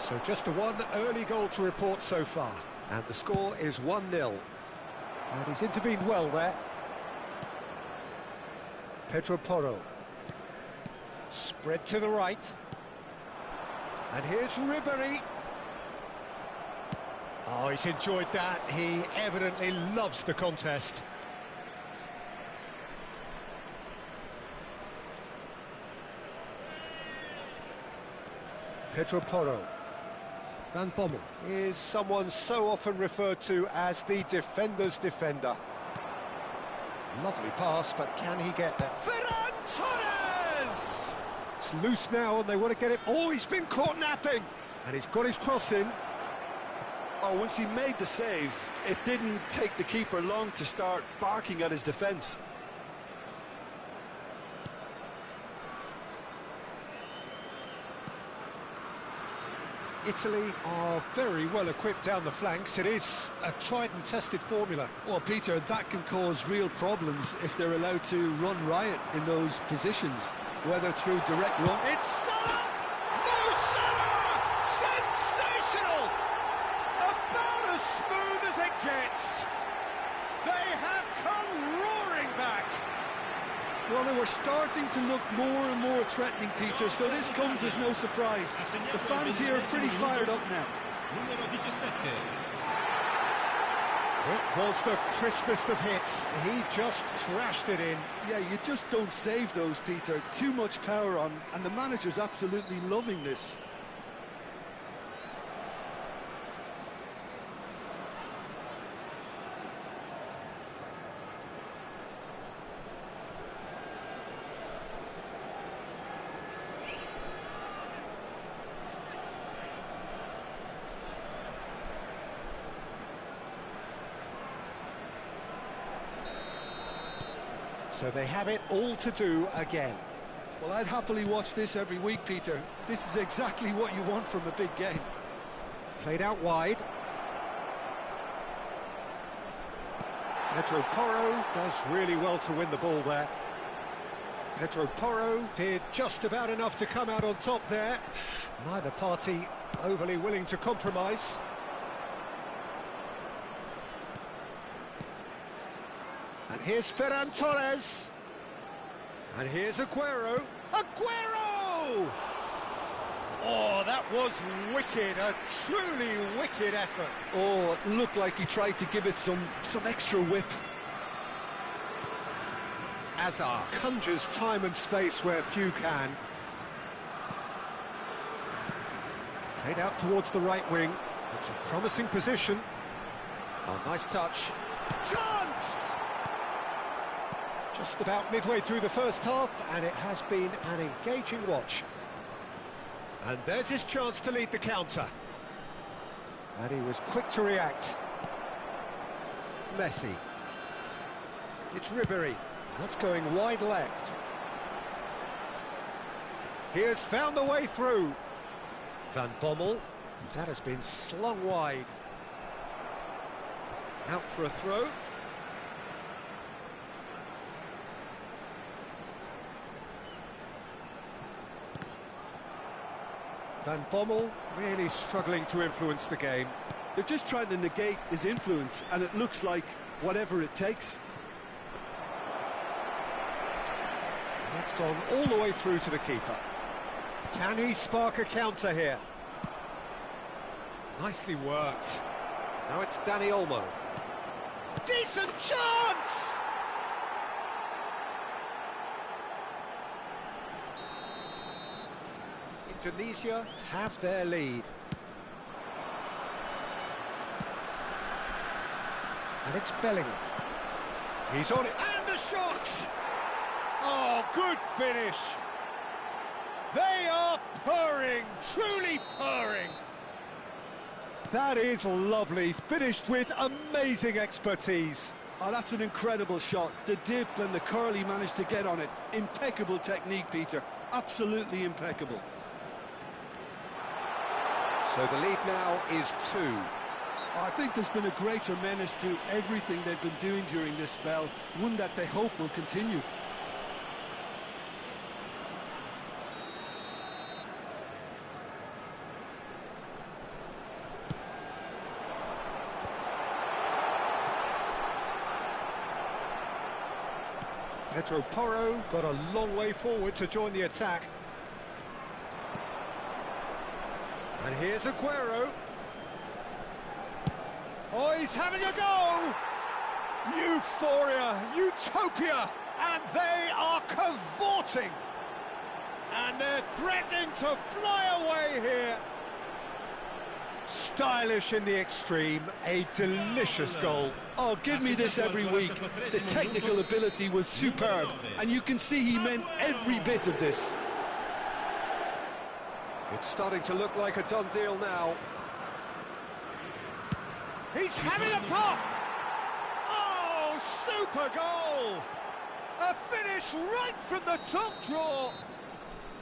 So just the one early goal to report so far. And the score is 1-0. And he's intervened well there. Pedro Porro. Spread to the right. And here's Ribéry. Oh, he's enjoyed that. He evidently loves the contest. Pedro Porro. Van Bommel is someone so often referred to as the defender's defender. Lovely pass, but can he get there? Ferran Torres! It's loose now, and they want to get it. Oh, he's been caught napping, and he's got his cross in. Oh, once he made the save, it didn't take the keeper long to start barking at his defence. Italy are very well equipped down the flanks. It is a tried and tested formula. Well, Peter, that can cause real problems if they're allowed to run riot in those positions, whether through direct run. It's Salah! Mo Salah! Sensational! About as smooth as it gets. They have come roaring back. Well, they were starting to look more and more threatening, Peter, so this comes as no surprise. The fans here are pretty fired up now. It was the crispest of hits. He just crashed it in. Yeah, you just don't save those, Peter. Too much power on, and the manager's absolutely loving this. So they have it all to do again. Well, I'd happily watch this every week, Peter. This is exactly what you want from a big game. Played out wide. Pedro Porro does really well to win the ball there. Pedro Porro did just about enough to come out on top there. Neither party overly willing to compromise. And here's Ferran Torres. And here's Aguero. Aguero! Oh, that was wicked, a truly wicked effort. Oh, it looked like he tried to give it some extra whip. Azar conjures time and space where few can. Played out towards the right wing. It's a promising position. Oh, nice touch. Chance! Just about midway through the first half, and it has been an engaging watch. And there's his chance to lead the counter. And he was quick to react. Messi. It's Ribéry. That's going wide left. He has found the way through. Van Bommel. That has been slung wide. Out for a throw. Van Bommel really struggling to influence the game. They're just trying to negate his influence, and it looks like whatever it takes. That's gone all the way through to the keeper. Can he spark a counter here? Nicely worked. Now it's Dani Olmo. Decent chance! Indonesia have their lead. And it's Bellingham. He's on it, and the shot! Oh, good finish! They are purring, truly purring! That is lovely, finished with amazing expertise. Oh, that's an incredible shot. The dip and the curl he managed to get on it. Impeccable technique, Peter. Absolutely impeccable. So the lead now is 2. I think there's been a greater menace to everything they've been doing during this spell, one that they hope will continue. Pedro Porro got a long way forward to join the attack. And here's Aguero. Oh, he's having a go! Euphoria, utopia, and they are cavorting. And they're threatening to fly away here. Stylish in the extreme, a delicious goal. Oh, give me this every week. The technical ability was superb, and you can see he meant every bit of this. It's starting to look like a done deal now. He's having a pop! Oh, super goal! A finish right from the top draw.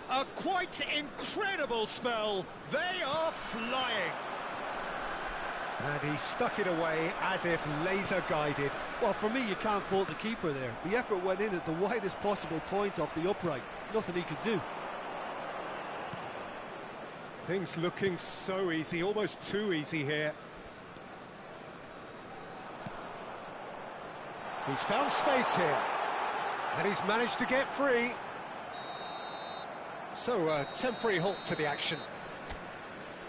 A quite incredible spell. They are flying. And he stuck it away as if laser-guided. Well, for me, you can't fault the keeper there. The effort went in at the widest possible point off the upright. Nothing he could do. Things looking so easy, almost too easy here. He's found space here. And he's managed to get free. So, a temporary halt to the action.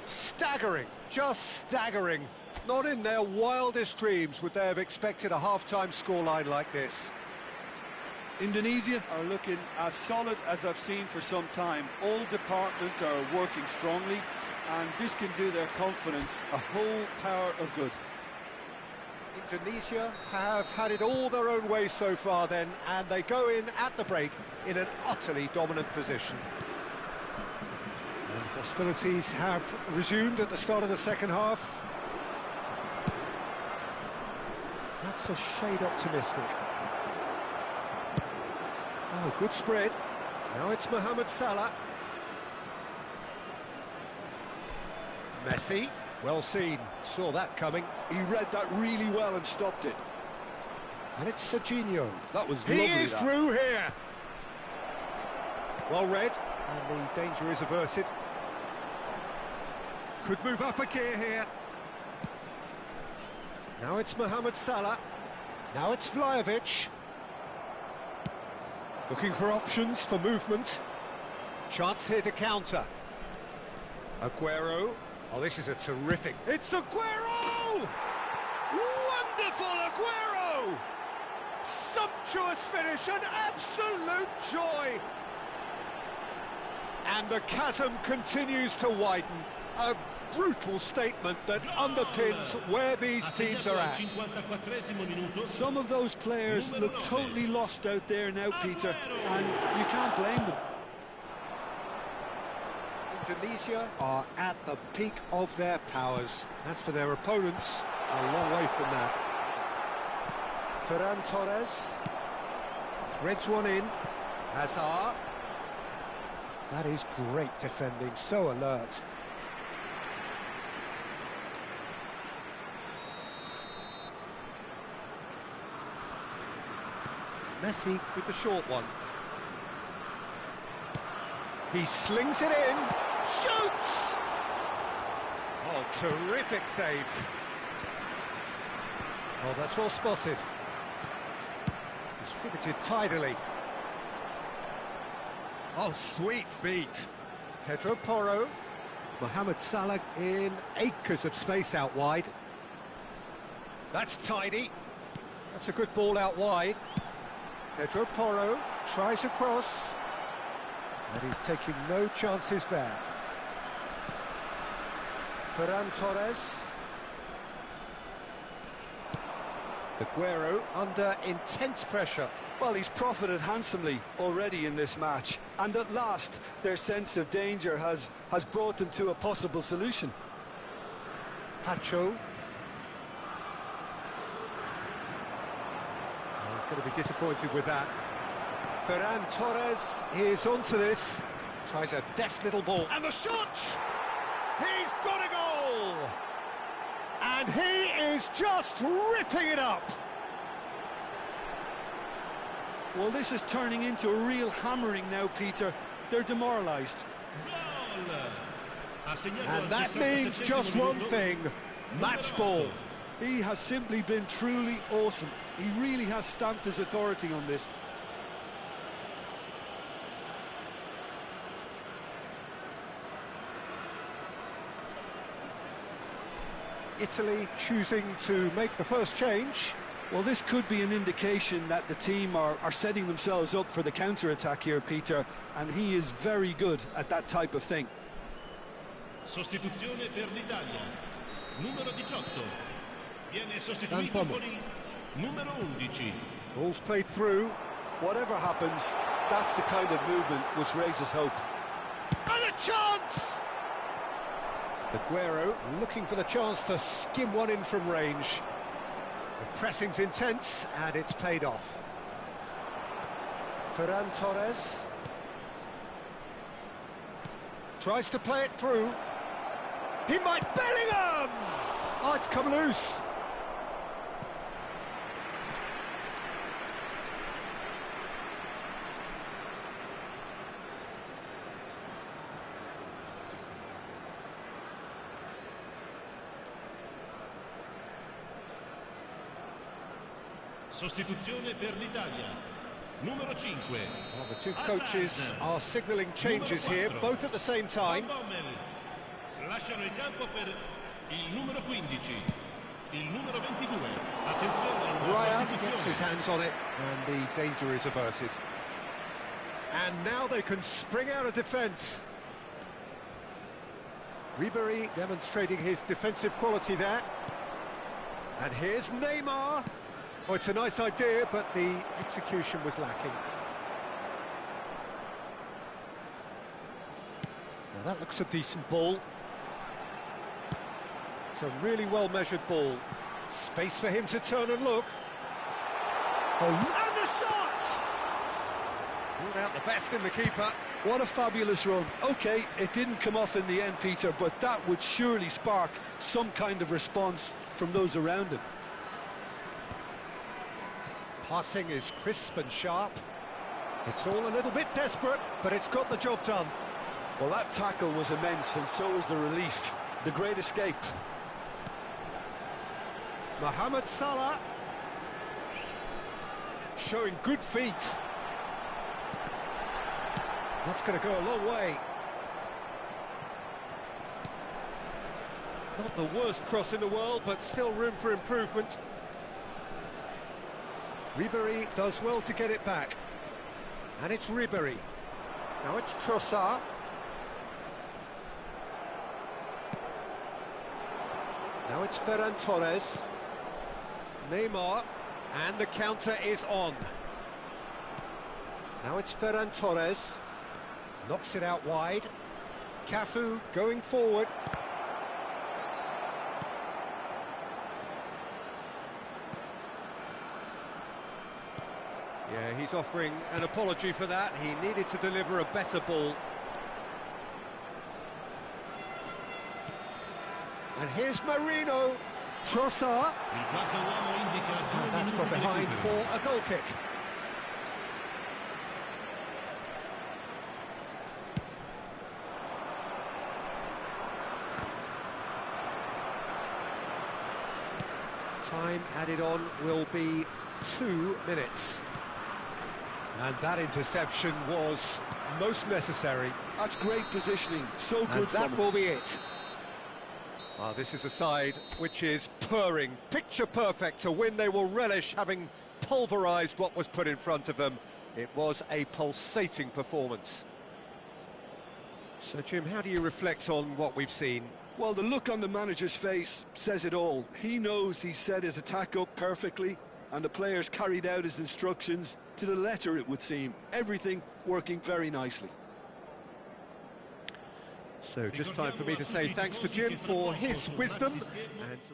Staggering, just staggering. Not in their wildest dreams would they have expected a half-time scoreline like this. Indonesia are looking as solid as I've seen for some time. All departments are working strongly, and this can do their confidence a whole power of good. Indonesia have had it all their own way so far then, and they go in at the break in an utterly dominant position. And hostilities have resumed at the start of the second half. That's a shade optimistic. Oh, good spread. Now it's Mohamed Salah. Messi, well seen, saw that coming. He read that really well and stopped it. And it's Serginho. That was he lovely. He is through here. Well read, and the danger is averted. Could move up a gear here. Now it's Mohamed Salah. Now it's Vlahovic. Looking for options for movement. Chance here to counter. Aguero. Oh, this is a terrific... It's Aguero! Wonderful Aguero! Sumptuous finish, an absolute joy! And the chasm continues to widen. A brutal statement that underpins where these teams are at. Some of those players look totally lost out there now, Peter, and you can't blame them. Indonesia are at the peak of their powers. As for their opponents, a long way from that. Ferran Torres threads one in. Hazard. That is great defending, so alert. Messi with the short one. He slings it in. Shoots! Oh, terrific save. Oh, that's well spotted. Distributed tidily. Oh, sweet feet. Pedro Porro. Mohamed Salah in acres of space out wide. That's tidy. That's a good ball out wide. Pedro Porro tries a cross. And he's taking no chances there. Ferran Torres. Aguero under intense pressure. Well, he's profited handsomely already in this match, and at last their sense of danger has brought them to a possible solution. Pacho. Oh, he's going to be disappointed with that. Ferran Torres is onto this. Tries a deft little ball. And the shot! He's got a goal! And he is just ripping it up! Well, this is turning into a real hammering now, Peter. They're demoralised. And that means just one thing, match ball. He has simply been truly awesome. He really has stamped his authority on this. Italy choosing to make the first change. Well, this could be an indication that the team are setting themselves up for the counter-attack here, Peter, and he is very good at that type of thing. Sostituzione per l'Italia. Numero 18. Viene sostituito con il numero 11. Ball's played through. Whatever happens, that's the kind of movement which raises hope. And a chance! Aguero looking for the chance to skim one in from range. The pressing's intense, and it's paid off. Ferran Torres tries to play it through. He might... Bellingham! Oh, it's come loose. Sostituzione per l'Italia. Numero 5. Well, the two coaches are signalling changes here, both at the same time. Lasciano il campo per il numero 15. Il numero 22. Attenzione. Ryan gets his hands on it, and the danger is averted. And now they can spring out of defence. Ribery demonstrating his defensive quality there. And here's Neymar. Oh, it's a nice idea, but the execution was lacking. Now that looks a decent ball. It's a really well-measured ball. Space for him to turn and look. Oh, and the shot! Pulled out the best in the keeper. What a fabulous run. OK, it didn't come off in the end, Peter, but that would surely spark some kind of response from those around him. Passing is crisp and sharp. It's all a little bit desperate, but it's got the job done. Well, that tackle was immense, and so was the relief. The great escape. Mohamed Salah. Showing good feet. That's going to go a long way. Not the worst cross in the world, but still room for improvement. Ribéry does well to get it back. And it's Ribéry. Now it's Trossard. Now it's Ferran Torres. Neymar. And the counter is on. Now it's Ferran Torres. Knocks it out wide. Cafu going forward. Yeah, he's offering an apology for that. He needed to deliver a better ball. And here's Marino. Trossard. And that's got behind for a goal kick. Time added on will be 2 minutes. And that interception was most necessary. That's great positioning, so good. And from that him. will be it. Well, this is a side which is purring, picture perfect. To win, they will relish having pulverised what was put in front of them. It was a pulsating performance. So, Jim, how do you reflect on what we've seen? Well, the look on the manager's face says it all. He knows he set his attack up perfectly, and the players carried out his instructions to the letter, it would seem. Everything working very nicely. So just time for me to say thanks to Jim for his wisdom and to...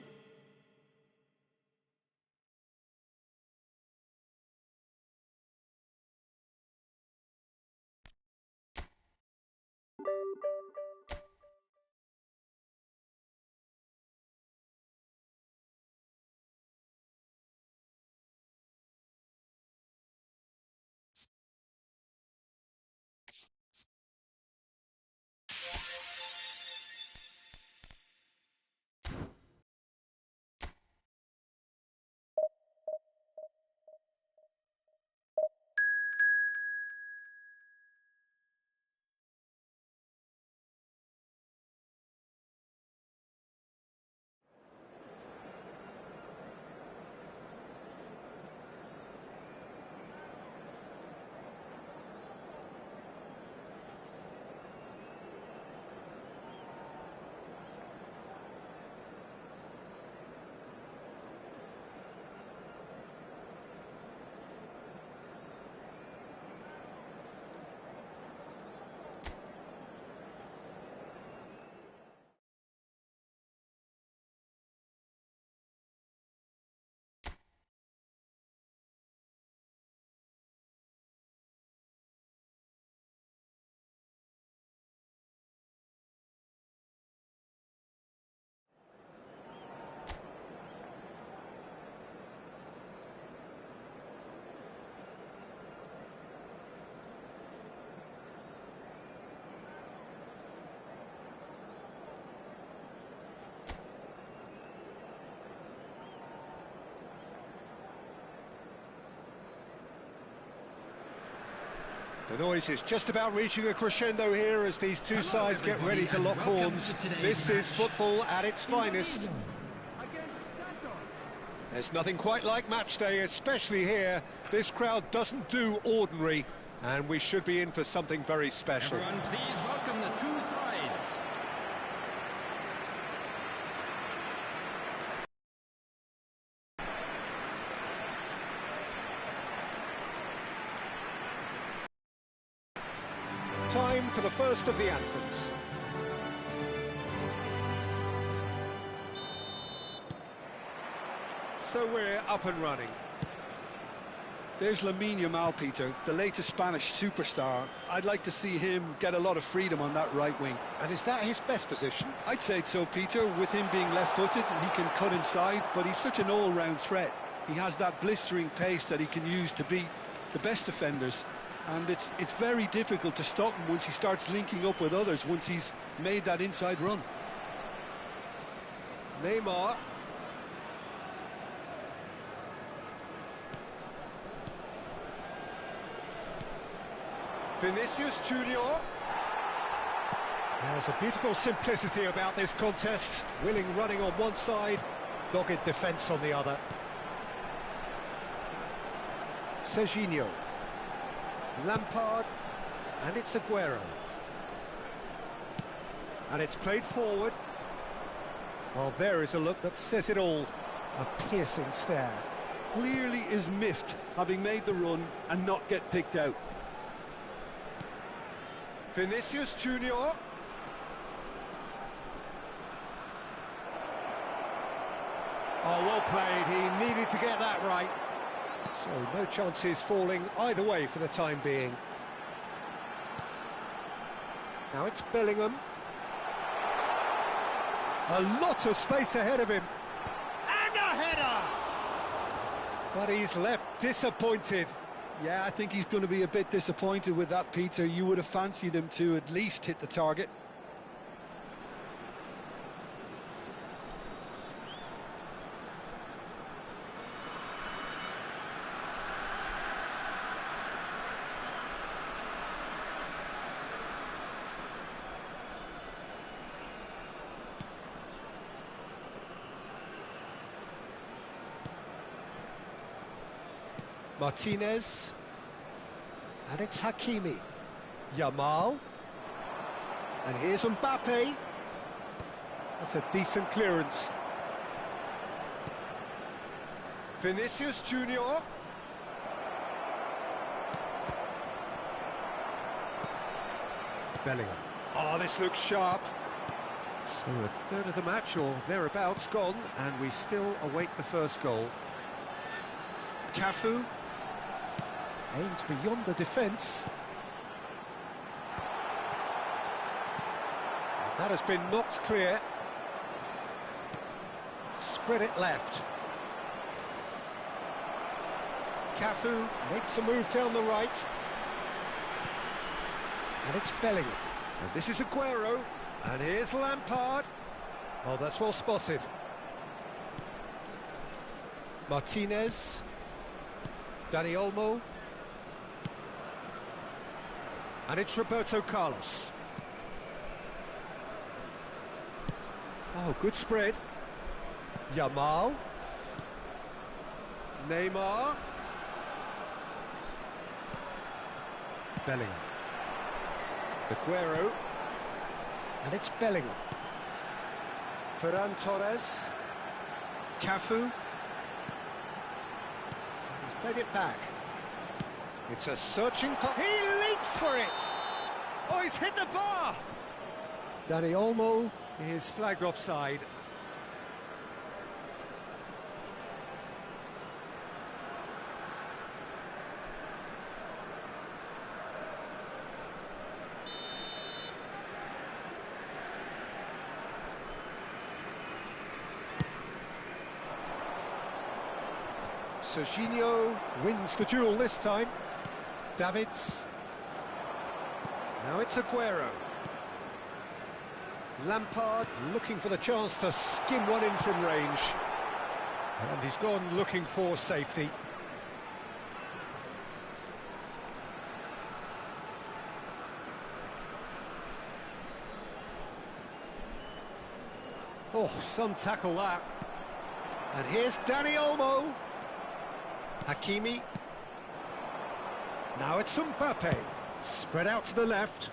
The noise is just about reaching a crescendo here as these two sides get ready to lock horns. This is football at its finest. There's nothing quite like match day, especially here. This crowd doesn't do ordinary, and we should be in for something very special. Everyone, please welcome the two sides. Time for the first of the anthems. So we're up and running. There's Lamine Yamal, Peter, the latest Spanish superstar. I'd like to see him get a lot of freedom on that right wing. And is that his best position? I'd say so, Peter. With him being left-footed, he can cut inside, but he's such an all-round threat. He has that blistering pace that he can use to beat the best defenders. And it's very difficult to stop him once he starts linking up with others, once he's made that inside run. Neymar. Vinicius Junior. There's a beautiful simplicity about this contest. Willing running on one side, dogged defence on the other. Serginho. Lampard. And it's Aguero. And it's played forward. Well, there is a look that says it all. A piercing stare. Clearly is miffed, having made the run and not get picked out. Vinicius Junior. Oh, well played. He needed to get that right. So no chances falling either way for the time being. Now it's Bellingham. A lot of space ahead of him. And a header! But he's left disappointed. Yeah, I think he's going to be a bit disappointed with that, Peter. You would have fancied him to at least hit the target. Martinez. And it's Hakimi. Yamal. And here's Mbappe. That's a decent clearance. Vinicius Junior. Bellingham. Oh, this looks sharp. So a third of the match or thereabouts gone, and we still await the first goal. Cafu. Aims beyond the defence. That has been knocked clear. Spread it left. Cafu makes a move down the right. And it's Bellingham. And this is Aguero. And here's Lampard. Oh, that's well spotted. Martinez. Dani Olmo. And it's Roberto Carlos. Oh, good spread. Yamal. Neymar. Bellingham. Aguero. And it's Bellingham. Ferran Torres. Cafu. He's played it back. It's a searching... He leaps for it! Oh, he's hit the bar! Dani Olmo is flagged offside. Serginho wins the duel this time. Davids. Now it's Aguero. Lampard looking for the chance to skim one in from range. And he's gone looking for safety. Oh, some tackle that. And here's Dani Olmo. Hakimi. Now it's Mbappe. Spread out to the left.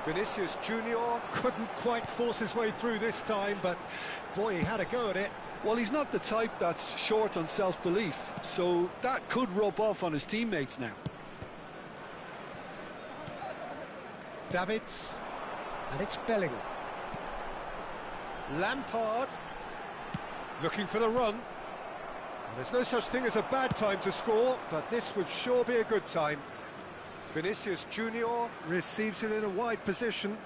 Vinicius Junior couldn't quite force his way through this time, but boy, he had a go at it. Well, he's not the type that's short on self-belief, so that could rub off on his teammates now. Davids. And it's Bellingham. Lampard. Looking for the run. And there's no such thing as a bad time to score, but this would sure be a good time. Vinicius Junior receives it in a wide position.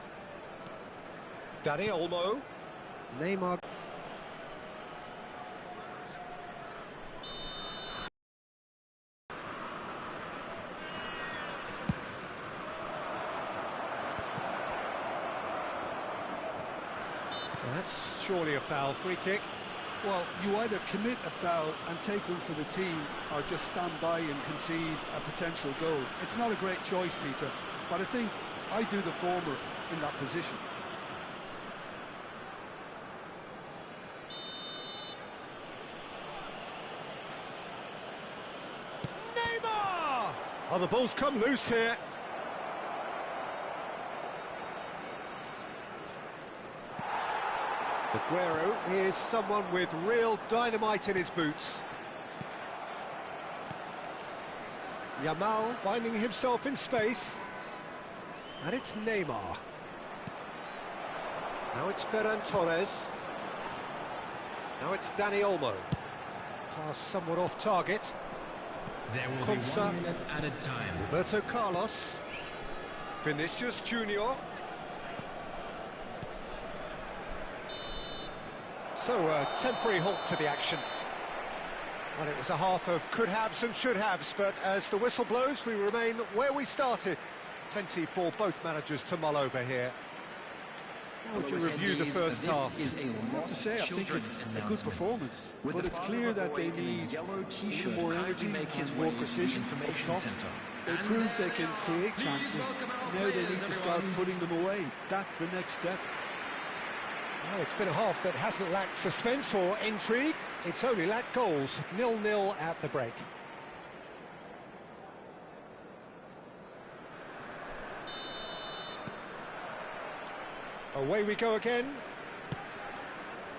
Dani Olmo. Neymar. Well, that's surely a foul. Free kick. Well, you either commit a foul and take one for the team, or just stand by and concede a potential goal. It's not a great choice, Peter, but I think I do the former in that position. Neymar! Oh, the ball's come loose here. Aguero is someone with real dynamite in his boots. Yamal finding himself in space. And it's Neymar. Now it's Ferran Torres. Now it's Dani Olmo. Pass somewhat off target. There will be 1 minute added time. Roberto Carlos. Vinicius Junior. So, a temporary halt to the action. Well, it was a half of could-haves and should-haves, but as the whistle blows, we remain where we started. Plenty for both managers to mull over here. How would you review the first half? I have to say, I think it's a good performance, but it's clear that they need more energy and more precision up top. They proved they can create chances, now they need to start putting them away. That's the next step. Well, it's been a half that hasn't lacked suspense or intrigue. It's only lacked goals. 0-0 at the break. Away we go again.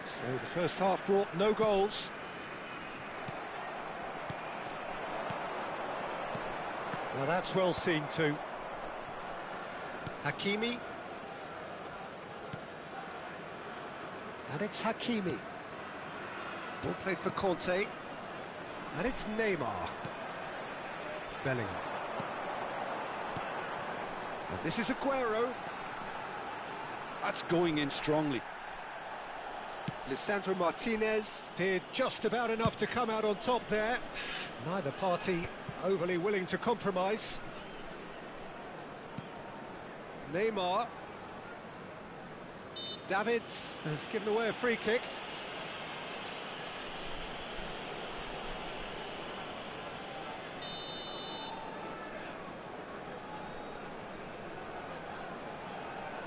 So the first half brought no goals. Well, that's well seen too. Hakimi. And it's Hakimi. Ball played for Conte. And it's Neymar. Bellingham. And this is Aguero. That's going in strongly. Lisandro Martinez did just about enough to come out on top there. Neither party overly willing to compromise. Neymar. Davids has given away a free kick.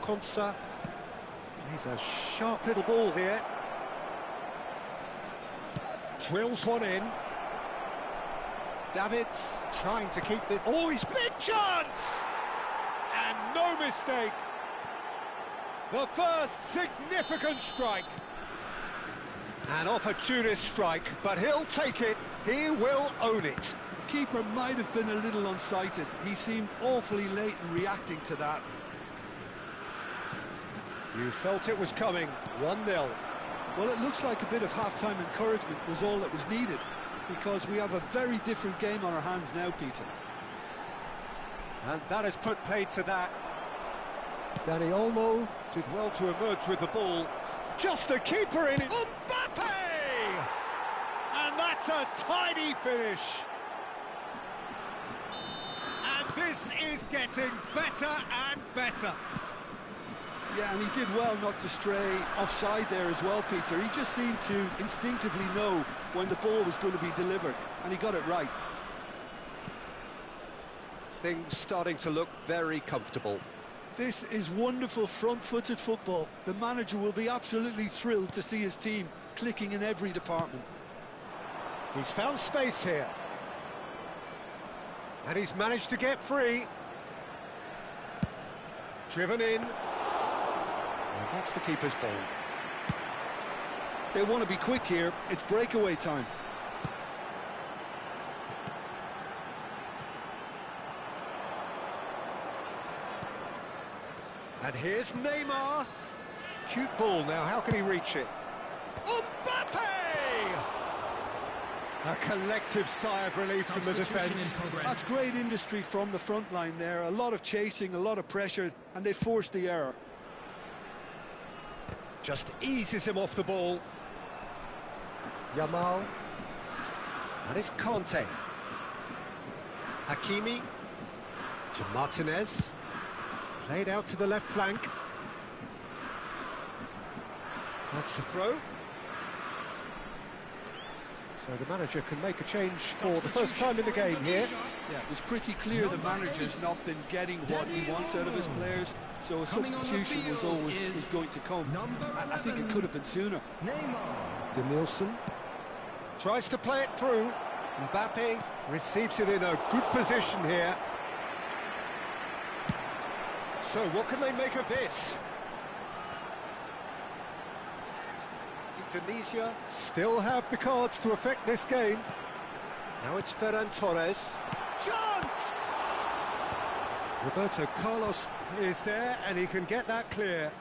Konsa. He's a sharp little ball here. Drills one in. Davids trying to keep this. Oh, he's big chance! And no mistake. The first significant strike. An opportunist strike, but he'll take it. He will own it. The keeper might have been a little unsighted. He seemed awfully late in reacting to that. You felt it was coming. 1-0. Well, it looks like a bit of half-time encouragement was all that was needed, because we have a very different game on our hands now, Peter. And that has put paid to that. Dani Olmo did well to emerge with the ball. Just the keeper in it. Mbappe! And that's a tidy finish. And this is getting better and better. Yeah, and he did well not to stray offside there as well, Peter. He just seemed to instinctively know when the ball was going to be delivered, and he got it right. Things starting to look very comfortable. This is wonderful front-footed football. The manager will be absolutely thrilled to see his team clicking in every department. He's found space here. And he's managed to get free. Driven in. And that's the keeper's ball. They want to be quick here. It's breakaway time. And here's Neymar. Cute ball now, how can he reach it? Mbappe! A collective sigh of relief from the defence. That's great industry from the front line there. A lot of chasing, a lot of pressure, and they forced the error. Just eases him off the ball. Yamal. And it's Conte. Hakimi. To Martinez. Played out to the left flank. That's the throw. So the manager can make a change for the first time in the game here. Yeah, it was pretty clear the manager's not been getting what he wants out of his players, so a substitution was always going to come. I think it could have been sooner. Danielson tries to play it through. Mbappe receives it in a good position here. So what can they make of this? Indonesia still have the cards to affect this game. Now it's Ferran Torres. Chance! Roberto Carlos is there and he can get that clear.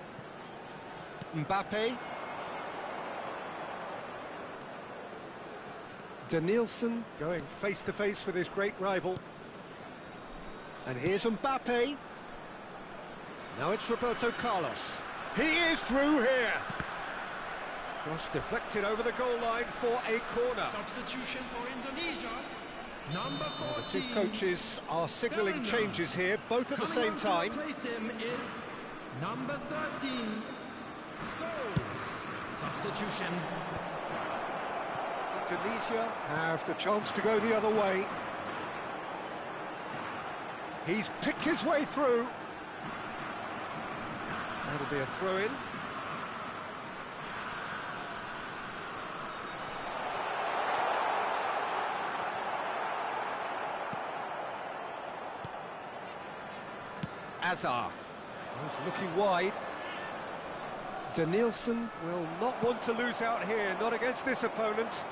Mbappe. Danielson going face to face with his great rival. And here's Mbappe. Now it's Roberto Carlos. He is through here. Cross deflected over the goal line for a corner. Substitution for Indonesia. Number 14. The two coaches are signalling changes here, both at the same time. Coming on to replace him is number 13. Scholes. Substitution. Indonesia have the chance to go the other way. He's picked his way through. That'll be a throw-in. Azar. He's looking wide. Danielson will not want to lose out here, not against this opponent.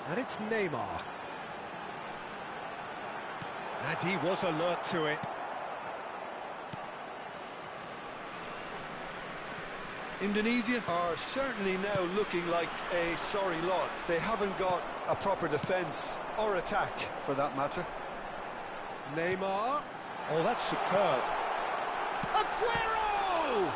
And it's Neymar. And he was alert to it. Indonesia are certainly now looking like a sorry lot. They haven't got a proper defence or attack, for that matter. Neymar. Oh, that's superb. Aguero!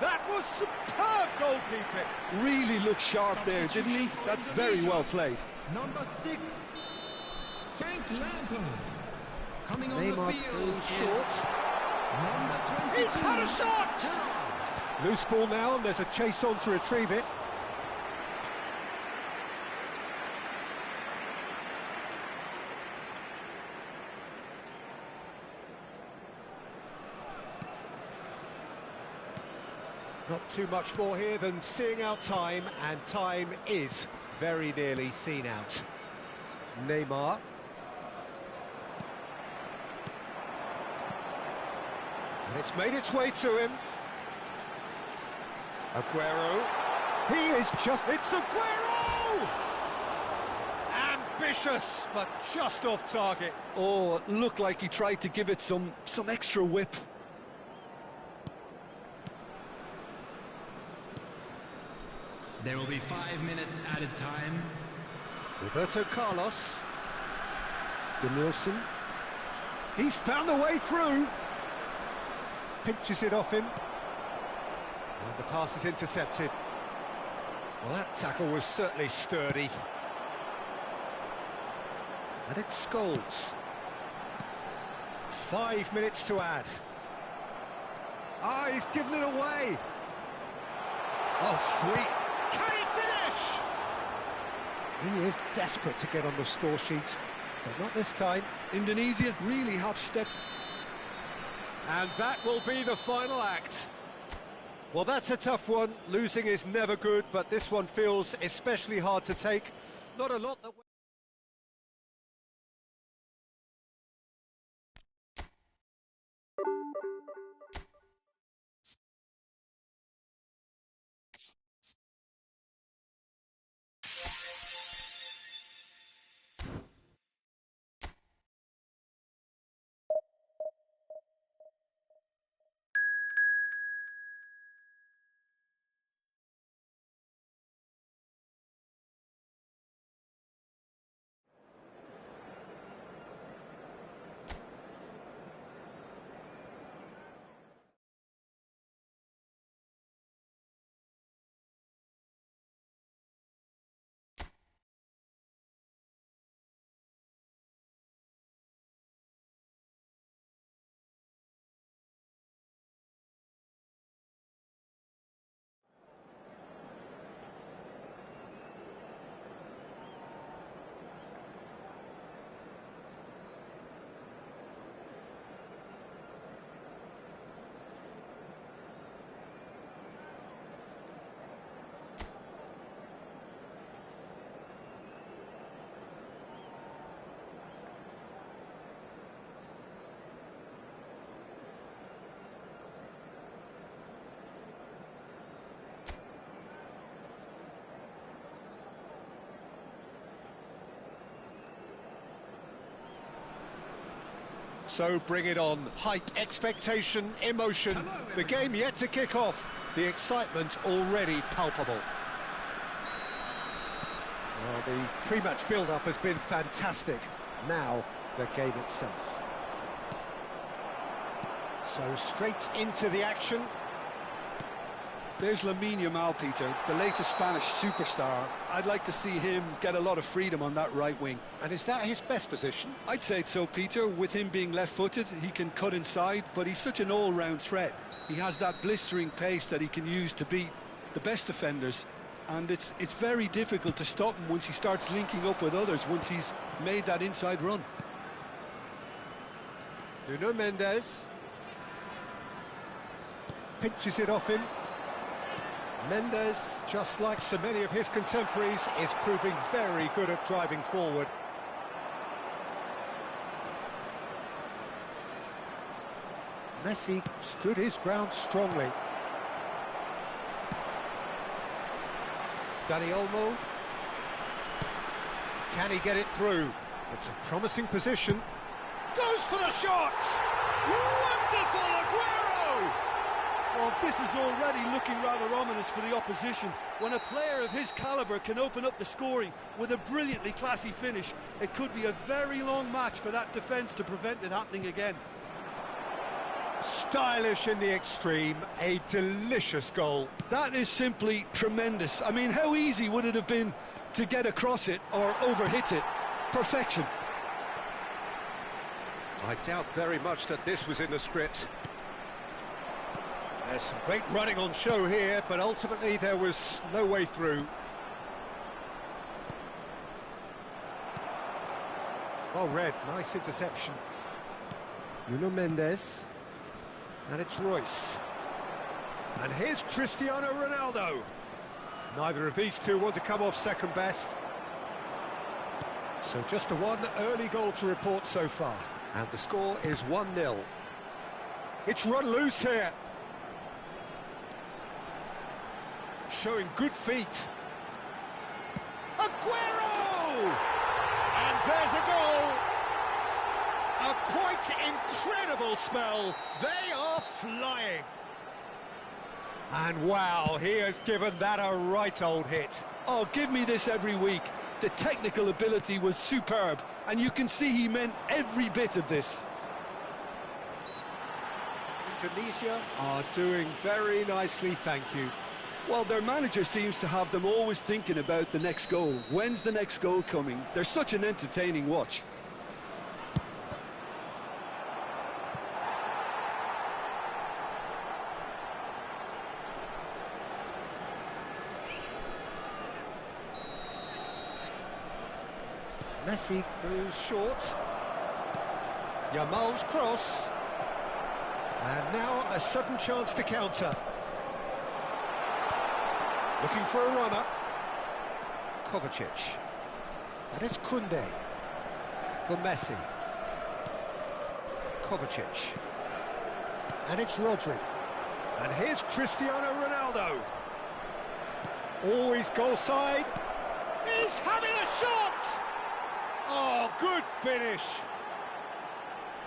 That was superb goalkeeping. Really looked sharp there, didn't he? That's very well played. Number 6. Frank Lampard. Coming on Neymar the field goes is short. number 22. He's had a shot! Loose ball now, and there's a chase on to retrieve it. Not too much more here than seeing out time, and time is very nearly seen out. Neymar. And it's made its way to him. Aguero. He is just... It's Aguero! Ambitious, but just off target. Oh, it looked like he tried to give it some extra whip. There will be 5 minutes added time. Roberto Carlos. Danielson. He's found a way through. Pinches it off him. And the pass is intercepted. Well, that tackle was certainly sturdy. And it's Scholes. 5 minutes to add. Ah, he's given it away. Oh, sweet. Can he finish? He is desperate to get on the score sheet, but not this time. Indonesia really have stepped... And that will be the final act. Well, that's a tough one. Losing is never good, but this one feels especially hard to take. Not a lot that... So bring it on. Hype, expectation, emotion. The game yet to kick off. The excitement already palpable. Well, the pre-match build-up has been fantastic. Now, the game itself. So straight into the action. There's Lamine Yamal, Peter, the latest Spanish superstar. I'd like to see him get a lot of freedom on that right wing. And is that his best position? I'd say so, Peter. With him being left-footed, he can cut inside, but he's such an all-round threat. He has that blistering pace that he can use to beat the best defenders, and it's very difficult to stop him once he starts linking up with others, once he's made that inside run. Nuno Mendes pinches it off him. Mendes, just like so many of his contemporaries, is proving very good at driving forward. Messi stood his ground strongly. Dani Olmo. Can he get it through? It's a promising position. Goes for the shot! Wonderful Aguero! Well, this is already looking rather ominous for the opposition. When a player of his calibre can open up the scoring with a brilliantly classy finish, it could be a very long match for that defence to prevent it happening again. Stylish in the extreme, a delicious goal. That is simply tremendous. I mean, how easy would it have been to get across it or overhit it? Perfection. I doubt very much that this was in the script. There's some great running on show here, but ultimately there was no way through. Well read, nice interception. Nuno Mendes. And it's Royce. And here's Cristiano Ronaldo. Neither of these two want to come off second best. So just the one early goal to report so far. And the score is 1-0. It's run loose here. Showing good feet. Aguero! And there's a goal. A quite incredible spell. They are flying. And wow, he has given that a right old hit. Oh, give me this every week. The technical ability was superb, and you can see he meant every bit of this. Indonesia are doing very nicely, thank you. Well, their manager seems to have them always thinking about the next goal. When's the next goal coming? They're such an entertaining watch. Messi goes short. Yamal's cross. And now a sudden chance to counter. Looking for a runner. Kovacic. And it's Koundé for Messi. Kovacic. And it's Rodri. And here's Cristiano Ronaldo. Always goal side. He's having a shot! Oh, good finish.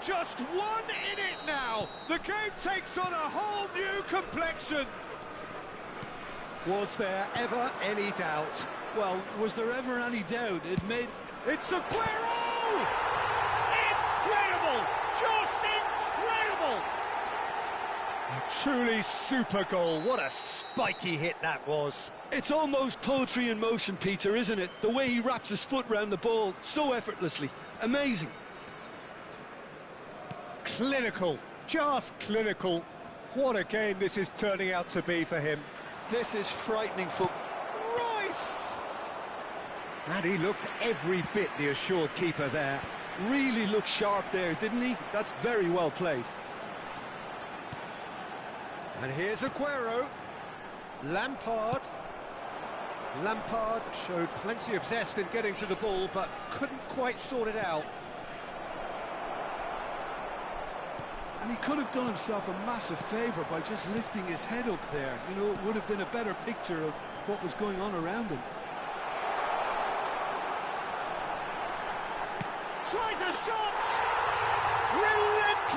Just one in it now. The game takes on a whole new complexion. Was there ever any doubt? Well, was there ever any doubt? It's Aguero! Incredible! Just incredible! A truly super goal. What a spiky hit that was. It's almost poetry in motion, Peter, isn't it? The way he wraps his foot round the ball so effortlessly. Amazing. Clinical. Just clinical. What a game this is turning out to be for him. This is frightening football. Royce! And he looked every bit the assured keeper there. Really looked sharp there, didn't he? That's very well played. And here's Aguero. Lampard showed plenty of zest in getting to the ball, but couldn't quite sort it out. And he could have done himself a massive favour by just lifting his head up there. You know, it would have been a better picture of what was going on around him. Tries a shot!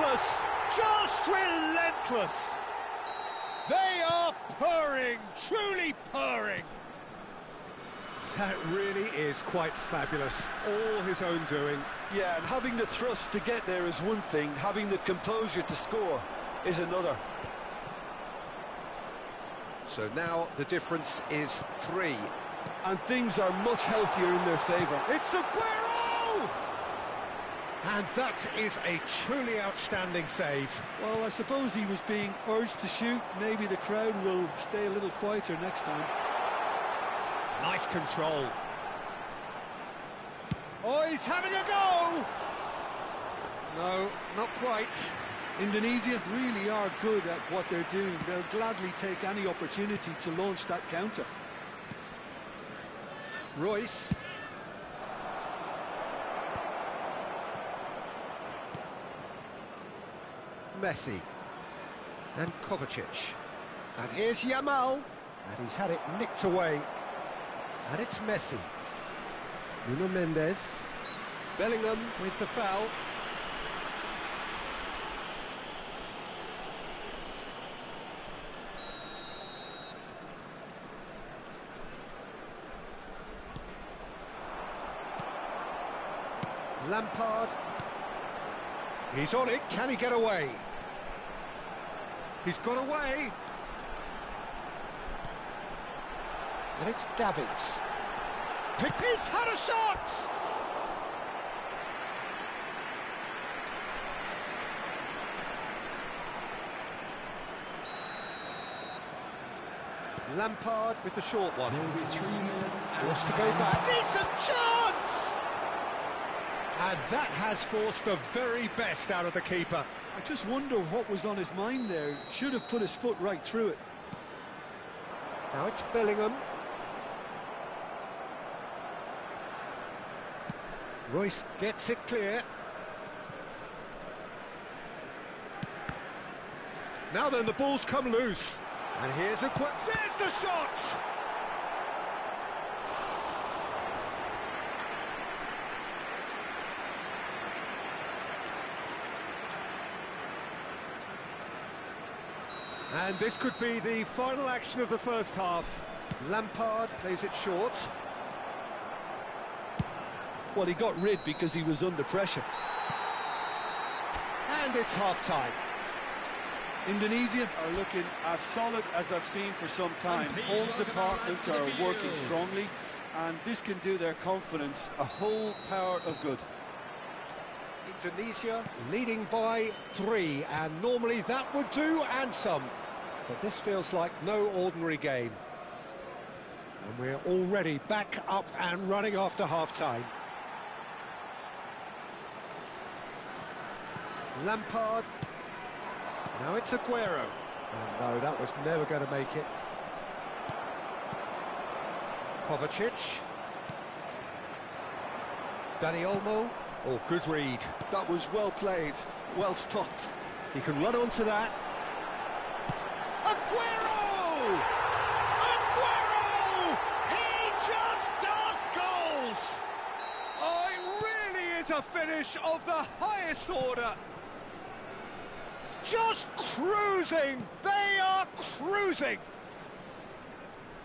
relentless, just relentless. They are purring, truly purring. That really is quite fabulous, all his own doing. Yeah, and having the thrust to get there is one thing, having the composure to score is another. So now the difference is 3. And things are much healthier in their favour. It's Aguero! And that is a truly outstanding save. Well, I suppose he was being urged to shoot. Maybe the crowd will stay a little quieter next time. Nice control. Oh, he's having a go! No, not quite. Indonesia really are good at what they're doing. They'll gladly take any opportunity to launch that counter. Royce. Messi. And Kovacic. And here's Yamal. And he's had it nicked away. And it's Messi. Nuno Mendes. Bellingham with the foul. Lampard. He's on it. Can he get away? He's got away. And it's Davids. Piqué's had a shot! Lampard with the short one. There will be 3 minutes. Wants to go back. Decent chance! And that has forced the very best out of the keeper. I just wonder what was on his mind there. Should have put his foot right through it. Now it's Bellingham. Royce gets it clear. Now then, the ball's come loose. And here's a quick... There's the shot! And this could be the final action of the first half. Lampard plays it short. Well, he got rid because he was under pressure. And it's half-time. Indonesia are looking as solid as I've seen for some time. All departments are working strongly, and this can do their confidence a whole power of good. Indonesia leading by 3, and normally that would do, and some. But this feels like no ordinary game. And we're already back up and running after half-time. Lampard. Now it's Aguero. And no, that was never going to make it. Kovacic. Dani Olmo. Oh, good read. That was well played, well stopped. He can run onto that. Aguero! Aguero! He just does goals! Oh, it really is a finish of the highest order. Just cruising! They are cruising!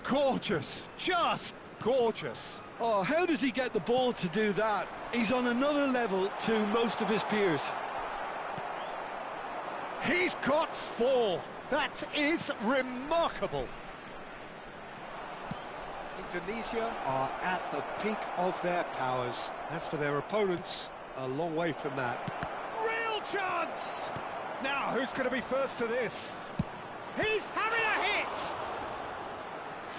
Gorgeous, just gorgeous. Oh, how does he get the ball to do that? He's on another level to most of his peers. He's got 4. That is remarkable. Indonesia are at the peak of their powers. As for their opponents, a long way from that. Real chance! Now, who's going to be first to this? He's having a hit!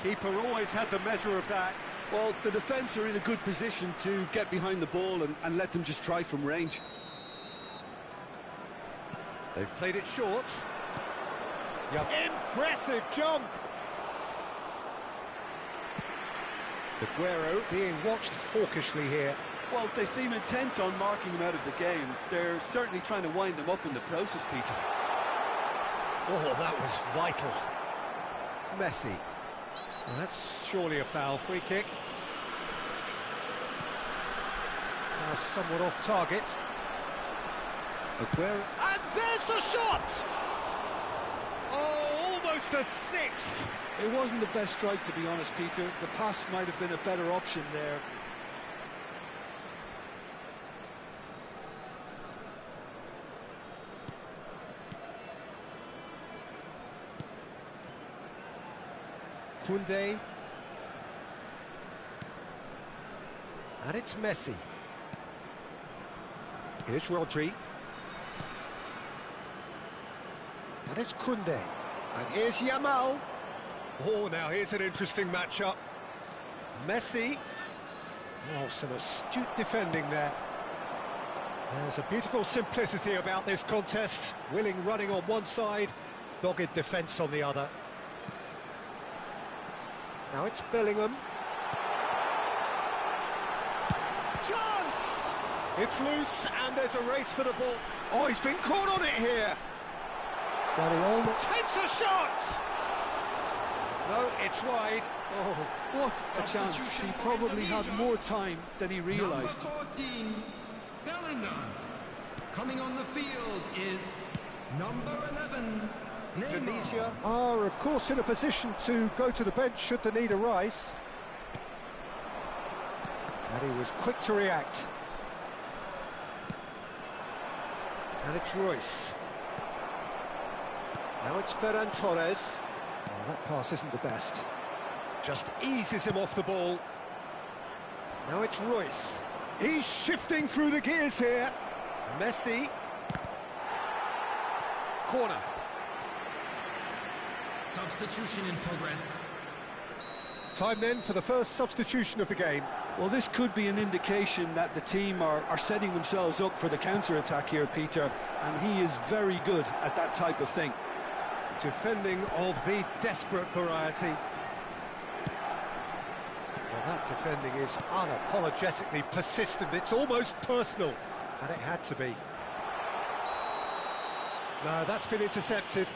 Keeper always had the measure of that. Well, the defence are in a good position to get behind the ball and let them just try from range. They've played it short. Yep. Impressive jump! Aguero being watched hawkishly here. Well, they seem intent on marking him out of the game. They're certainly trying to wind him up in the process, Peter. Oh, that was vital. Messi. Well, that's surely a foul. Free kick. Now somewhat off target. Aguero. And there's the shot! Oh, almost a sixth. It wasn't the best strike, to be honest, Peter. The pass might have been a better option there. Koundé. And it's Messi. Here's Rodri. And it's Koundé. And here's Yamal. Oh, now here's an interesting matchup. Messi. Oh, some astute defending there. There's a beautiful simplicity about this contest. Willing running on one side, dogged defence on the other. Now it's Bellingham. Chance! It's loose, and there's a race for the ball. Oh, he's been caught on it here. Dani Olmo takes a shot! No, it's wide. Oh, what a chance. He probably had more time than he realised. Number 14, Bellingham. Coming on the field is number 11, Neymar. Indonesia are, of course, in a position to go to the bench should the need arise. And he was quick to react. And it's Royce. Now it's Ferran Torres. Oh, that pass isn't the best. Just eases him off the ball. Now it's Royce. He's shifting through the gears here. Messi. Corner. Substitution in progress. Time then for the first substitution of the game. Well, this could be an indication that the team are setting themselves up for the counter-attack here, Peter, and he is very good at that type of thing. Defending of the desperate variety. Well, that defending is unapologetically persistent. It's almost personal, and it had to be. No, that's been intercepted.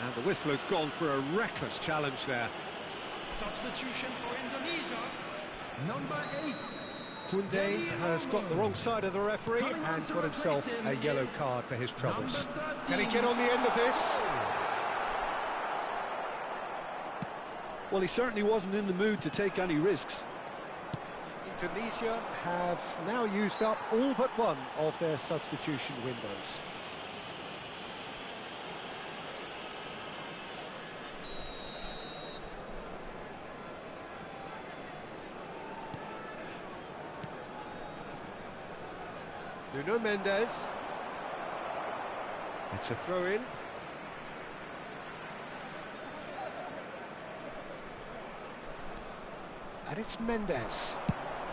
And the whistle has gone for a reckless challenge there. Substitution for Indonesia, number 8. Koundé has got the wrong side of the referee and got himself a yellow card for his troubles. Can he get on the end of this? Well, he certainly wasn't in the mood to take any risks. Indonesia have now used up all but one of their substitution windows. Nuno Mendes. It's a throw-in. And it's Mendes.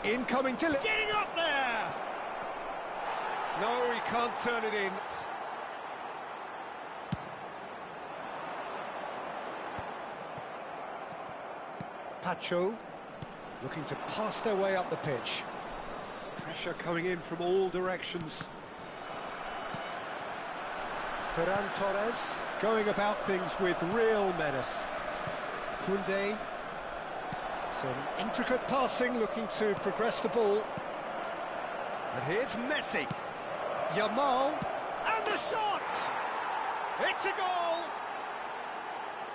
Incoming to... Getting up there! No, he can't turn it in. Pacho looking to pass their way up the pitch. Pressure coming in from all directions. Ferran Torres going about things with real menace. Koundé. Some intricate passing, looking to progress the ball. And here's Messi. Yamal. And the shot! It's a goal!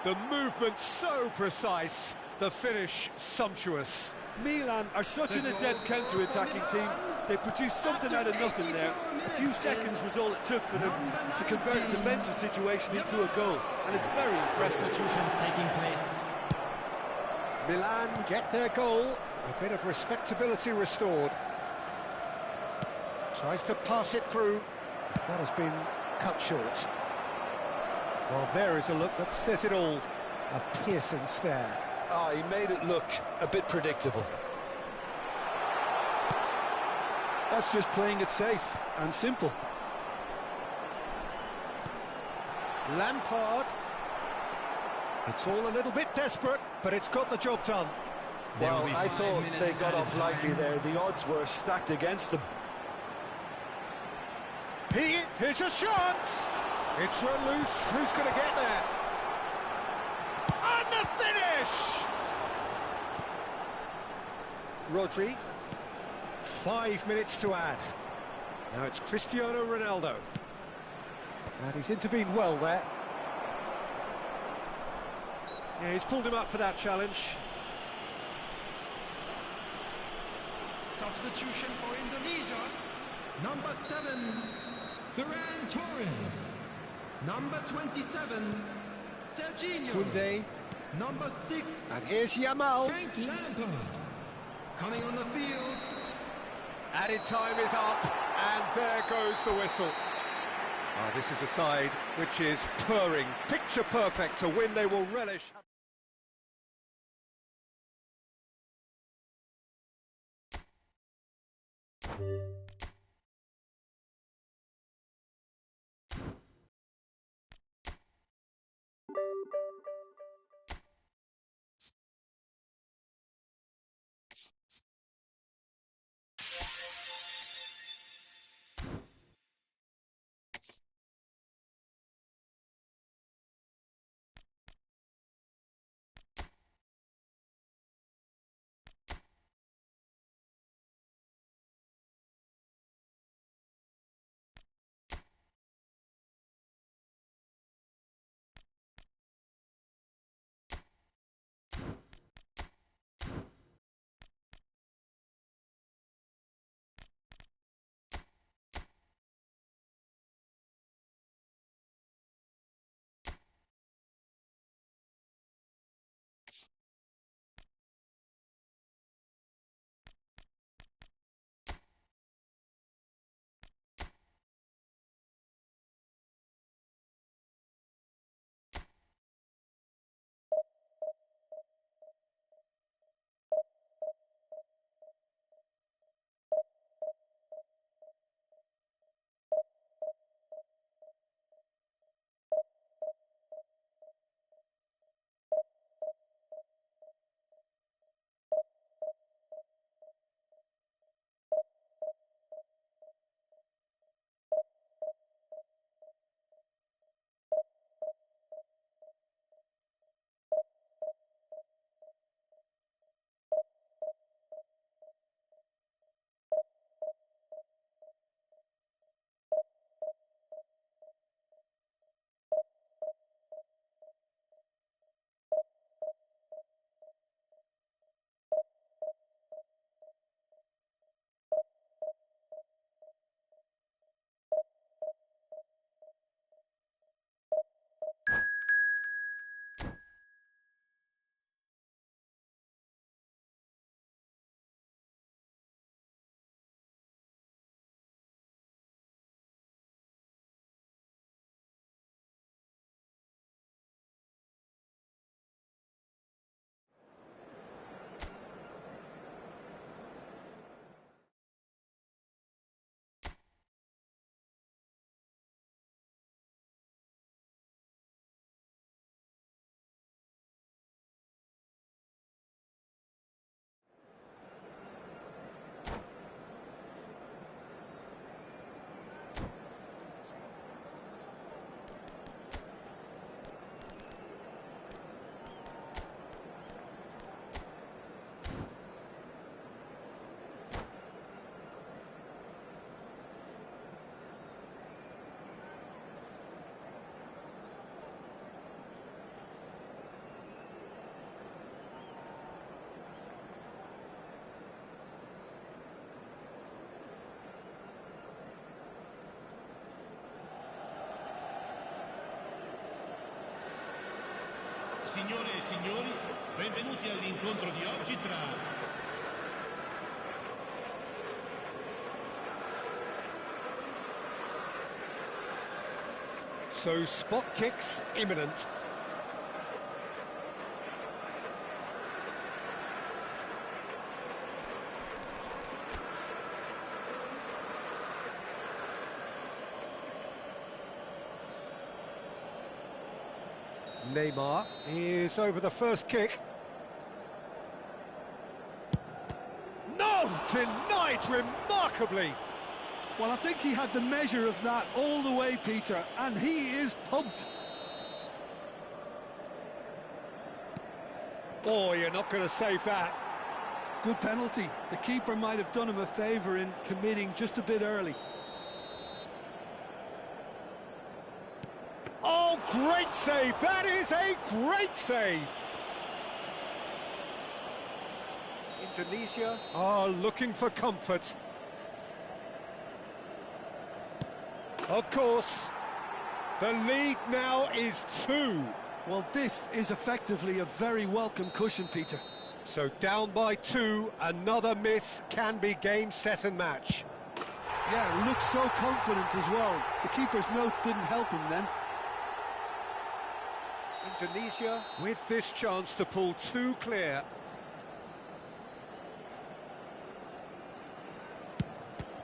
The movement so precise, the finish sumptuous. Milan are such an adept counter-attacking team. They produced something out of nothing there. A few seconds was all it took for them to convert a defensive situation into a goal, and it's very impressive. Substitutions taking place. Milan get their goal, a bit of respectability restored. Tries to pass it through, that has been cut short. Well, there is a look that says it all, a piercing stare. Ah, he made it look a bit predictable. That's just playing it safe and simple. Lampard. It's all a little bit desperate, but it's got the job done. Well, I thought they got off lightly there. The odds were stacked against them. Here's a chance! It's run loose. Who's going to get there? And the finish! Rodri. 5 minutes to add. Now it's Cristiano Ronaldo. And he's intervened well there. Yeah, he's pulled him up for that challenge. Substitution for Indonesia. Number 7, Ferran Torres. Number 27, Serginho. Koundé. Number 6, And here's Yamal. Frank Lampard. Coming on the field, Added time is up, and there goes the whistle. This is a side which is purring, picture perfect, a win they will relish. Signore e signori, benvenuti all'incontro di oggi tra... So spot kicks imminent. Neymar is over the first kick. No! Denied remarkably! Well, I think he had the measure of that all the way, Peter, and he is pumped. Oh, you're not going to save that. Good penalty. The keeper might have done him a favour in committing just a bit early. great save. That is a great save. Indonesia are looking for comfort. Of course, the lead now is 2. Well, this is effectively a very welcome cushion, Peter. So down by 2, another miss can be game, set and match. Yeah, looks so confident as well. The keeper's notes didn't help him then. Indonesia with this chance to pull 2 clear.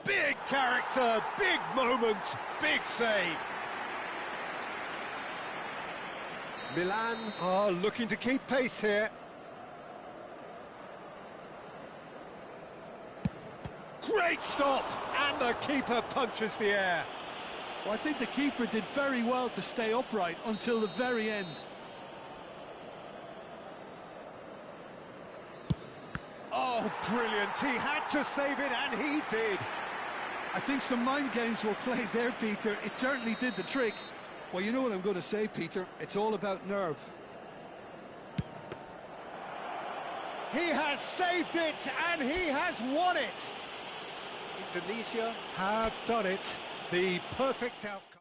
Big character, big moment, big save. Milan are looking to keep pace here. Great stop, and the keeper punches the air. Well, I think the keeper did very well to stay upright until the very end. Oh, brilliant, he had to save it, and he did. I think some mind games were played there, Peter. It certainly did the trick. Well, you know what I'm going to say, Peter. It's all about nerve. He has saved it, and he has won it. Indonesia have done it. The perfect outcome.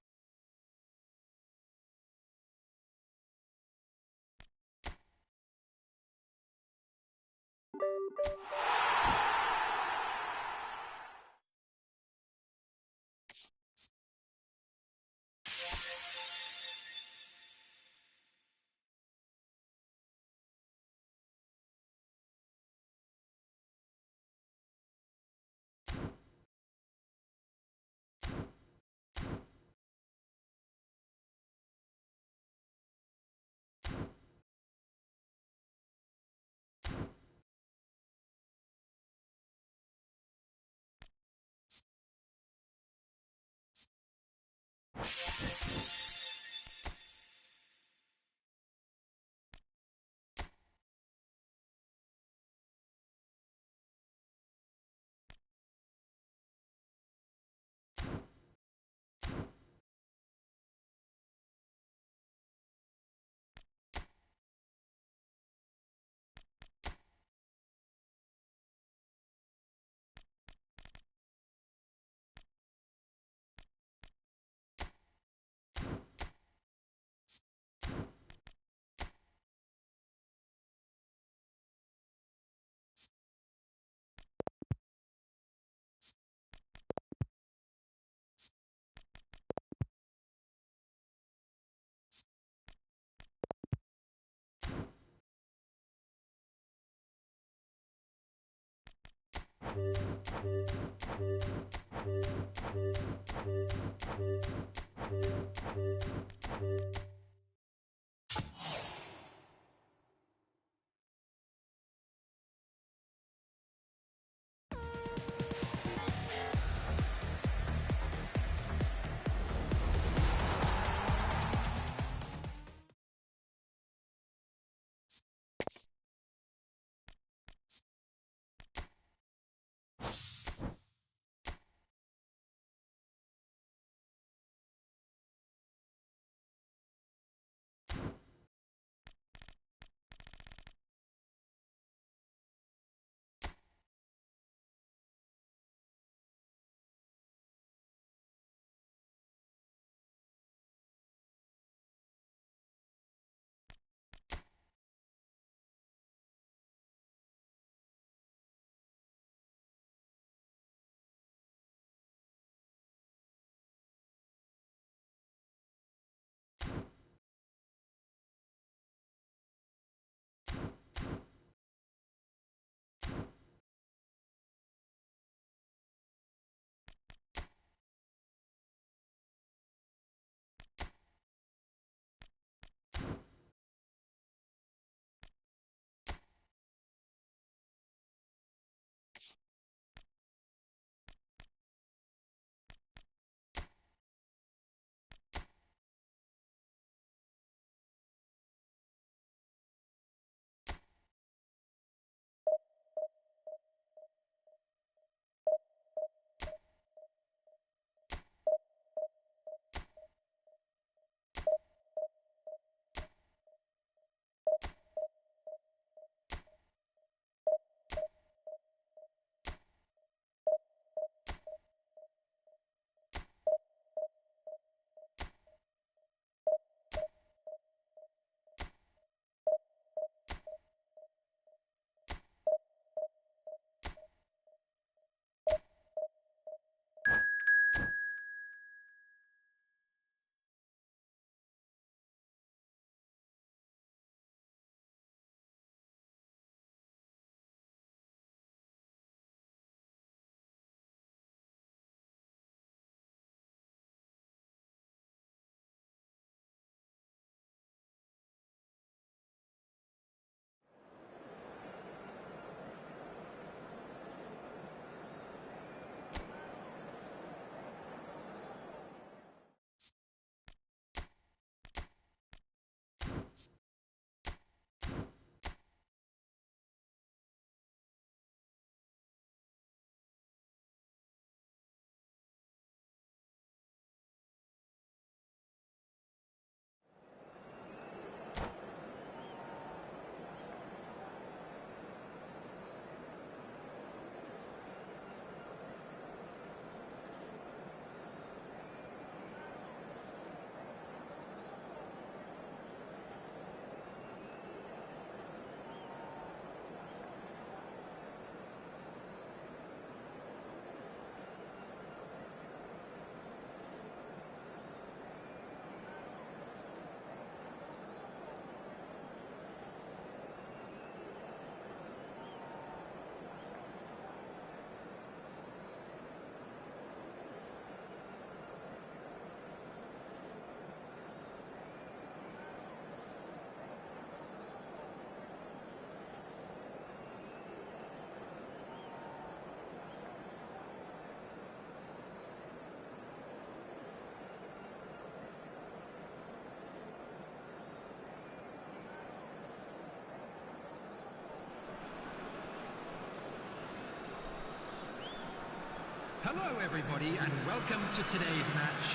Hello everybody and welcome to today's match.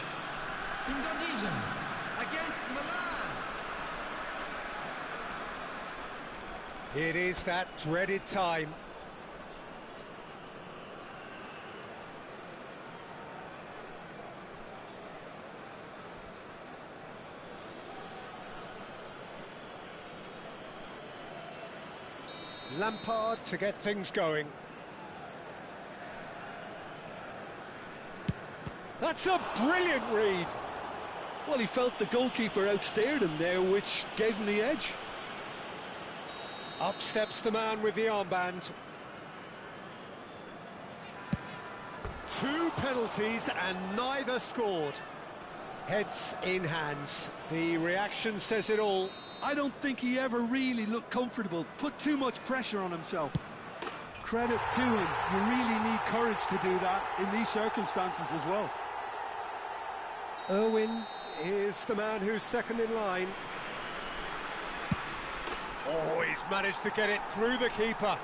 Indonesia against Milan. It is that dreaded time. Lampard to get things going. That's a brilliant read. Well, he felt the goalkeeper outstared him there, which gave him the edge. Up steps the man with the armband. 2 penalties and neither scored. Heads in hands. The reaction says it all. I don't think he ever really looked comfortable, put too much pressure on himself. Credit to him, you really need courage to do that in these circumstances as well. Irwin is the man who's second in line. Oh, he's managed to get it through the keeper.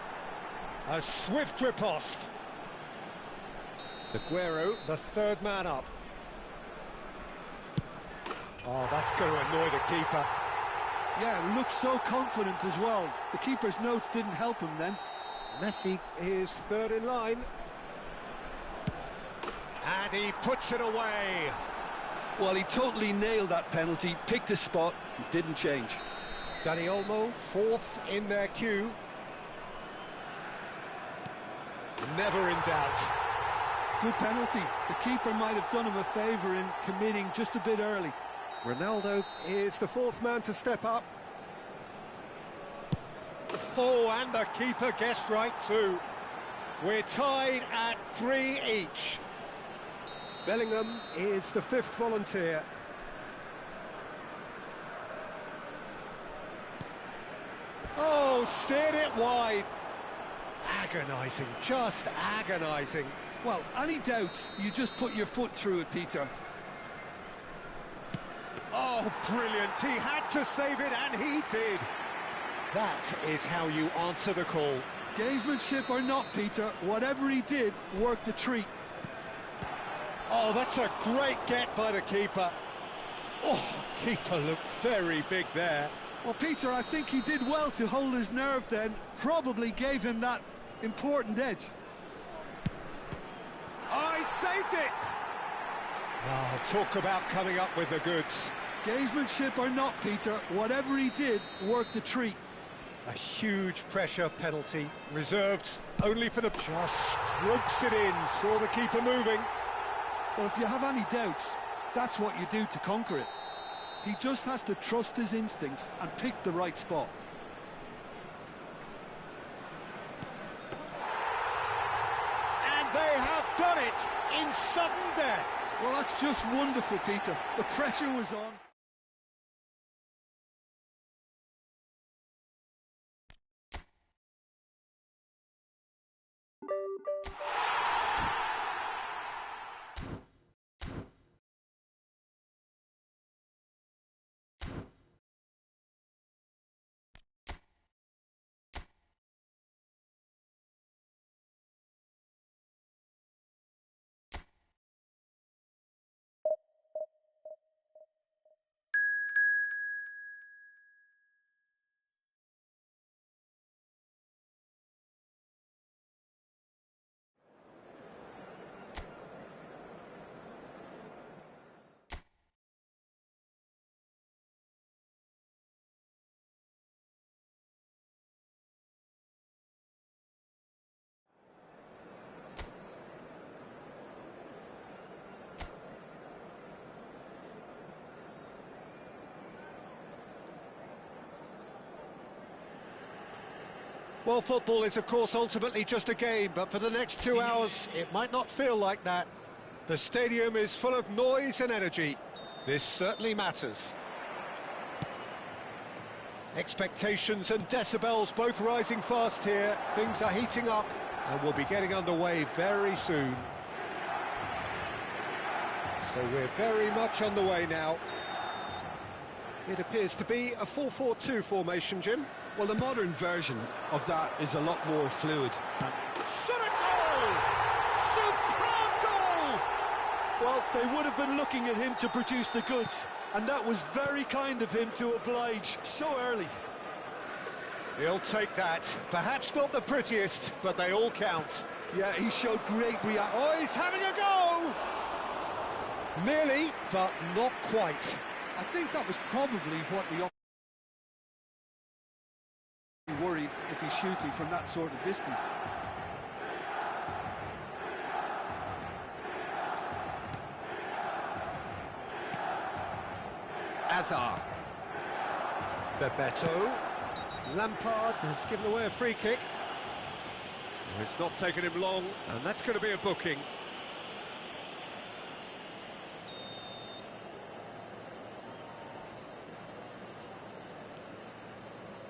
A swift riposte. Aguero, the third man up. Oh, that's going to annoy the keeper. Yeah, looks so confident as well. The keeper's notes didn't help him then. Messi is third in line. And he puts it away. Well, he totally nailed that penalty, picked his spot, didn't change. Dani Olmo, fourth in their queue. Never in doubt. Good penalty. The keeper might have done him a favour in committing just a bit early. Ronaldo is the fourth man to step up. Oh, and the keeper guessed right too. We're tied at 3 each. Bellingham is the fifth volunteer. Oh, steered it wide. Agonising, just agonising. Well, any doubts, you just put your foot through it, Peter. Oh, brilliant. He had to save it, and he did. That is how you answer the call. Gamesmanship or not, Peter, whatever he did worked a treat. Oh, that's a great get by the keeper. Oh, keeper looked very big there. Well, Peter, I think he did well to hold his nerve then. Probably gave him that important edge. Oh, he saved it. Oh, talk about coming up with the goods. Gamesmanship or not, Peter, whatever he did worked a treat. A huge pressure penalty, reserved only for the... Just strokes it in, saw the keeper moving. Well, if you have any doubts, that's what you do to conquer it. He just has to trust his instincts and pick the right spot. And they have done it in sudden death. Well, that's just wonderful, Peter. The pressure was on. Well, football is, of course, ultimately just a game, but for the next 2 hours, it might not feel like that. The stadium is full of noise and energy. This certainly matters. Expectations and decibels both rising fast here. Things are heating up, and we'll be getting underway very soon. So we're very much on the way now. It appears to be a 4-4-2 formation, Jim. Well, the modern version of that is a lot more fluid. Shot a goal! Superb Well, they would have been looking at him to produce the goods, and that was very kind of him to oblige so early. He'll take that. Perhaps not the prettiest, but they all count. Yeah, he showed great reaction. Oh, he's having a go! Nearly, but not quite. I think that was probably what the worried if he's shooting from that sort of distance. Azar. Bebeto. Lampard has given away a free kick. Well, it's not taken him long, and that's going to be a booking.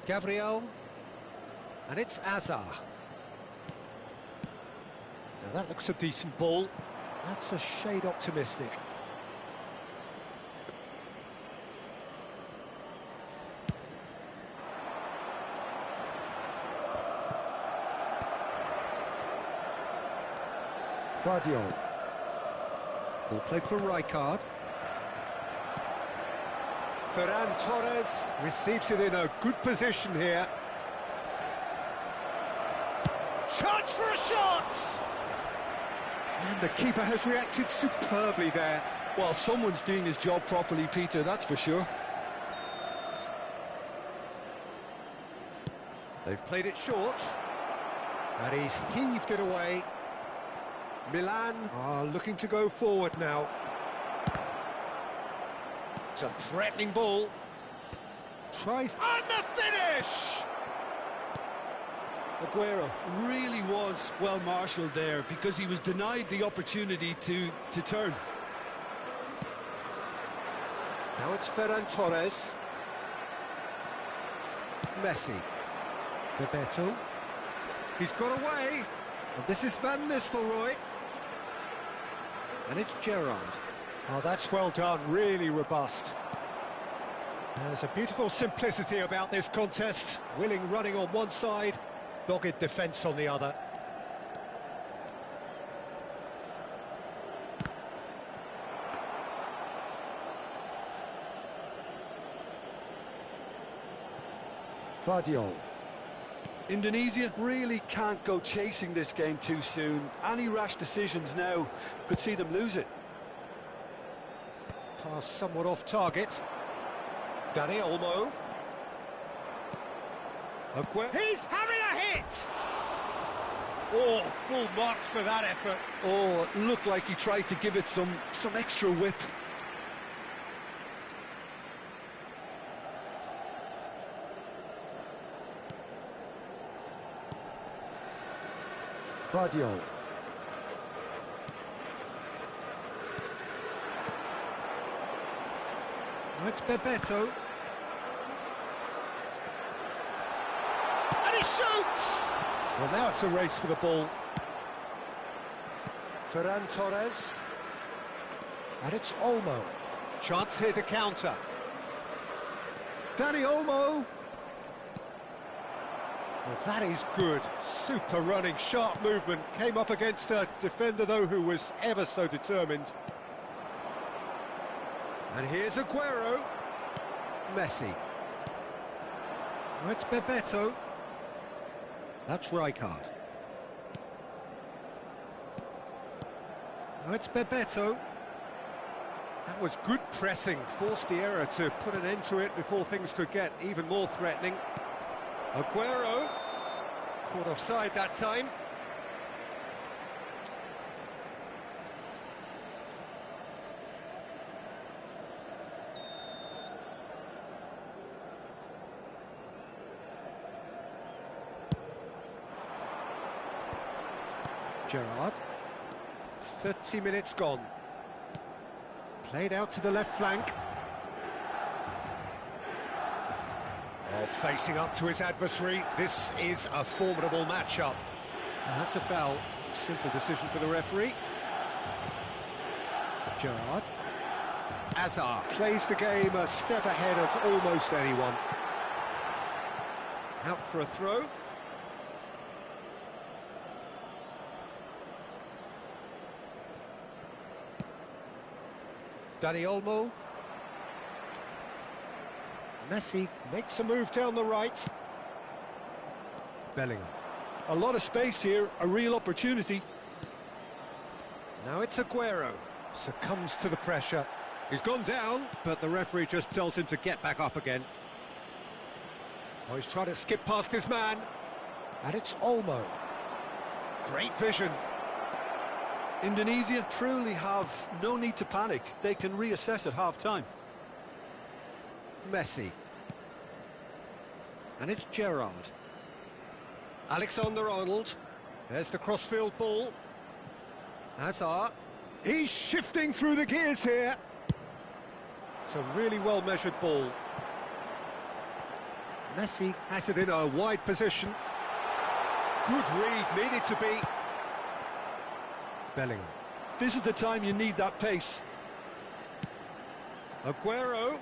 Gabriel. And it's Azar. Now that looks a decent ball. That's a shade optimistic. Vardiol. Ball played for Rijkaard. Ferran Torres receives it in a good position here. Chance for a shot! And the keeper has reacted superbly there. Well, someone's doing his job properly, Peter, that's for sure. They've played it short. And he's heaved it away. Milan are looking to go forward now. It's a threatening ball. Tries... And the finish! Aguero really was well marshalled there because he was denied the opportunity to turn. Now it's Ferran Torres. Messi. Bebeto. He's got away. And this is Van Nistelrooy. And it's Gerrard. Oh, that's well done, really robust. There's a beautiful simplicity about this contest. Willing running on one side, dogged defence on the other. Vardiol. Indonesia really can't go chasing this game too soon. Any rash decisions now could see them lose it. Pass somewhat off target. Dani Olmo. He's having a hit! Oh, full marks for that effort. Oh, it looked like he tried to give it some extra whip. Vardiol. Now it's Bebeto. And he shoots! Well, now it's a race for the ball. Ferran Torres. And it's Olmo. Chance here to counter. Dani Olmo. Well, that is good. Super running, sharp movement. Came up against a defender, though, who was ever so determined. And here's Aguero. Messi. Now it's Bebeto. That's Rijkaard. Now it's Bebeto. That was good pressing. Forced the error to put an end to it before things could get even more threatening. Aguero, caught offside that time. Gerrard, 30 minutes gone. Played out to the left flank. Oh, facing up to his adversary, this is a formidable matchup. And that's a foul. Simple decision for the referee. Gerrard. Azar plays the game a step ahead of almost anyone. Out for a throw. Dani Olmo. Messi makes a move down the right. Bellingham. A lot of space here, a real opportunity. Now it's Aguero. Succumbs to the pressure. He's gone down, but the referee just tells him to get back up again. Oh, he's trying to skip past his man. And it's Olmo. Great vision. Indonesia truly have no need to panic. They can reassess at half-time. Messi. And it's Gerrard. Alexander-Arnold. There's the crossfield ball. Hazard. He's shifting through the gears here. It's a really well-measured ball. Messi has it in a wide position. Good read, needed to be. Bellingham. This is the time you need that pace. Aguero.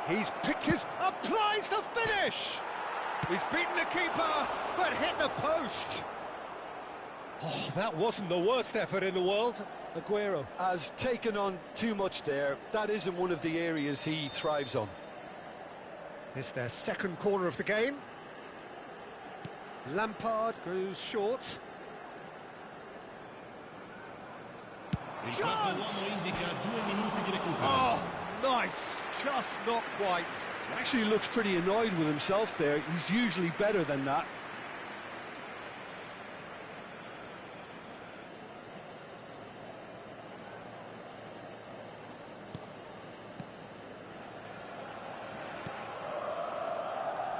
He's picked his... applies the finish! He's beaten the keeper, but hit the post. Oh, that wasn't the worst effort in the world. Aguero has taken on too much there. That isn't one of the areas he thrives on. It's their second corner of the game. Lampard goes short. Chance! Oh, nice. Just not quite. He actually looks pretty annoyed with himself there. He's usually better than that.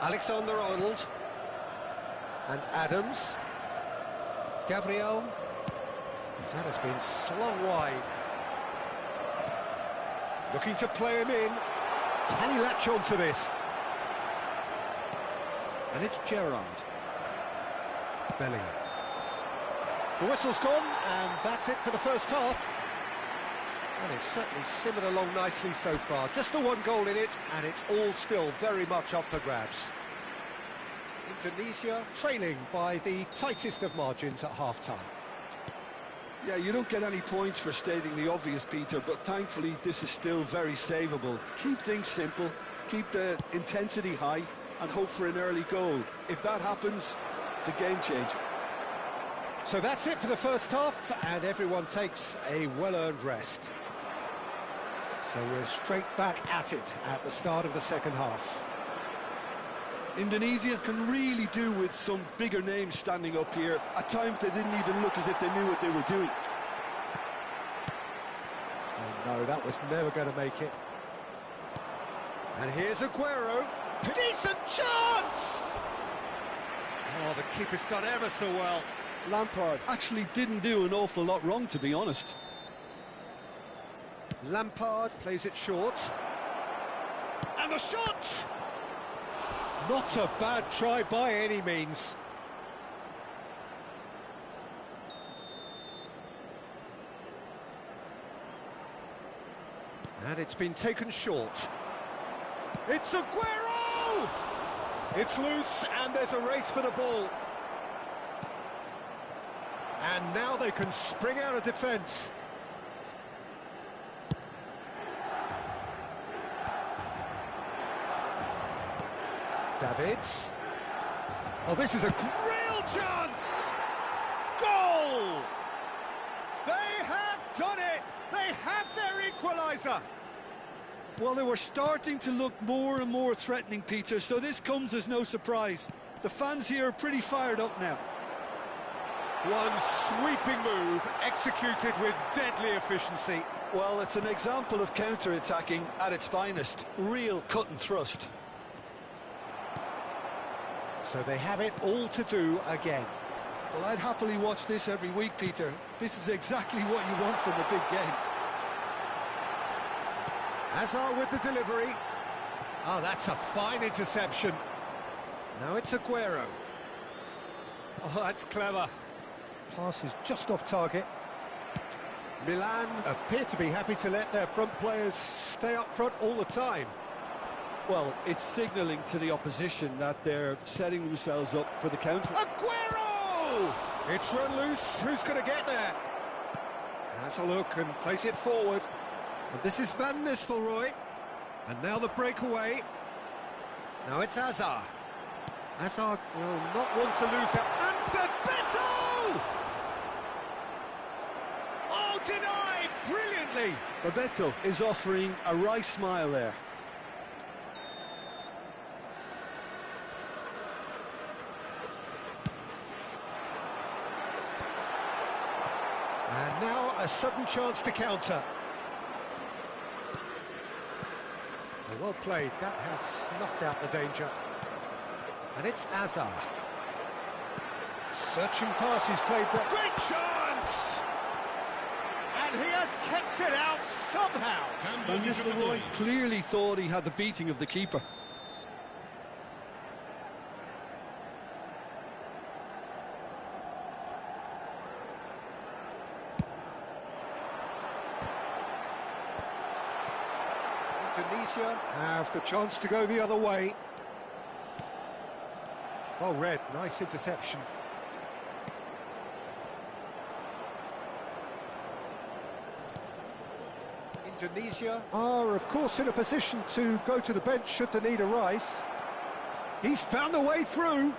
Alexander-Arnold. And Adams. Gabriel. That has been slung wide. Looking to play him in. Can he latch on to this? And it's Gerrard. Bellingham. The whistle's gone, and that's it for the first half. And it's certainly simmered along nicely so far. Just the one goal in it, and it's all still very much up for grabs. Indonesia trailing by the tightest of margins at half-time. Yeah, you don't get any points for stating the obvious, Peter, but thankfully this is still very savable. Keep things simple, keep the intensity high, and hope for an early goal. If that happens, it's a game changer. So that's it for the first half, and everyone takes a well-earned rest. So we're straight back at it at the start of the second half. Indonesia can really do with some bigger names standing up here. At times they didn't even look as if they knew what they were doing. Oh no, that was never going to make it. And here's Aguero. Decent chance! Oh, the keeper's done ever so well. Lampard actually didn't do an awful lot wrong, to be honest. Lampard plays it short. And the shot! Not a bad try by any means. And it's been taken short. It's Aguero! It's loose, and there's a race for the ball. And now they can spring out of defence. Davids. Oh, this is a real chance! Goal! They have done it! They have their equaliser! Well, they were starting to look more and more threatening, Peter, so this comes as no surprise. The fans here are pretty fired up now. One sweeping move, executed with deadly efficiency. Well, it's an example of counter-attacking at its finest. Real cut and thrust. So they have it all to do again. Well, I'd happily watch this every week, Peter. This is exactly what you want from a big game. Hazard with the delivery. Oh, that's a fine interception. Now it's Aguero. Oh, that's clever. Pass is just off target. Milan appear to be happy to let their front players stay up front all the time. Well, it's signalling to the opposition that they're setting themselves up for the counter. Aguero! It's run loose. Who's going to get there? Has a look and plays it forward. And this is Van Nistelrooy. And now the breakaway. Now it's Hazard. Hazard will not want to lose that. And Bebeto! Oh, denied brilliantly. Bebeto is offering a wry smile there. And now a sudden chance to counter. Well played, that has snuffed out the danger. And it's Hazard. Searching pass, he's played that. Great chance! And he has kept it out somehow. Van Nistelrooy clearly thought he had the beating of the keeper. Indonesia have the chance to go the other way. Well read, nice interception. Indonesia are, of course, in a position to go to the bench should the need arise. He's found a way through.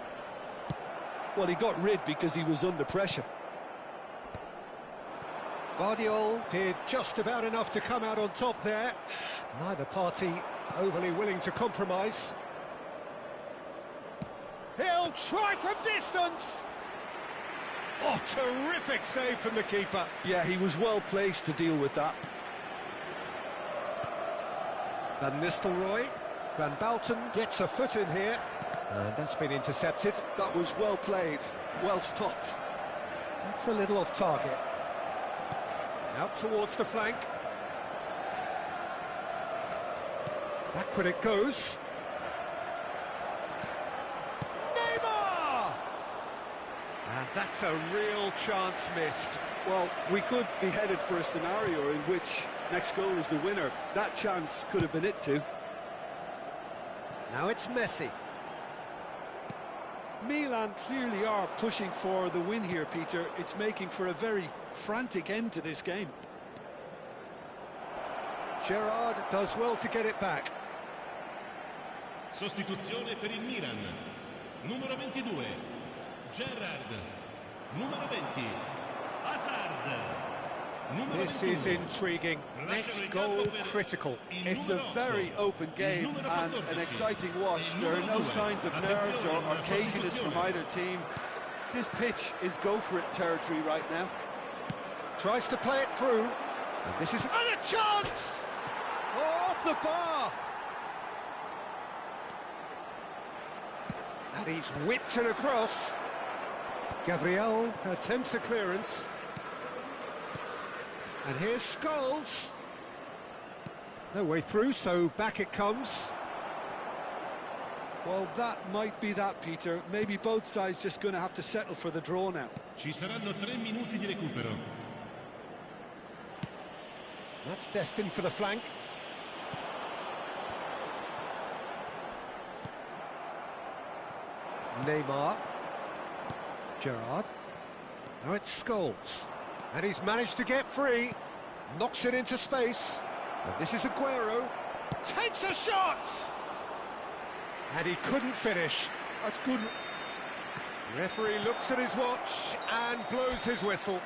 Well, he got rid because he was under pressure. Guardiola did just about enough to come out on top there. Neither party overly willing to compromise. He'll try from distance. Oh, terrific save from the keeper. Yeah, he was well placed to deal with that. Van Nistelrooy. Van Balten gets a foot in here. And that's been intercepted. That was well played, well stopped. That's a little off target. Out towards the flank. Backward it goes. Neymar! And that's a real chance missed. Well, we could be headed for a scenario in which next goal is the winner. That chance could have been it too. Now it's Messi. Milan clearly are pushing for the win here, Peter. It's making for a very frantic end to this game. Gerrard does well to get it back. Sostituzione per il Milan. Numero 22, Gerrard. Numero 20, Hazard. Numero This 21. is intriguing. Next goal critical. It's a very open game and an exciting watch. There are no signs of nerves or caginess from either team. This pitch is go-for-it territory right now. Tries to play it through. And this is... And a chance! Oh, off the bar! And he's whipped it across. Gabriel attempts a clearance. And here's Scholes. No way through, so back it comes. Well, that might be that, Peter. Maybe both sides just going to have to settle for the draw now. Ci saranno 3 minuti di recupero. That's destined for the flank. Neymar. Gerrard. Now it's Scholes. And he's managed to get free. Knocks it into space. And this is Aguero. Takes a shot! And he couldn't finish. That's good. Referee looks at his watch and blows his whistle.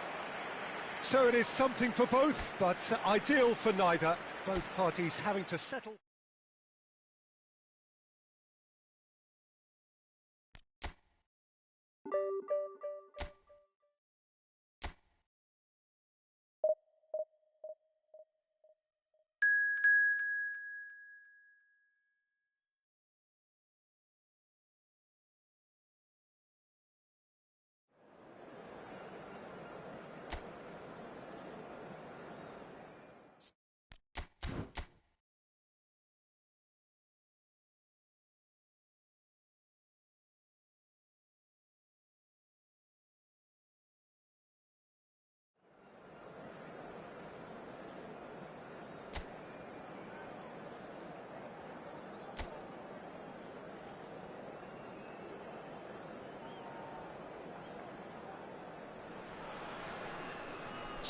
So it is something for both, but ideal for neither. Both parties having to settle.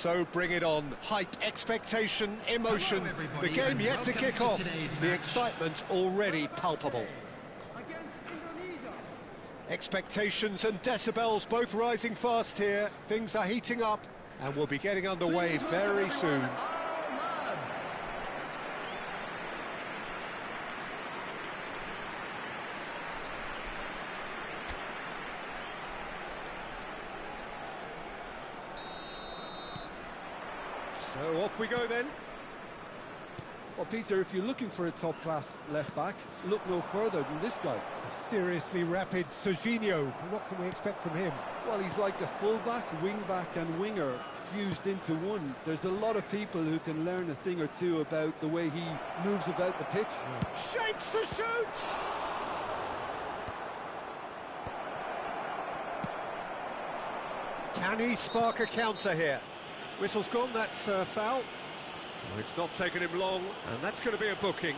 So bring it on. Hype, expectation, emotion. The game yet to kick off. The excitement already palpable. Expectations and decibels both rising fast here. Things are heating up and we'll be getting underway very soon. So off we go then. Well, Peter, if you're looking for a top-class left-back, look no further than this guy. A seriously rapid Serginho. What can we expect from him? Well, he's like a full-back, wing-back and winger fused into one. There's a lot of people who can learn a thing or two about the way he moves about the pitch. Shapes to shoot! Can he spark a counter here? Whistle's gone, that's foul. Oh, it's not taken him long, and that's going to be a booking.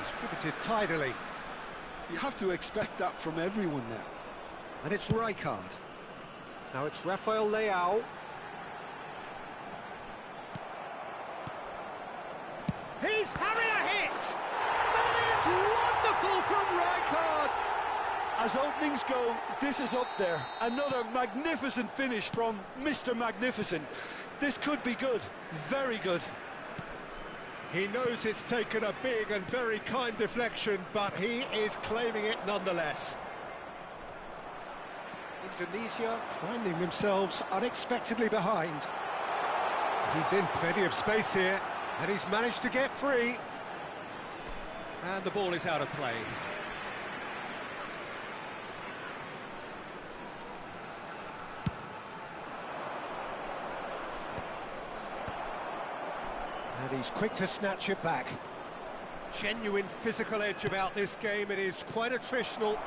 Distributed tidily. You have to expect that from everyone now. And it's Rijkaard. Now it's Rafael Leao. He's having a hit! That is wonderful from Rijkaard! As openings go, this is up there. Another magnificent finish from Mr. Magnificent. This could be good, very good. He knows it's taken a big and very kind deflection, but he is claiming it nonetheless. Indonesia finding themselves unexpectedly behind. He's in plenty of space here. And he's managed to get free. And the ball is out of play. And he's quick to snatch it back. Genuine physical edge about this game. It is quite attritional.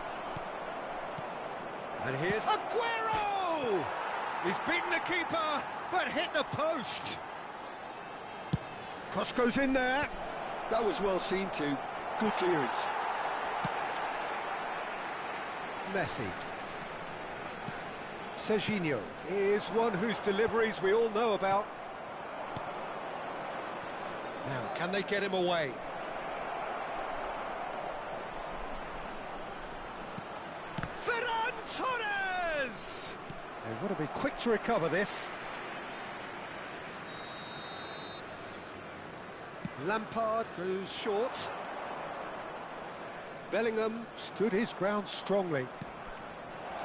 And here's Aguero! He's beaten the keeper, but hit the post. Cross goes in there. That was well seen too. Good clearance. Messi. Serginho is one whose deliveries we all know about. Now, can they get him away? Ferran Torres! They've got to be quick to recover this. Lampard goes short. Bellingham stood his ground strongly.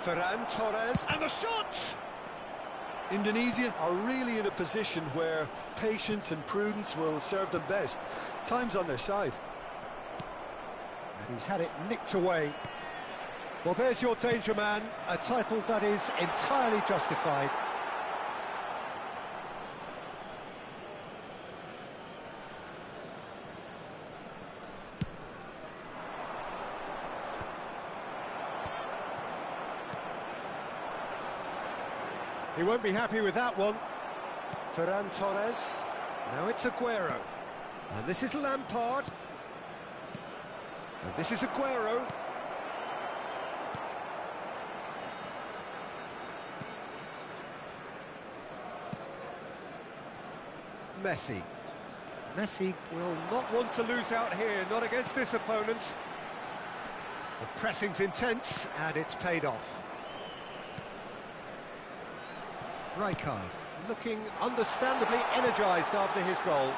Ferran Torres, and the shot! Indonesia are really in a position where patience and prudence will serve them best. Time's on their side. And he's had it nicked away. Well, there's your danger man, a title that is entirely justified. He won't be happy with that one. Ferran Torres. Now it's Aguero. And this is Lampard. And this is Aguero. Messi. Messi will not want to lose out here, not against this opponent. The pressing's intense, and it's paid off. Rijkaard looking understandably energised after his goal.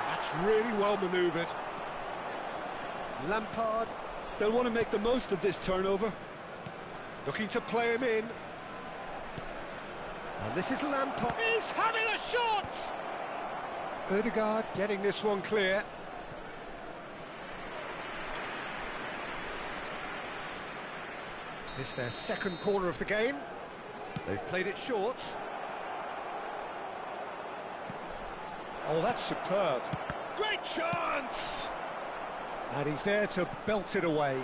That's really well manoeuvred. Lampard. They'll want to make the most of this turnover. Looking to play him in. And this is Lampard. He's having a shot! Ødegaard getting this one clear. It's their second corner of the game. They've played it short. Oh, that's superb. Great chance! And he's there to belt it away.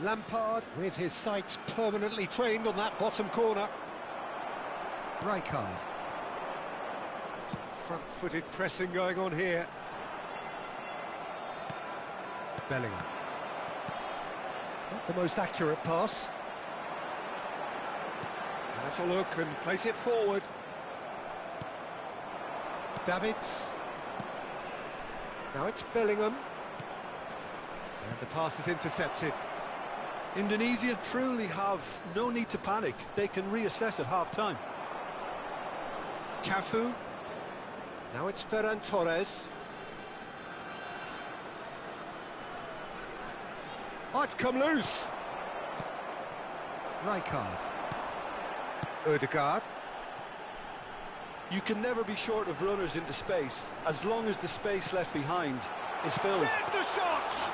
Lampard with his sights permanently trained on that bottom corner. Rijkaard. Some front-footed pressing going on here. Bellingham. Not the most accurate pass. Has a look and plays it forward. Davids. Now it's Bellingham. And the pass is intercepted. Indonesia truly have no need to panic. They can reassess at half-time. Cafu. Now it's Ferran Torres. Oh, it's come loose. Rijkaard. Odegaard. You can never be short of runners into space, as long as the space left behind is filled. There's the shot!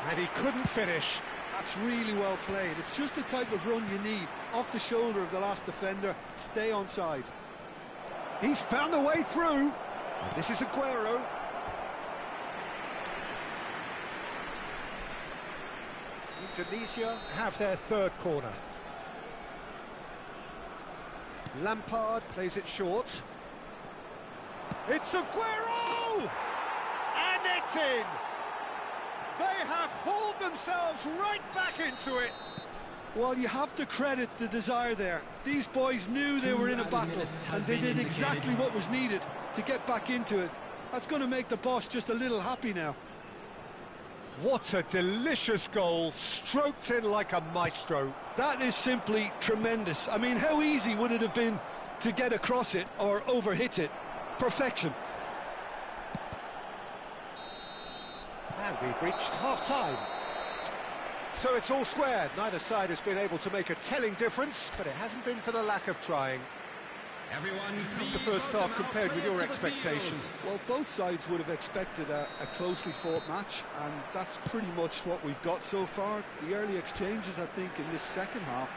And he couldn't finish. That's really well played. It's just the type of run you need. Off the shoulder of the last defender, stay onside. He's found a way through. And this is Aguero. Indonesia have their third corner. Lampard plays it short. It's Aguero! And it's in! They have hauled themselves right back into it. Well, you have to credit the desire there. These boys knew they were in a battle, and they did exactly what was needed to get back into it. That's going to make the boss just a little happy now. What a delicious goal, stroked in like a maestro. That is simply tremendous. I mean, how easy would it have been to get across it or overhit it? Perfection. And we've reached half-time. So it's all square. Neither side has been able to make a telling difference, but it hasn't been for the lack of trying. How's the first half compared with your expectation? Well, both sides would have expected a closely fought match, and that's pretty much what we've got so far. The early exchanges, I think, in this second half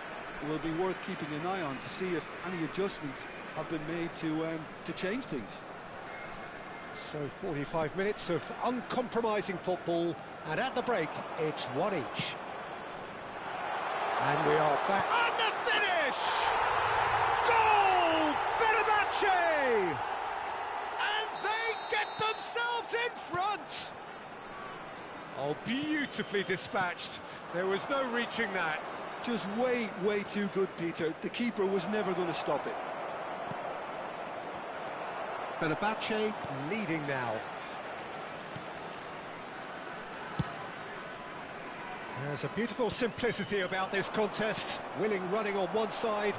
will be worth keeping an eye on to see if any adjustments have been made to change things. So 45 minutes of uncompromising football, and at the break, it's one each. And we are back. And the finish! Goal! Fenerbahce! And they get themselves in front! Oh, beautifully dispatched. There was no reaching that. Just way too good, Peter. The keeper was never going to stop it. Fenerbahce leading now. There's a beautiful simplicity about this contest. Willing running on one side,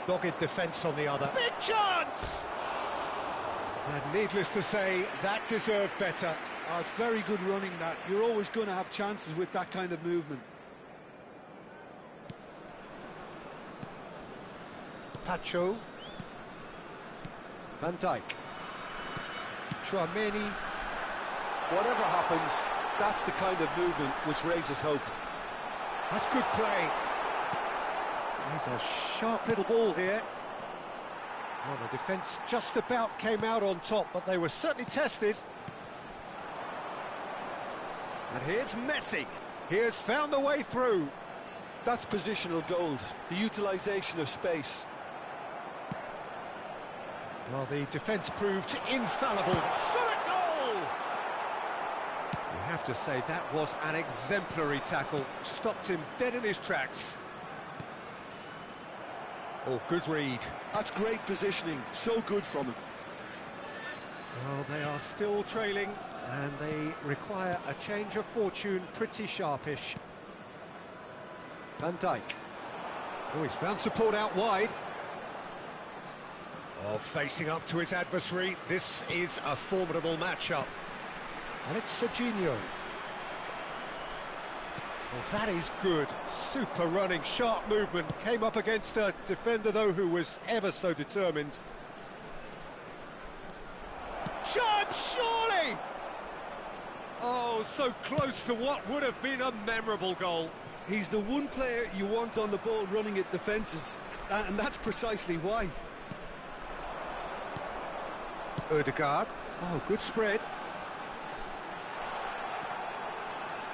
dogged defence on the other. Big chance! And needless to say, that deserved better. Oh, it's very good running, that. You're always going to have chances with that kind of movement. Pacho. Van Dijk. Chouameni. Whatever happens, that's the kind of movement which raises hope. That's good play. There's a sharp little ball here. Well, the defence just about came out on top, but they were certainly tested. And here's Messi. He has found the way through. That's positional gold, the utilisation of space. Well, the defence proved infallible. Solid goal! You have to say that was an exemplary tackle. Stopped him dead in his tracks. Oh, good read. That's great positioning. So good from him. Well, they are still trailing, and they require a change of fortune pretty sharpish. Van Dijk. Oh, he's found support out wide. Oh, facing up to his adversary, this is a formidable matchup. And it's Serginho. Well, that is good. Super running, sharp movement. Came up against a defender, though, who was ever so determined. Chance, surely! Oh, so close to what would have been a memorable goal. He's the one player you want on the ball running at defences, and that's precisely why. Odegaard. Oh, good spread.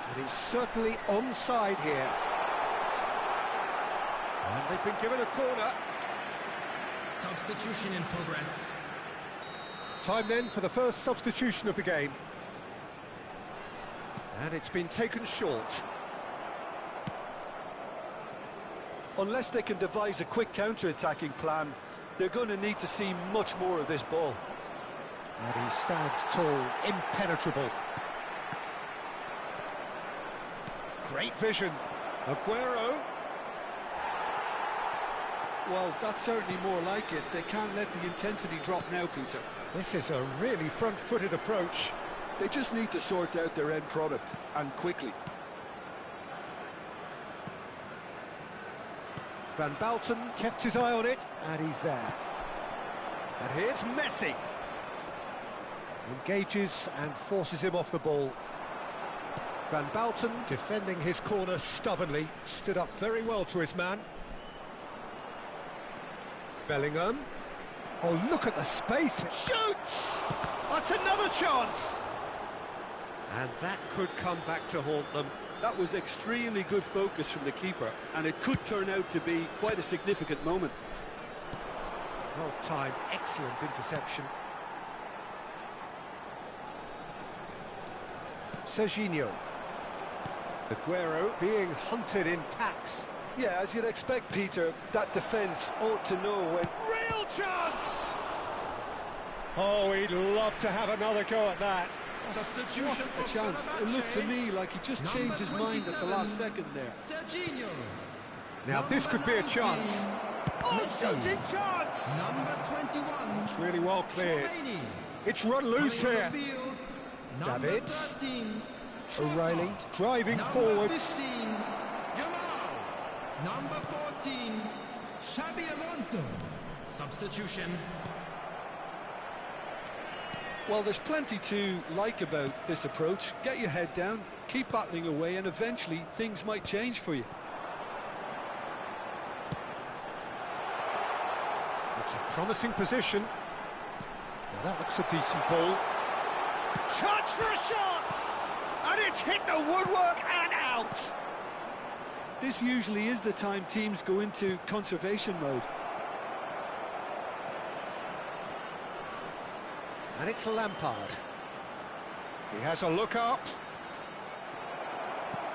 And And he's certainly onside here. And they've been given a corner. Substitution in progress. Time then for the first substitution of the game. And it's been taken short. Unless they can devise a quick counter-attacking plan, they're going to need to see much more of this ball. And he stands tall, impenetrable. Great vision. Aguero. Well, that's certainly more like it. They can't let the intensity drop now, Peter. This is a really front-footed approach. They just need to sort out their end product, and quickly. Van Balten kept his eye on it, and he's there. And here's Messi. Engages and forces him off the ball. Van Balten, defending his corner stubbornly, stood up very well to his man. Bellingham. Oh, look at the space. It shoots! That's another chance! And that could come back to haunt them. That was extremely good focus from the keeper, and it could turn out to be quite a significant moment. Well timed, excellent interception. Serginho. Aguero being hunted in packs. Yeah, as you'd expect, Peter, that defence ought to know when... Real chance! Oh, he'd love to have another go at that. What a chance. It looked to me like he just changed his mind at the last second there. Serginho. Now this could be a chance. Oh, shooting chance! Number 21. It's really well cleared. Hormati. It's run loose Coming here. on the field, number Davids. 13. O'Reilly driving Number forwards. 15. Yamal. Number 14. Xabi Alonso. Substitution. Well, there's plenty to like about this approach. Get your head down, keep battling away, and eventually things might change for you. It's a promising position. Now that looks a decent ball. Chance for a shot! And it's hit the woodwork and out! This usually is the time teams go into conservation mode. And it's Lampard. He has a look up.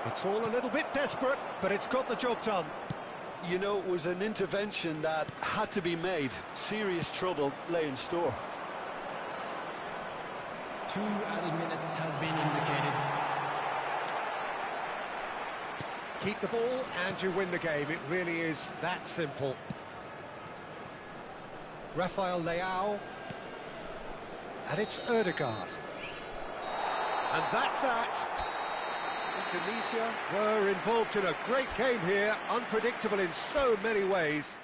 It's all a little bit desperate, but it's got the job done. You know, it was an intervention that had to be made. Serious trouble lay in store. 2 added minutes has been indicated. Keep the ball and you win the game. It really is that simple. Rafael Leao. And it's Ødegaard. And that's that. Indonesia were involved in a great game here, unpredictable in so many ways.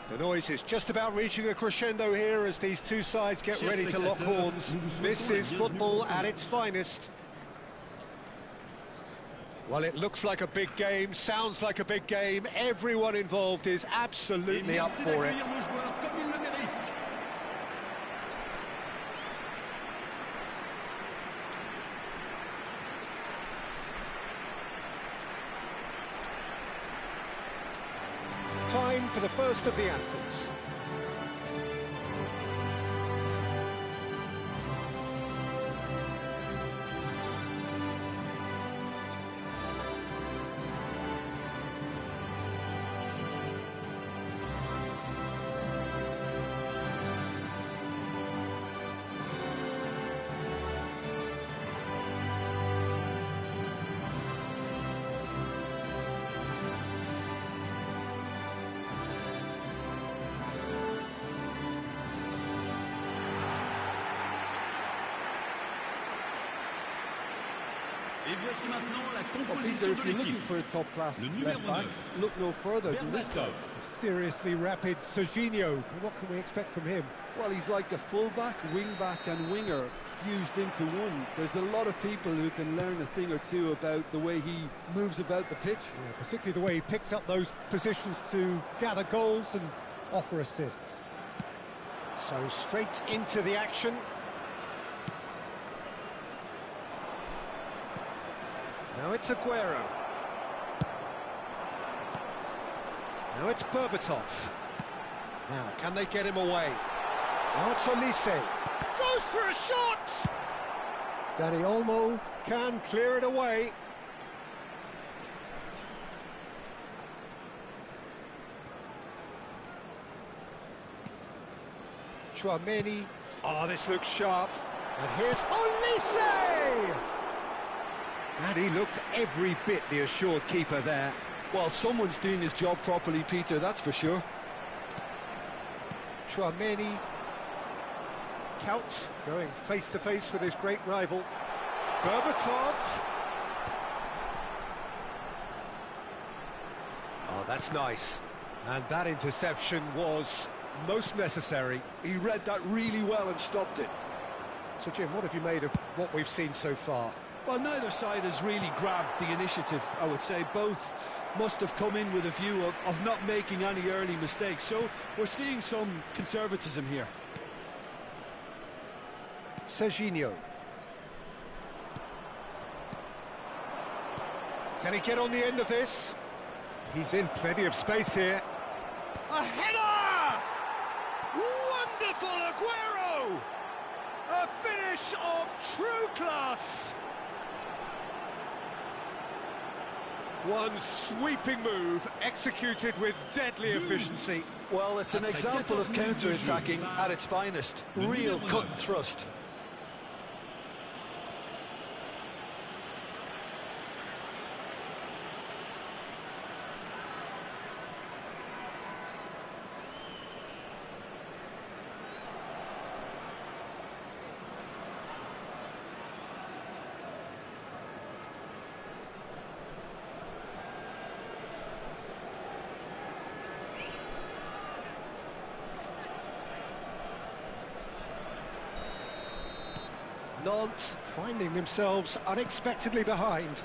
The noise is just about reaching a crescendo here as these two sides get ready to lock horns. This is football at its finest. Well, it looks like a big game, sounds like a big game. Everyone involved is absolutely up for it. time for the first of the anthems. Well, Peter, if you're looking for a top-class left-back, look no further than this guy. Seriously rapid Serginho. What can we expect from him? Well, he's like a full-back, wing-back and winger fused into one. There's a lot of people who can learn a thing or two about the way he moves about the pitch. Yeah, particularly the way he picks up those positions to gather goals and offer assists. So straight into the action. Now it's Aguero. Now it's Berbatov. Now, can they get him away? Now it's Olise. Goes for a shot! Dani Olmo can clear it away. Chouameni. Oh, this looks sharp. And here's Olise! And he looked every bit the assured keeper there. Well, someone's doing his job properly, Peter, that's for sure. Chouameni. Count going face-to-face with his great rival. Berbatov. Oh, that's nice. And that interception was most necessary. He read that really well and stopped it. So, Jim, what have you made of what we've seen so far? Well, neither side has really grabbed the initiative, I would say. Both must have come in with a view of not making any early mistakes. So we're seeing some conservatism here. Serginho. Can he get on the end of this? He's in plenty of space here. A header! Wonderful Aguero! A finish of true class! One sweeping move, executed with deadly efficiency. Well, it's an example of counter-attacking at its finest. Real cut and thrust. Nantes finding themselves unexpectedly behind.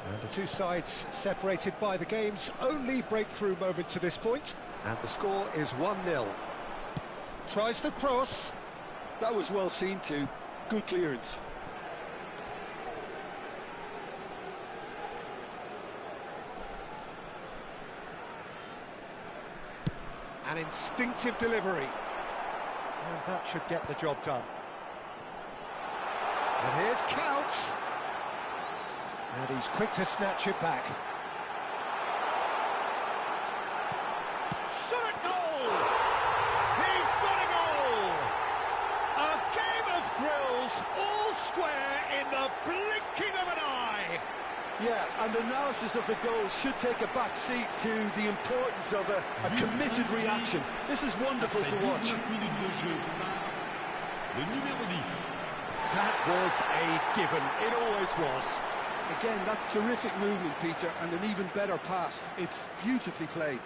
And the two sides separated by the game's only breakthrough moment to this point. And the score is 1-0. Tries the cross. That was well seen too. Good clearance. An instinctive delivery. And that should get the job done. And here's Count. And he's quick to snatch it back. Shot at goal! He's got a goal! A game of thrills, all square in the blinking of an eye! Yeah, and analysis of the goal should take a back seat to the importance of a committed reaction. This is wonderful to watch. That was a given. It always was. Again, that's terrific movement, Peter, and an even better pass. It's beautifully played.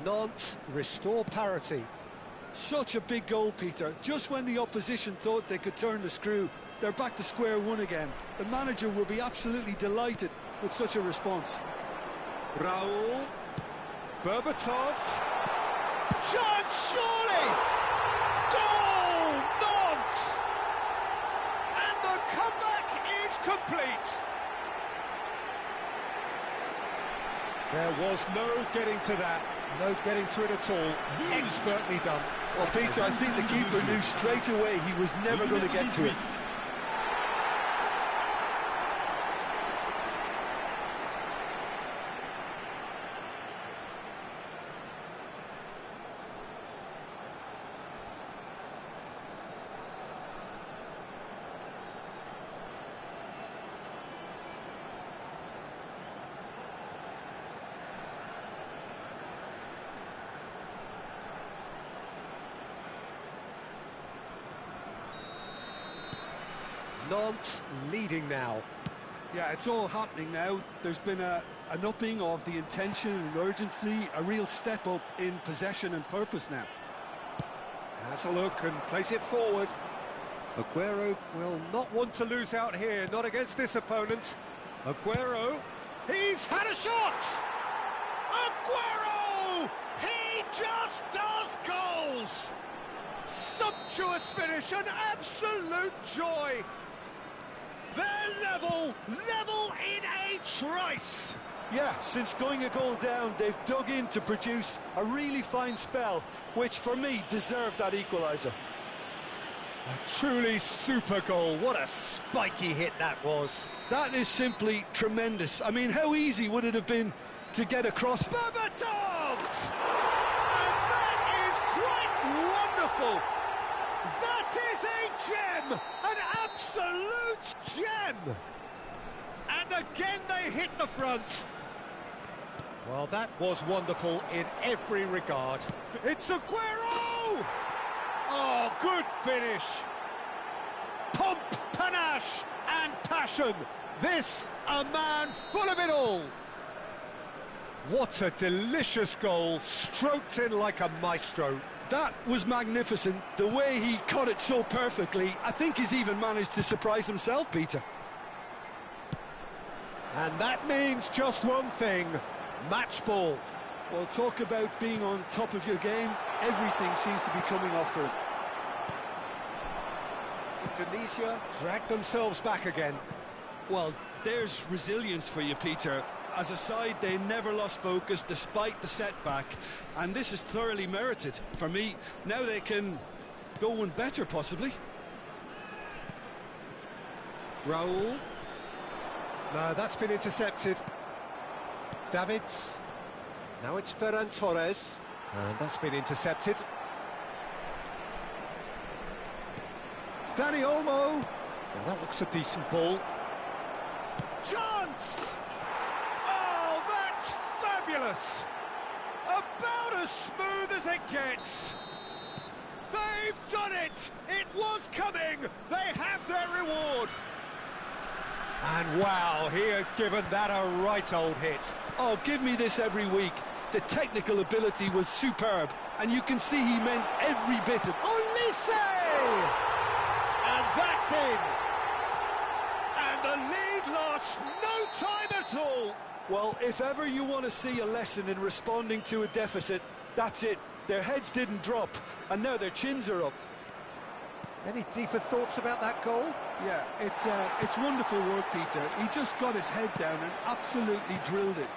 Nantes restore parity. Such a big goal, Peter. Just when the opposition thought they could turn the screw, they're back to square one again. The manager will be absolutely delighted with such a response. Raul. Berbatov. Chance, surely! Goal! Not! And the comeback is complete. There was no getting to that. No getting to it at all. Expertly done. Well, Peter, I think the keeper knew straight away he was never going to get to it. Nantes leading now. Yeah, it's all happening now. There's been an upping of the intention and urgency, a real step up in possession and purpose now. Has a look and plays it forward. Aguero will not want to lose out here, not against this opponent. Aguero, he's had a shot! Aguero! He just does goals! Sumptuous finish, an absolute joy! They're level in a trice! Yeah, since going a goal down, they've dug in to produce a really fine spell, which for me deserved that equaliser. A truly super goal. What a spiky hit that was. That is simply tremendous. I mean, how easy would it have been to get across? Berbatov! And that is quite wonderful. That is a gem, an absolute gem. And again they hit the front. Well, that was wonderful in every regard. It's Aguero! Oh, good finish. Pomp, panache and passion. This, a man full of it all. What a delicious goal, stroked in like a maestro. That was magnificent. The way he caught it so perfectly, I think he's even managed to surprise himself, Peter. And that means just one thing, match ball. Well, talk about being on top of your game. Everything seems to be coming off for him. Indonesia dragged themselves back again. Well, there's resilience for you, Peter. As a side, they never lost focus despite the setback, and this is thoroughly merited. For me, now they can go one better, possibly. Raul. No, that's been intercepted. Davids. Now it's Ferran Torres. And that's been intercepted. Danny Olmo. Now that looks a decent ball. Chance! Oh, that's fabulous! About as smooth as it gets. They've done it! It was coming! They have their reward! And wow, he has given that a right old hit. Oh, give me this every week. The technical ability was superb, and you can see he meant every bit of... Olise! And that's in! And the lead lasts no time at all! Well, if ever you want to see a lesson in responding to a deficit, that's it. Their heads didn't drop, and now their chins are up. Any deeper thoughts about that goal? Yeah, it's wonderful work, Peter. He just got his head down and absolutely drilled it.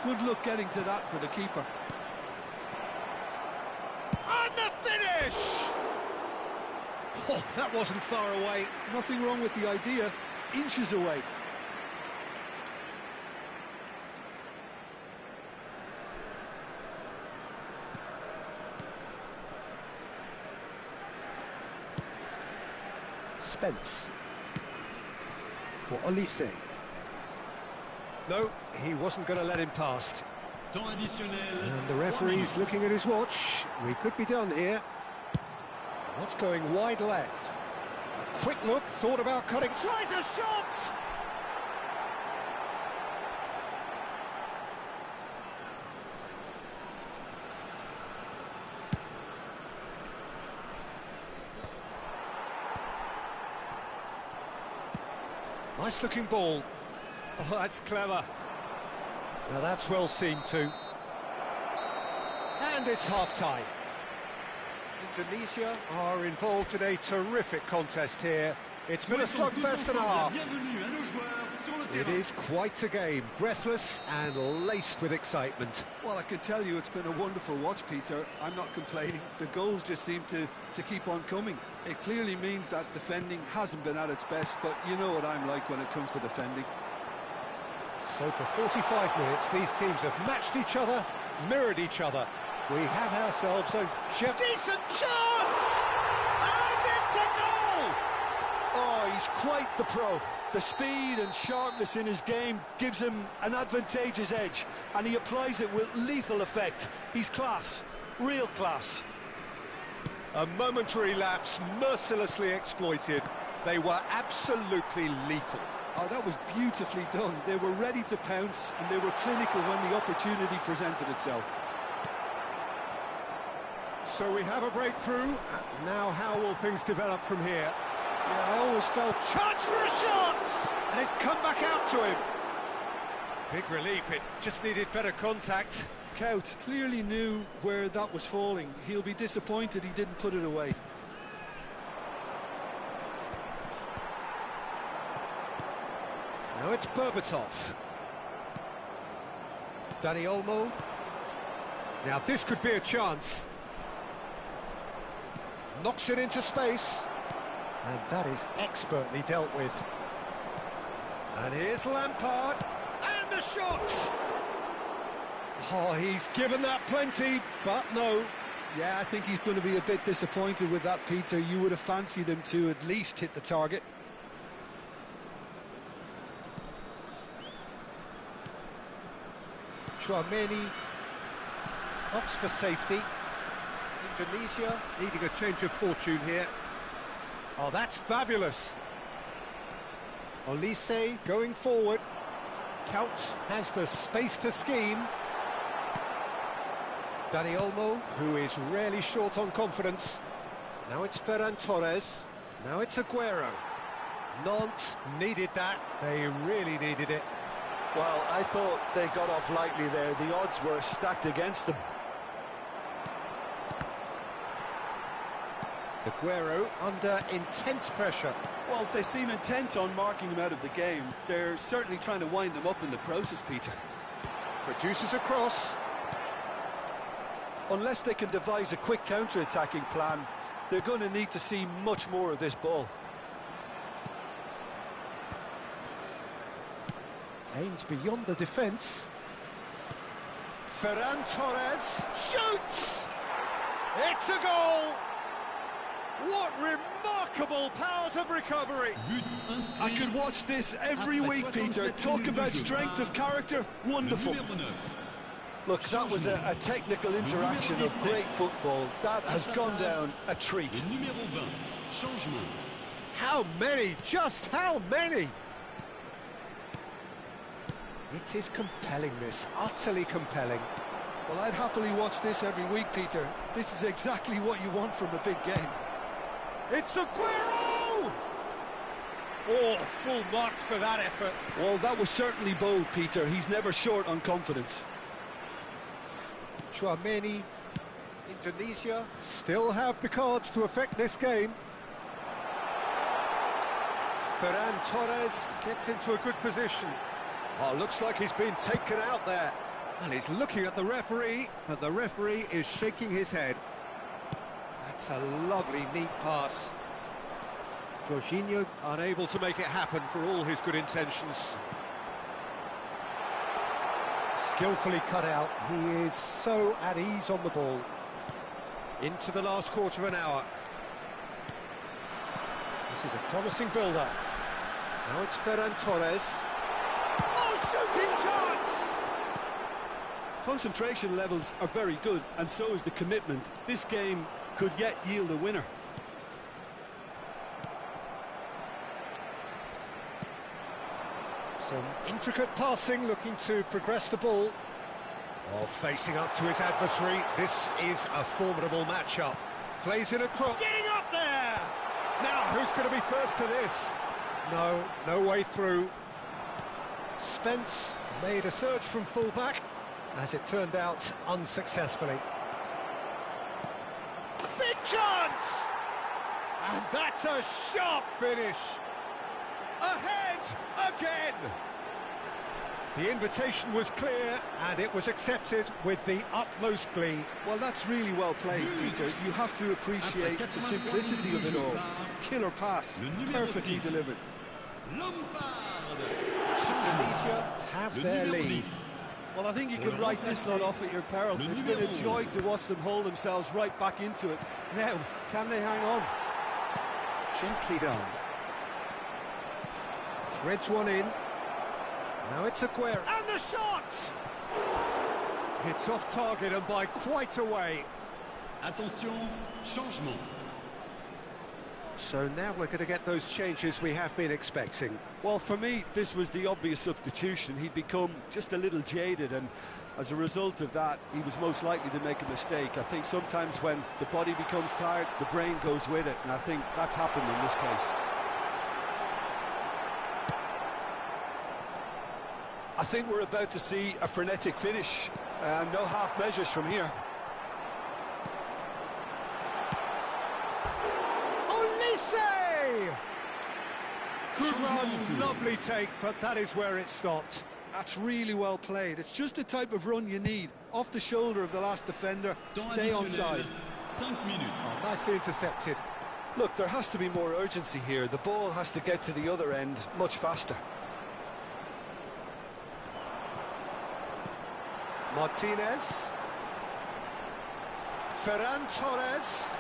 Good luck getting to that for the keeper. And the finish! Oh, that wasn't far away. Nothing wrong with the idea. Inches away. Spence for Olise. No, he wasn't going to let him past. And the referee's looking at his watch. We could be done here. What's going wide left? A quick look, thought about cutting. Tries a shot! Nice looking ball. Oh, that's clever. Now that's well seen too. And it's half-time. Indonesia are involved in a terrific contest here. It's been a slugfest and a half. It is quite a game, breathless and laced with excitement. Well, I can tell you it's been a wonderful watch, Peter. I'm not complaining. The goals just seem to keep on coming. It clearly means that defending hasn't been at its best, but you know what I'm like when it comes to defending. So for 45 minutes, these teams have matched each other, mirrored each other. We have ourselves a decent chance! And it's a goal! Oh, he's quite the pro. The speed and sharpness in his game gives him an advantageous edge, and he applies it with lethal effect. He's class, real class. A momentary lapse mercilessly exploited. They were absolutely lethal. Oh, that was beautifully done. They were ready to pounce, and they were clinical when the opportunity presented itself. So we have a breakthrough. Now how will things develop from here? Yeah, I always felt... Chance for a shot! And it's come back out to him. Big relief, it just needed better contact. Kaut clearly knew where that was falling. He'll be disappointed he didn't put it away. Now it's Berbatov. Dani Olmo. Now this could be a chance. Knocks it into space. And that is expertly dealt with. And here's Lampard. And the shot! Oh, he's given that plenty, but no. Yeah, I think he's going to be a bit disappointed with that, Peter. You would have fancied him to at least hit the target. Chouameni opts for safety. Indonesia needing a change of fortune here. Oh, that's fabulous. Olise going forward. Kaut has the space to scheme. Dani Olmo, who is rarely short on confidence. Now it's Ferran Torres. Now it's Aguero. Nantes needed that. They really needed it. Well, I thought they got off lightly there. The odds were stacked against them. Aguero under intense pressure. Well, they seem intent on marking him out of the game. They're certainly trying to wind them up in the process, Peter. Produces a cross. Unless they can devise a quick counter-attacking plan, they're going to need to see much more of this ball. Aimed beyond the defence. Ferran Torres shoots! It's a goal! What remarkable powers of recovery! I could watch this every week, Peter. Talk about strength of character. Wonderful. Look, that was a technical interaction of great football. That has gone down a treat. How many? Just how many? It is compelling, this, utterly compelling. Well, I'd happily watch this every week, Peter. This is exactly what you want from a big game. It's Aguero! Oh, full marks for that effort. Well, that was certainly bold, Peter. He's never short on confidence. Chouameni, Indonesia still have the cards to affect this game. Ferran Torres gets into a good position. Oh, looks like he's been taken out there. And he's looking at the referee, but the referee is shaking his head. That's a lovely, neat pass. Jorginho unable to make it happen for all his good intentions. Skillfully cut out. He is so at ease on the ball. Into the last quarter of an hour. This is a promising build-up. Now it's Ferran Torres. Oh, shooting chance! Concentration levels are very good, and so is the commitment. This game could yet yield a winner. Some intricate passing, looking to progress the ball. Oh, facing up to his adversary. This is a formidable matchup. Plays in a cross. Getting up there! Now, who's going to be first to this? No, no way through. Spence made a surge from full-back, as it turned out, unsuccessfully. Big chance! And that's a sharp finish. Ahead again! The invitation was clear, and it was accepted with the utmost glee. Well, that's really well played, Peter. You have to appreciate the simplicity of it all. Killer pass, perfectly delivered. Tunisia have their lead. Well, I think you can write this lot off at your peril. It's been a joy to watch them hold themselves right back into it. Now, can they hang on? Gently done. Threads one in. Now it's Aguero. And the shot! It's off target and by quite a way. Attention, changement. So now we're going to get those changes we have been expecting. Well, for me, this was the obvious substitution. He'd become just a little jaded, and as a result of that, he was most likely to make a mistake. I think sometimes when the body becomes tired, the brain goes with it, and I think that's happened in this case. I think we're about to see a frenetic finish. No half measures from here. Olise! Good run, lovely take, but that is where it stopped. That's really well played. It's just the type of run you need. Off the shoulder of the last defender, stay onside. Oh, nicely intercepted. Look, there has to be more urgency here. The ball has to get to the other end much faster. Martinez. Ferran Torres.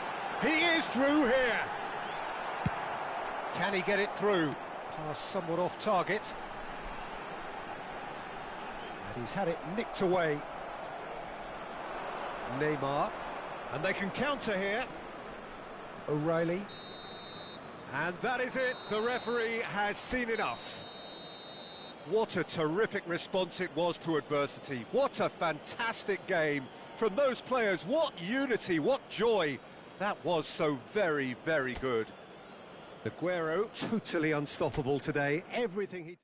He is through here. Can he get it through? Pass somewhat off target. And he's had it nicked away. Neymar. And they can counter here. O'Reilly. And that is it. The referee has seen enough. What a terrific response it was to adversity. What a fantastic game from those players. What unity, what joy. That was so very, very good. Aguero, totally unstoppable today. Everything he...